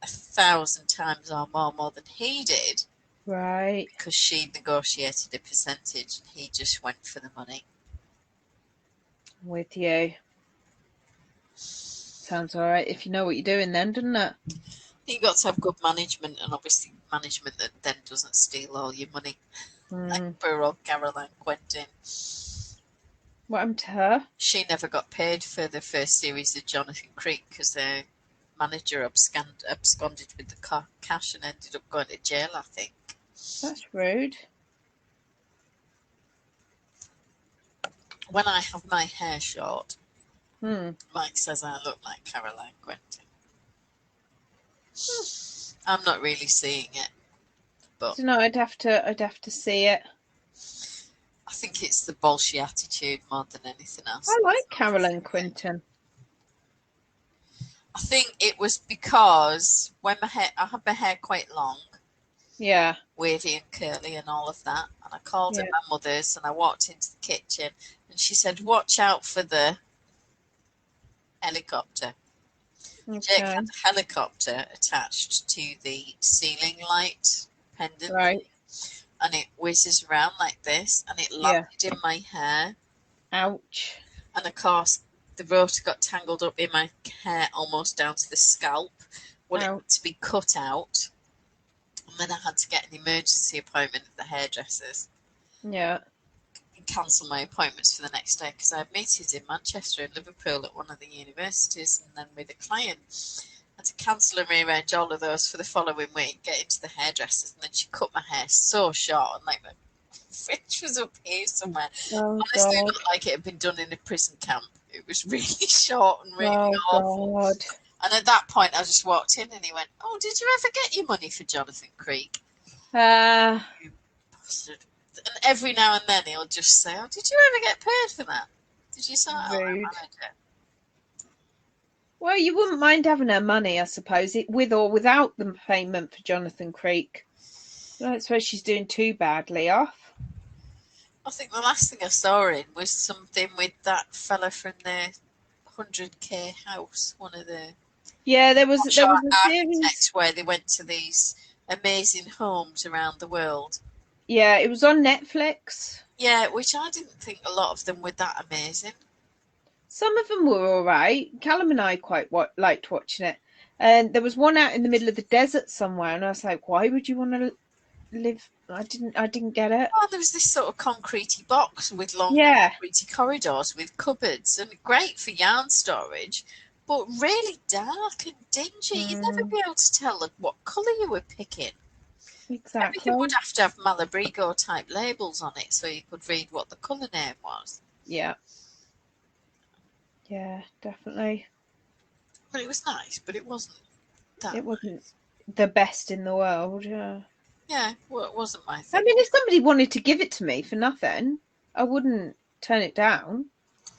1,000 times or more than he did. Right. Because she negotiated a percentage and he just went for the money. With you. Sounds all right if you know what you're doing then, doesn't it? You've got to have good management, and obviously management that then doesn't steal all your money. Like poor old Caroline Quentin. What happened to her? She never got paid for the first series of Jonathan Creek because their manager absconded with the cash and ended up going to jail, I think. That's rude. When I have my hair short, Mike says I look like Caroline Quentin. I'm not really seeing it, but No, I'd have to see it. I think it's the bolshy attitude more than anything else. I like Caroline Quentin. I think it was because when I had my hair quite long, wavy and curly and all of that, and I called at my mother's and I walked into the kitchen and she said, "Watch out for the helicopter." Jake had a helicopter attached to the ceiling light pendant, and it whizzes around like this, and it landed in my hair. Ouch! And of course, the rotor got tangled up in my hair almost down to the scalp. Well, it had to be cut out, and then I had to get an emergency appointment at the hairdressers. Yeah. And cancel my appointments for the next day because I had meetings in Manchester and Liverpool at one of the universities, and then with a client. I had to cancel and rearrange all of those for the following week, get into the hairdressers, and then she cut my hair so short and like fringe was up here somewhere. Oh Honestly, it God. looked like it had been done in a prison camp. It was really short and really Oh awful. God. And at that point, I just walked in and he went, "Oh, did you ever get your money for Jonathan Creek?" Uh, You bastard. And every now and then he'll just say, "Oh, did you ever get paid for that? Did you say, oh, I rude. managed it?" Well, you wouldn't mind having her money, I suppose, with or without the payment for Jonathan Creek. I don't suppose she's doing too badly off. I think the last thing I saw in was something with that fella from the 100k house, one of the Yeah, there was Yorkshire a series. architects where they went to these amazing homes around the world. Yeah, it was on Netflix. Yeah, which I didn't think a lot of them were that amazing. Some of them were all right. Callum and I quite liked watching it. And there was one out in the middle of the desert somewhere, and I was like, "Why would you want to live?" I didn't get it. Oh, there was this sort of concretey box with long Yeah. concretey corridors with cupboards, and great for yarn storage, but really dark and dingy. You'd never be able to tell what colour you were picking. Exactly. Everything would have to have Malabrigo type labels on it so you could read what the colour name was. Yeah. Yeah, definitely. But it was nice, but it wasn't that It wasn't nice. the best in the world, yeah. Yeah, well, it wasn't my I thing. mean, if somebody wanted to give it to me for nothing, I wouldn't turn it down.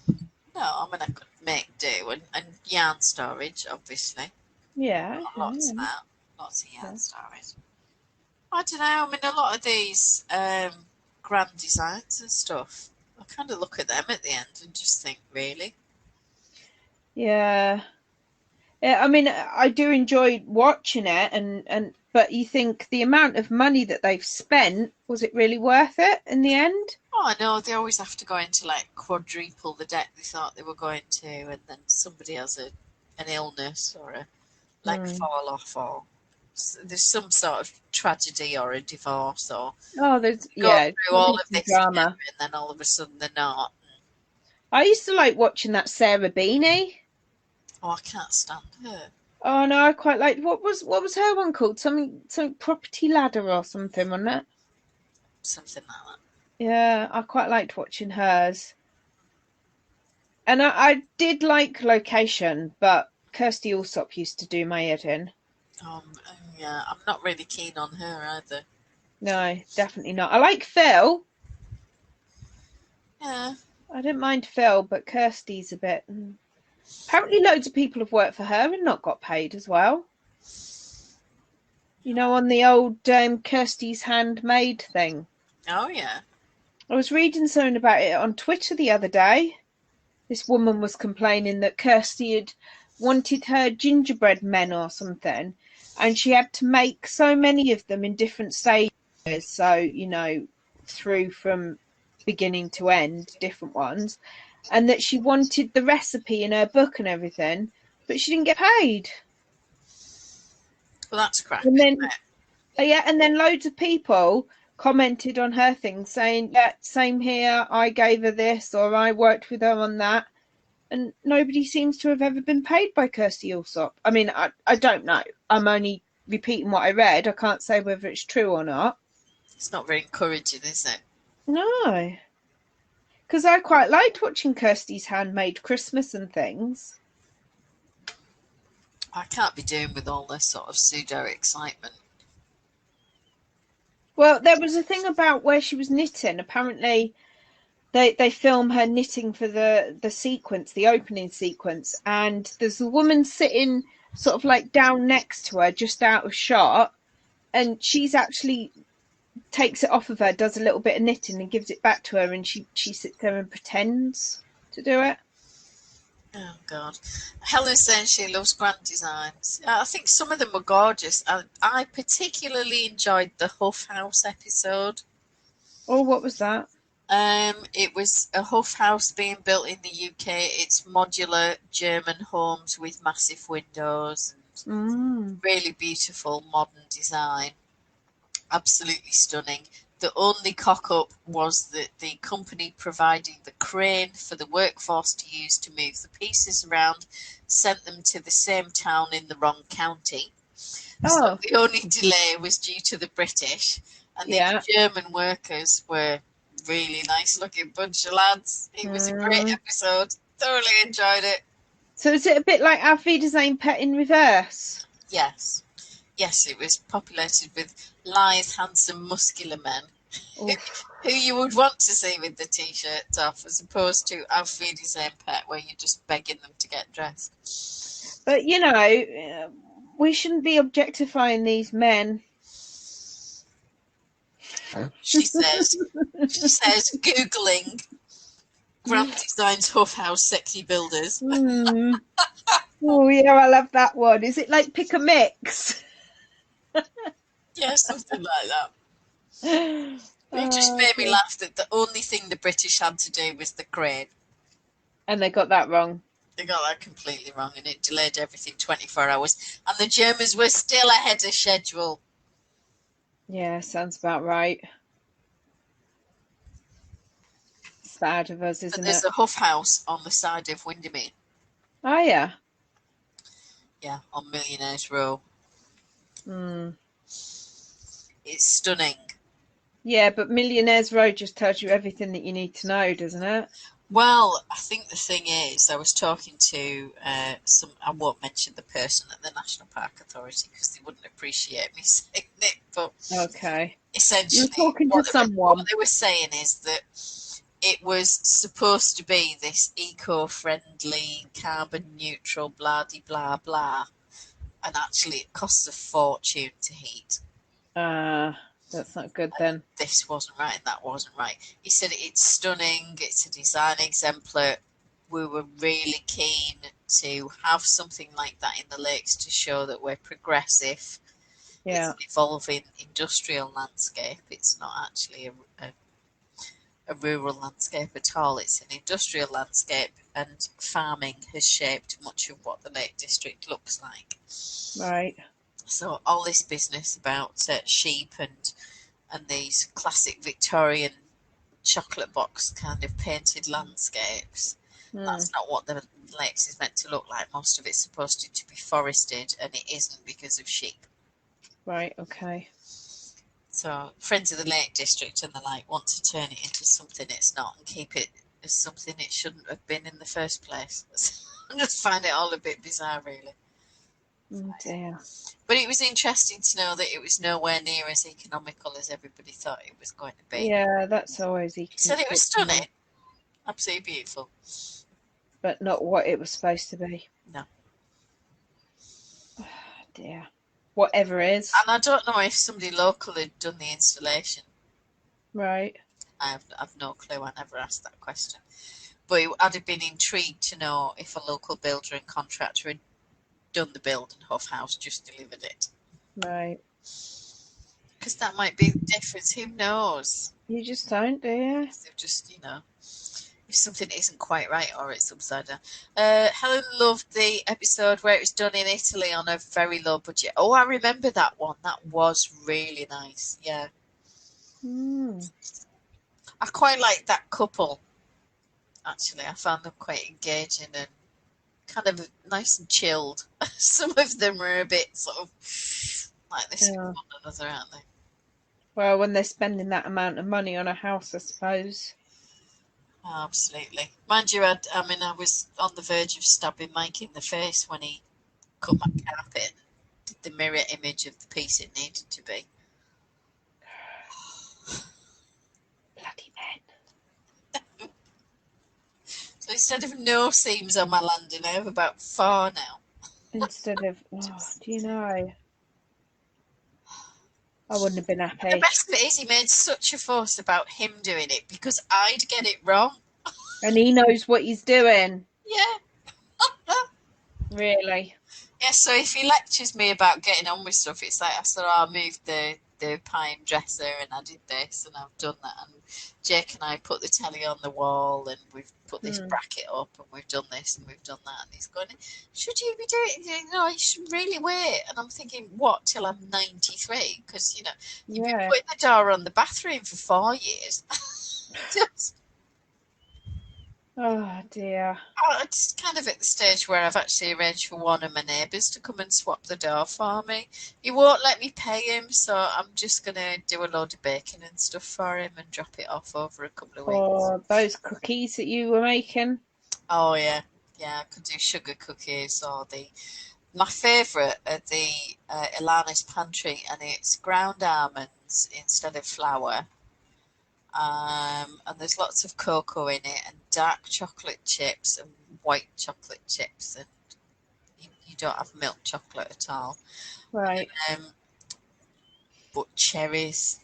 No, I mean, I could make do, and yarn storage, obviously. Yeah. Lots of that. Lots of yarn storage. I don't know. I mean, a lot of these grand designs and stuff, I kind of look at them at the end and just think, really? Yeah. I mean, I do enjoy watching it, but you think the amount of money that they've spent, was it really worth it in the end? Oh, I know. They always have to go into like quadruple the debt they thought they were going to, and then somebody has an illness or a fall off, or there's some sort of tragedy or a divorce, or There's go through all of this drama. together, and then all of a sudden they're not. I used to like watching that Sarah Beanie. Oh, I can't stand her. Oh no, I quite liked what was her one called? Something Property Ladder or something, wasn't it? Something like that. Yeah, I quite liked watching hers. And I did like Location, but Kirsty Allsop used to do my head in. Yeah, I'm not really keen on her either. No, definitely not. I like Phil. Yeah. I didn't mind Phil, but Kirsty's a bit. Apparently, loads of people have worked for her and not got paid as well. You know, on the old Kirsty's Handmade thing. Oh, yeah. I was reading something about it on Twitter the other day. This woman was complaining that Kirsty had wanted her gingerbread men or something, and she had to make so many of them in different stages. So, you know, through from beginning to end, different ones, and that she wanted the recipe in her book and everything, but she didn't get paid. Well, that's crap. And then, and then loads of people commented on her thing saying, yeah, same here, I gave her this, or I worked with her on that. And nobody seems to have ever been paid by Kirsty Allsop. I mean, I don't know. I'm only repeating what I read. I can't say whether it's true or not. It's not very encouraging, is it? No. Because I quite liked watching Kirsty's Handmade Christmas and things. I can't be doing with all this sort of pseudo excitement. Well, there was a thing about where she was knitting. Apparently, they film her knitting for the sequence, the opening sequence, and there's a woman sitting sort of like down next to her, just out of shot, and she's actually takes it off of her, does a little bit of knitting, and gives it back to her, and she sits there and pretends to do it. Oh, God. Helen's saying she loves grand designs. I think some of them were gorgeous. I particularly enjoyed the Huff House episode. Oh, what was that? It was a Huff House being built in the UK. It's modular German homes with massive windows and really beautiful modern design. Absolutely stunning. The only cock-up was that the company providing the crane for the workforce to use to move the pieces around sent them to the same town in the wrong county. So the only delay was due to the British, and the German workers were really nice looking bunch of lads. It was a great episode. Thoroughly enjoyed it. So is it a bit like Our Vie Design Pet in reverse? Yes. Yes, it was populated with lithe, handsome, muscular men who you would want to see with the t-shirts off, as opposed to Our Vie Design Pet, where you're just begging them to get dressed. But, you know, we shouldn't be objectifying these men. She says, Googling Grand Design's Huff House sexy builders. Oh, yeah, I love that one. Is it like Pick a Mix? Yeah, something like that. It just made me laugh that the only thing the British had to do was the crane. And they got that wrong. They got that completely wrong, and it delayed everything 24 hours. And the Germans were still ahead of schedule. Yeah, sounds about right. Sad of us, isn't it? There's a Huff House on the side of Windermere. Oh, yeah. Yeah, on Millionaires Row. It's stunning. Yeah, but Millionaires Row just tells you everything that you need to know, doesn't it? Well, I think the thing is, I was talking to I won't mention the person at the National Park Authority because they wouldn't appreciate me saying it, but okay. Essentially, you're talking to someone. What they were saying is that it was supposed to be this eco-friendly, carbon-neutral, blah-de-blah, blah, and actually it costs a fortune to heat. That's not good then. This wasn't right and that wasn't right. He said it's stunning, it's a design exemplar. We were really keen to have something like that in the lakes to show that we're progressive. Yeah. It's an evolving industrial landscape. It's not actually a rural landscape at all. It's an industrial landscape, and farming has shaped much of what the Lake District looks like. Right. So all this business about sheep and these classic Victorian chocolate box kind of painted landscapes, that's not what the lakes is meant to look like. Most of it's supposed to be forested, and it isn't because of sheep. Right, okay. So Friends of the Lake District and the like want to turn it into something it's not and keep it as something it shouldn't have been in the first place. I just find it all a bit bizarre, really. Oh dear. But it was interesting to know that it was nowhere near as economical as everybody thought it was going to be. Yeah, that's always economical. He said it was stunning. Absolutely beautiful. But not what it was supposed to be. No. Oh, dear. Whatever is. And I don't know if somebody local had done the installation. Right. I've no clue. I never asked that question. But I'd have been intrigued to know if a local builder and contractor had done the build and Huff House just delivered it. Right. Because that might be the difference. Who knows? You just don't, do you? They've just, if something isn't quite right or it's upside down. Helen loved the episode where it was done in Italy on a very low budget. Oh, I remember that one. That was really nice. Yeah. I quite like that couple. Actually, I found them quite engaging and kind of nice and chilled. Some of them are a bit sort of like this with one another, aren't they? Well, when they're spending that amount of money on a house, I suppose. Oh, absolutely. Mind you, I was on the verge of stabbing Mike in the face when he cut my carpet, did the mirror image of the piece it needed to be. Bloody men. So instead of no seams on my landing, I have about 4 now. Instead of, do you know? I wouldn't have been happy. The best bit is he made such a fuss about him doing it because I'd get it wrong. And he knows what he's doing. Yeah. Really? Yeah, so if he lectures me about getting on with stuff, it's like I said, I moved the pine dresser and I did this and I've done that. And Jake and I put the telly on the wall and we've put this bracket up and we've done this and we've done that. And he's going, should you be doing it? No, you should really wait. And I'm thinking, what, till I'm 93? Because, you've been putting the door on the bathroom for 4 years. Oh dear. It's kind of at the stage where I've actually arranged for one of my neighbours to come and swap the door for me. He won't let me pay him, so I'm just going to do a load of baking and stuff for him and drop it off over a couple of weeks. Or those cookies that you were making. Oh, yeah. Yeah, I could do sugar cookies or my favourite are the Ilana's Pantry, and it's ground almonds instead of flour. And there's lots of cocoa in it, and dark chocolate chips, and white chocolate chips, and you don't have milk chocolate at all. Right. But cherries,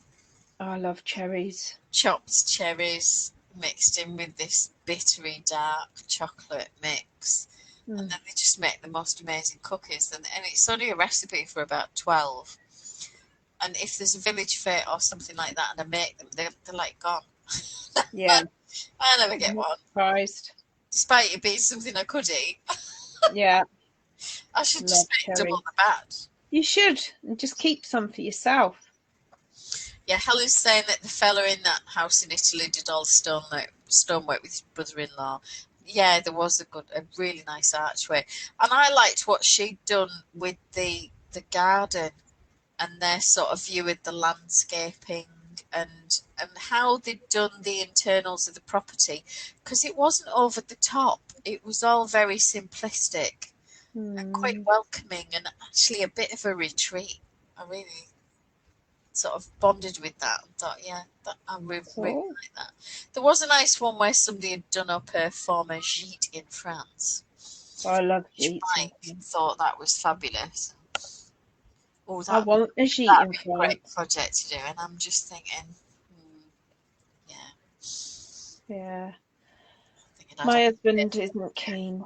Oh, I love cherries. chopped cherries mixed in with this bittery dark chocolate mix. And then they just make the most amazing cookies. And it's only a recipe for about 12. And if there's a village fair or something like that and I make them, they're like gone. Yeah. I never get I'm one. surprised. Despite it being something I could eat. Yeah. I should Love just make cherry. double the batch. You should. And just keep some for yourself. Yeah, Helen's saying that the fella in that house in Italy did all the stonework with his brother-in-law. Yeah, there was a really nice archway. And I liked what she'd done with the garden and their sort of view of the landscaping and how they'd done the internals of the property, because it wasn't over the top. It was all very simplistic and quite welcoming and actually a bit of a retreat. I really sort of bonded with that and thought, yeah, I really like that. There was a nice one where somebody had done up a former gîte in France. Oh, I love gîtes. Mike thought that was fabulous. Oh, I want a gîte that'd in be a France. great project to do, and I'm just thinking, Yeah. My husband isn't keen.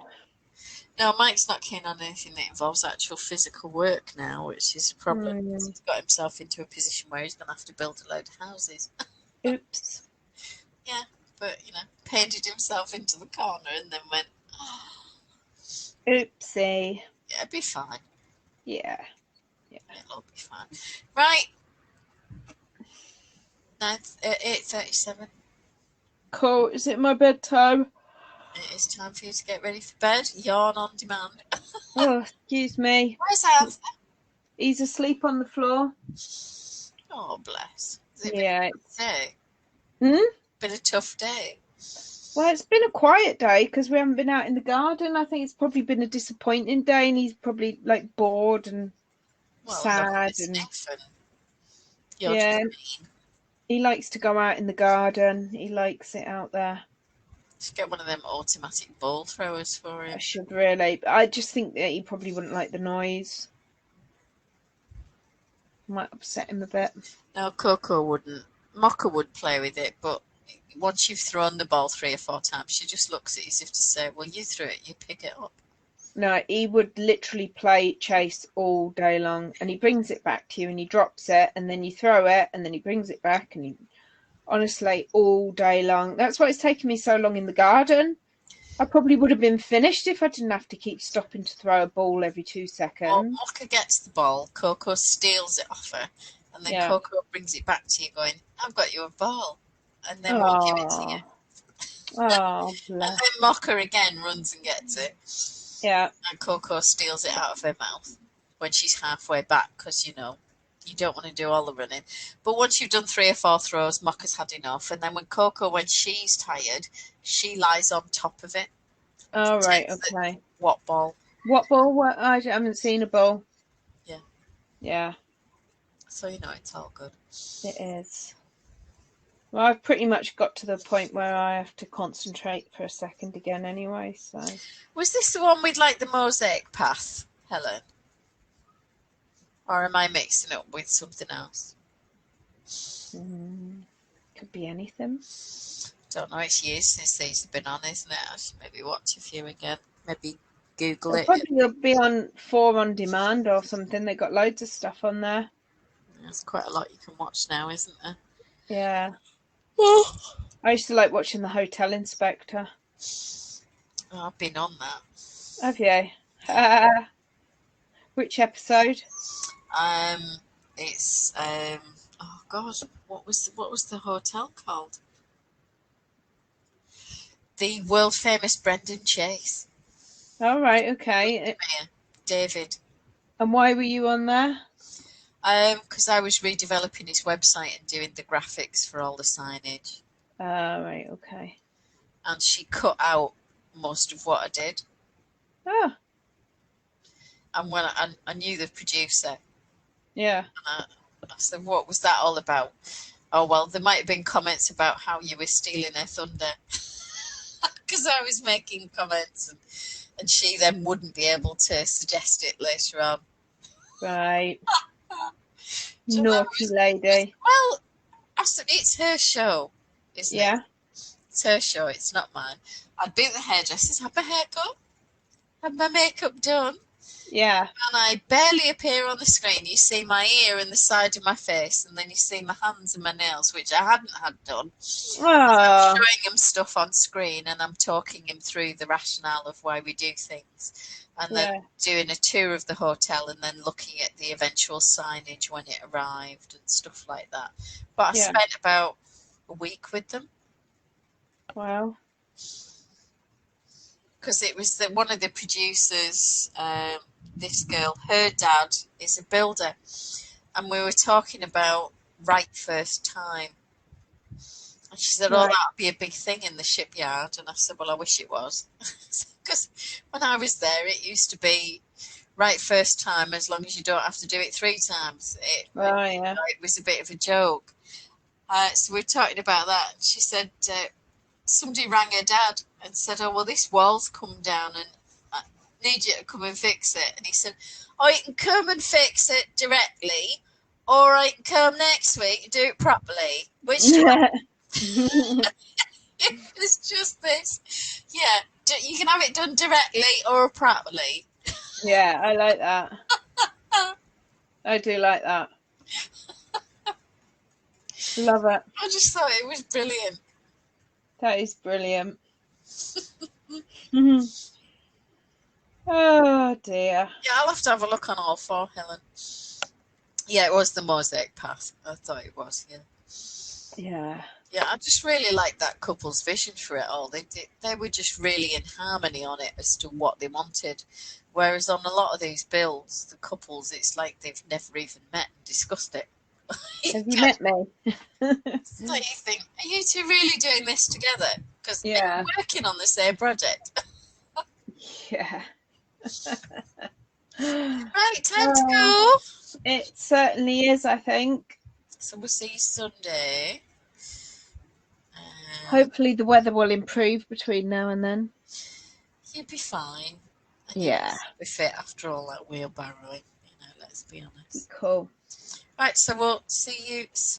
No, Mike's not keen on anything that involves actual physical work now, which is a problem. He's got himself into a position where he's going to have to build a load of houses. Oops. Yeah, but, painted himself into the corner and then went, Oopsie. Yeah, it'd be fine. Yeah. It'll be fine. Right. 8:37. Cool. Is it my bedtime? It is time for you to get ready for bed. Yawn on demand. Oh, excuse me. Where's Arthur? He's asleep on the floor. Oh, bless. Yeah. Been a tough day. Well, it's been a quiet day because we haven't been out in the garden. I think it's probably been a disappointing day, and he's probably like bored and sad. And yeah, he likes to go out in the garden. He likes it out there. Just get one of them automatic ball throwers for him. I should really, but I just think that he probably wouldn't like the noise. Might upset him a bit. No, Coco wouldn't. Mocha would play with it, but once you've thrown the ball 3 or 4 times, she just looks at you as if to say, well, you threw it, you pick it up. No, he would literally play chase all day long, and he brings it back to you and he drops it, and then you throw it, and then he brings it back, and he honestly all day long. That's why it's taken me so long in the garden. I probably would have been finished if I didn't have to keep stopping to throw a ball every 2 seconds. Well, Mocha gets the ball, Coco steals it off her, and then Coco brings it back to you going, I've got you a ball, and then we'll give it to you. Oh, bless. And then Mocha again runs and gets it. Yeah. And Coco steals it out of her mouth when she's halfway back, because, you don't want to do all the running. But once you've done 3 or 4 throws, Mocha's had enough. And then when she's tired, she lies on top of it. Oh, right, okay. What ball? What ball? I haven't seen a ball. Yeah. Yeah. So, it's all good. It is. Well, I've pretty much got to the point where I have to concentrate for a second again anyway, so. Was this the one with, the mosaic path, Helen? Or am I mixing up with something else? Could be anything. Don't know. It's years since these have been on, isn't it? I should maybe watch a few again. Maybe Google it. Probably it'll be on 4 on demand or something. They got loads of stuff on there. There's quite a lot you can watch now, isn't there? Yeah. Oh. I used to like watching The Hotel Inspector. Oh, I've been on that. Have you? Which episode? It's oh god, what was the hotel called? the world famous Brendan Chase. All right, okay. David. And why were you on there? Because I was redeveloping his website and doing the graphics for all the signage. Right, okay. And she cut out most of what I did. Oh. And when I knew the producer, Yeah. I said, what was that all about? Oh, well, there might have been comments about how you were stealing her thunder. Because I was making comments, and she then wouldn't be able to suggest it later on. Right. So Naughty lady. Well, I said, it's her show, isn't it? Yeah. It's her show, it's not mine. I'd be at the hairdresser's, have my hair cut, have my makeup done, Yeah. and I barely appear on the screen. You see my ear and the side of my face, and then you see my hands and my nails, which I hadn't had done. Oh. I'm showing him stuff on screen, and I'm talking him through the rationale of why we do things, and then doing a tour of the hotel, and then looking at the eventual signage when it arrived and stuff like that. But I spent about a week with them. Wow. Because it was one of the producers, this girl, her dad is a builder, and we were talking about right first time. And she said, oh, that'd be a big thing in the shipyard. And I said, well, I wish it was. Because when I was there, it used to be right first time as long as you don't have to do it 3 times. It was a bit of a joke. So we were talking about that. And she said, somebody rang her dad and said, oh, well, this wall's come down and I need you to come and fix it. And he said, oh, you can come and fix it directly, or I can come next week and do it properly. Which it's just this. Yeah, you can have it done directly or properly. Yeah, I like that. I do like that. Love it. I just thought it was brilliant. That is brilliant. Oh dear. Yeah, I'll have to have a look on all 4, Helen. Yeah, it was the mosaic path. I thought it was, Yeah. Yeah, I just really like that couple's vision for it all. They were just really in harmony on it as to what they wanted. Whereas on a lot of these builds, the couples, it's like they've never even met and discussed it. Have you met me? So you think, are you two really doing this together? Because they're working on the same project. Yeah. Right, time to go. It certainly is, I think. So we'll see you Sunday. Hopefully the weather will improve between now and then. You'll be fine. And you'll be fit after all that wheelbarrowing. Let's be honest. Cool. Right, so we'll see you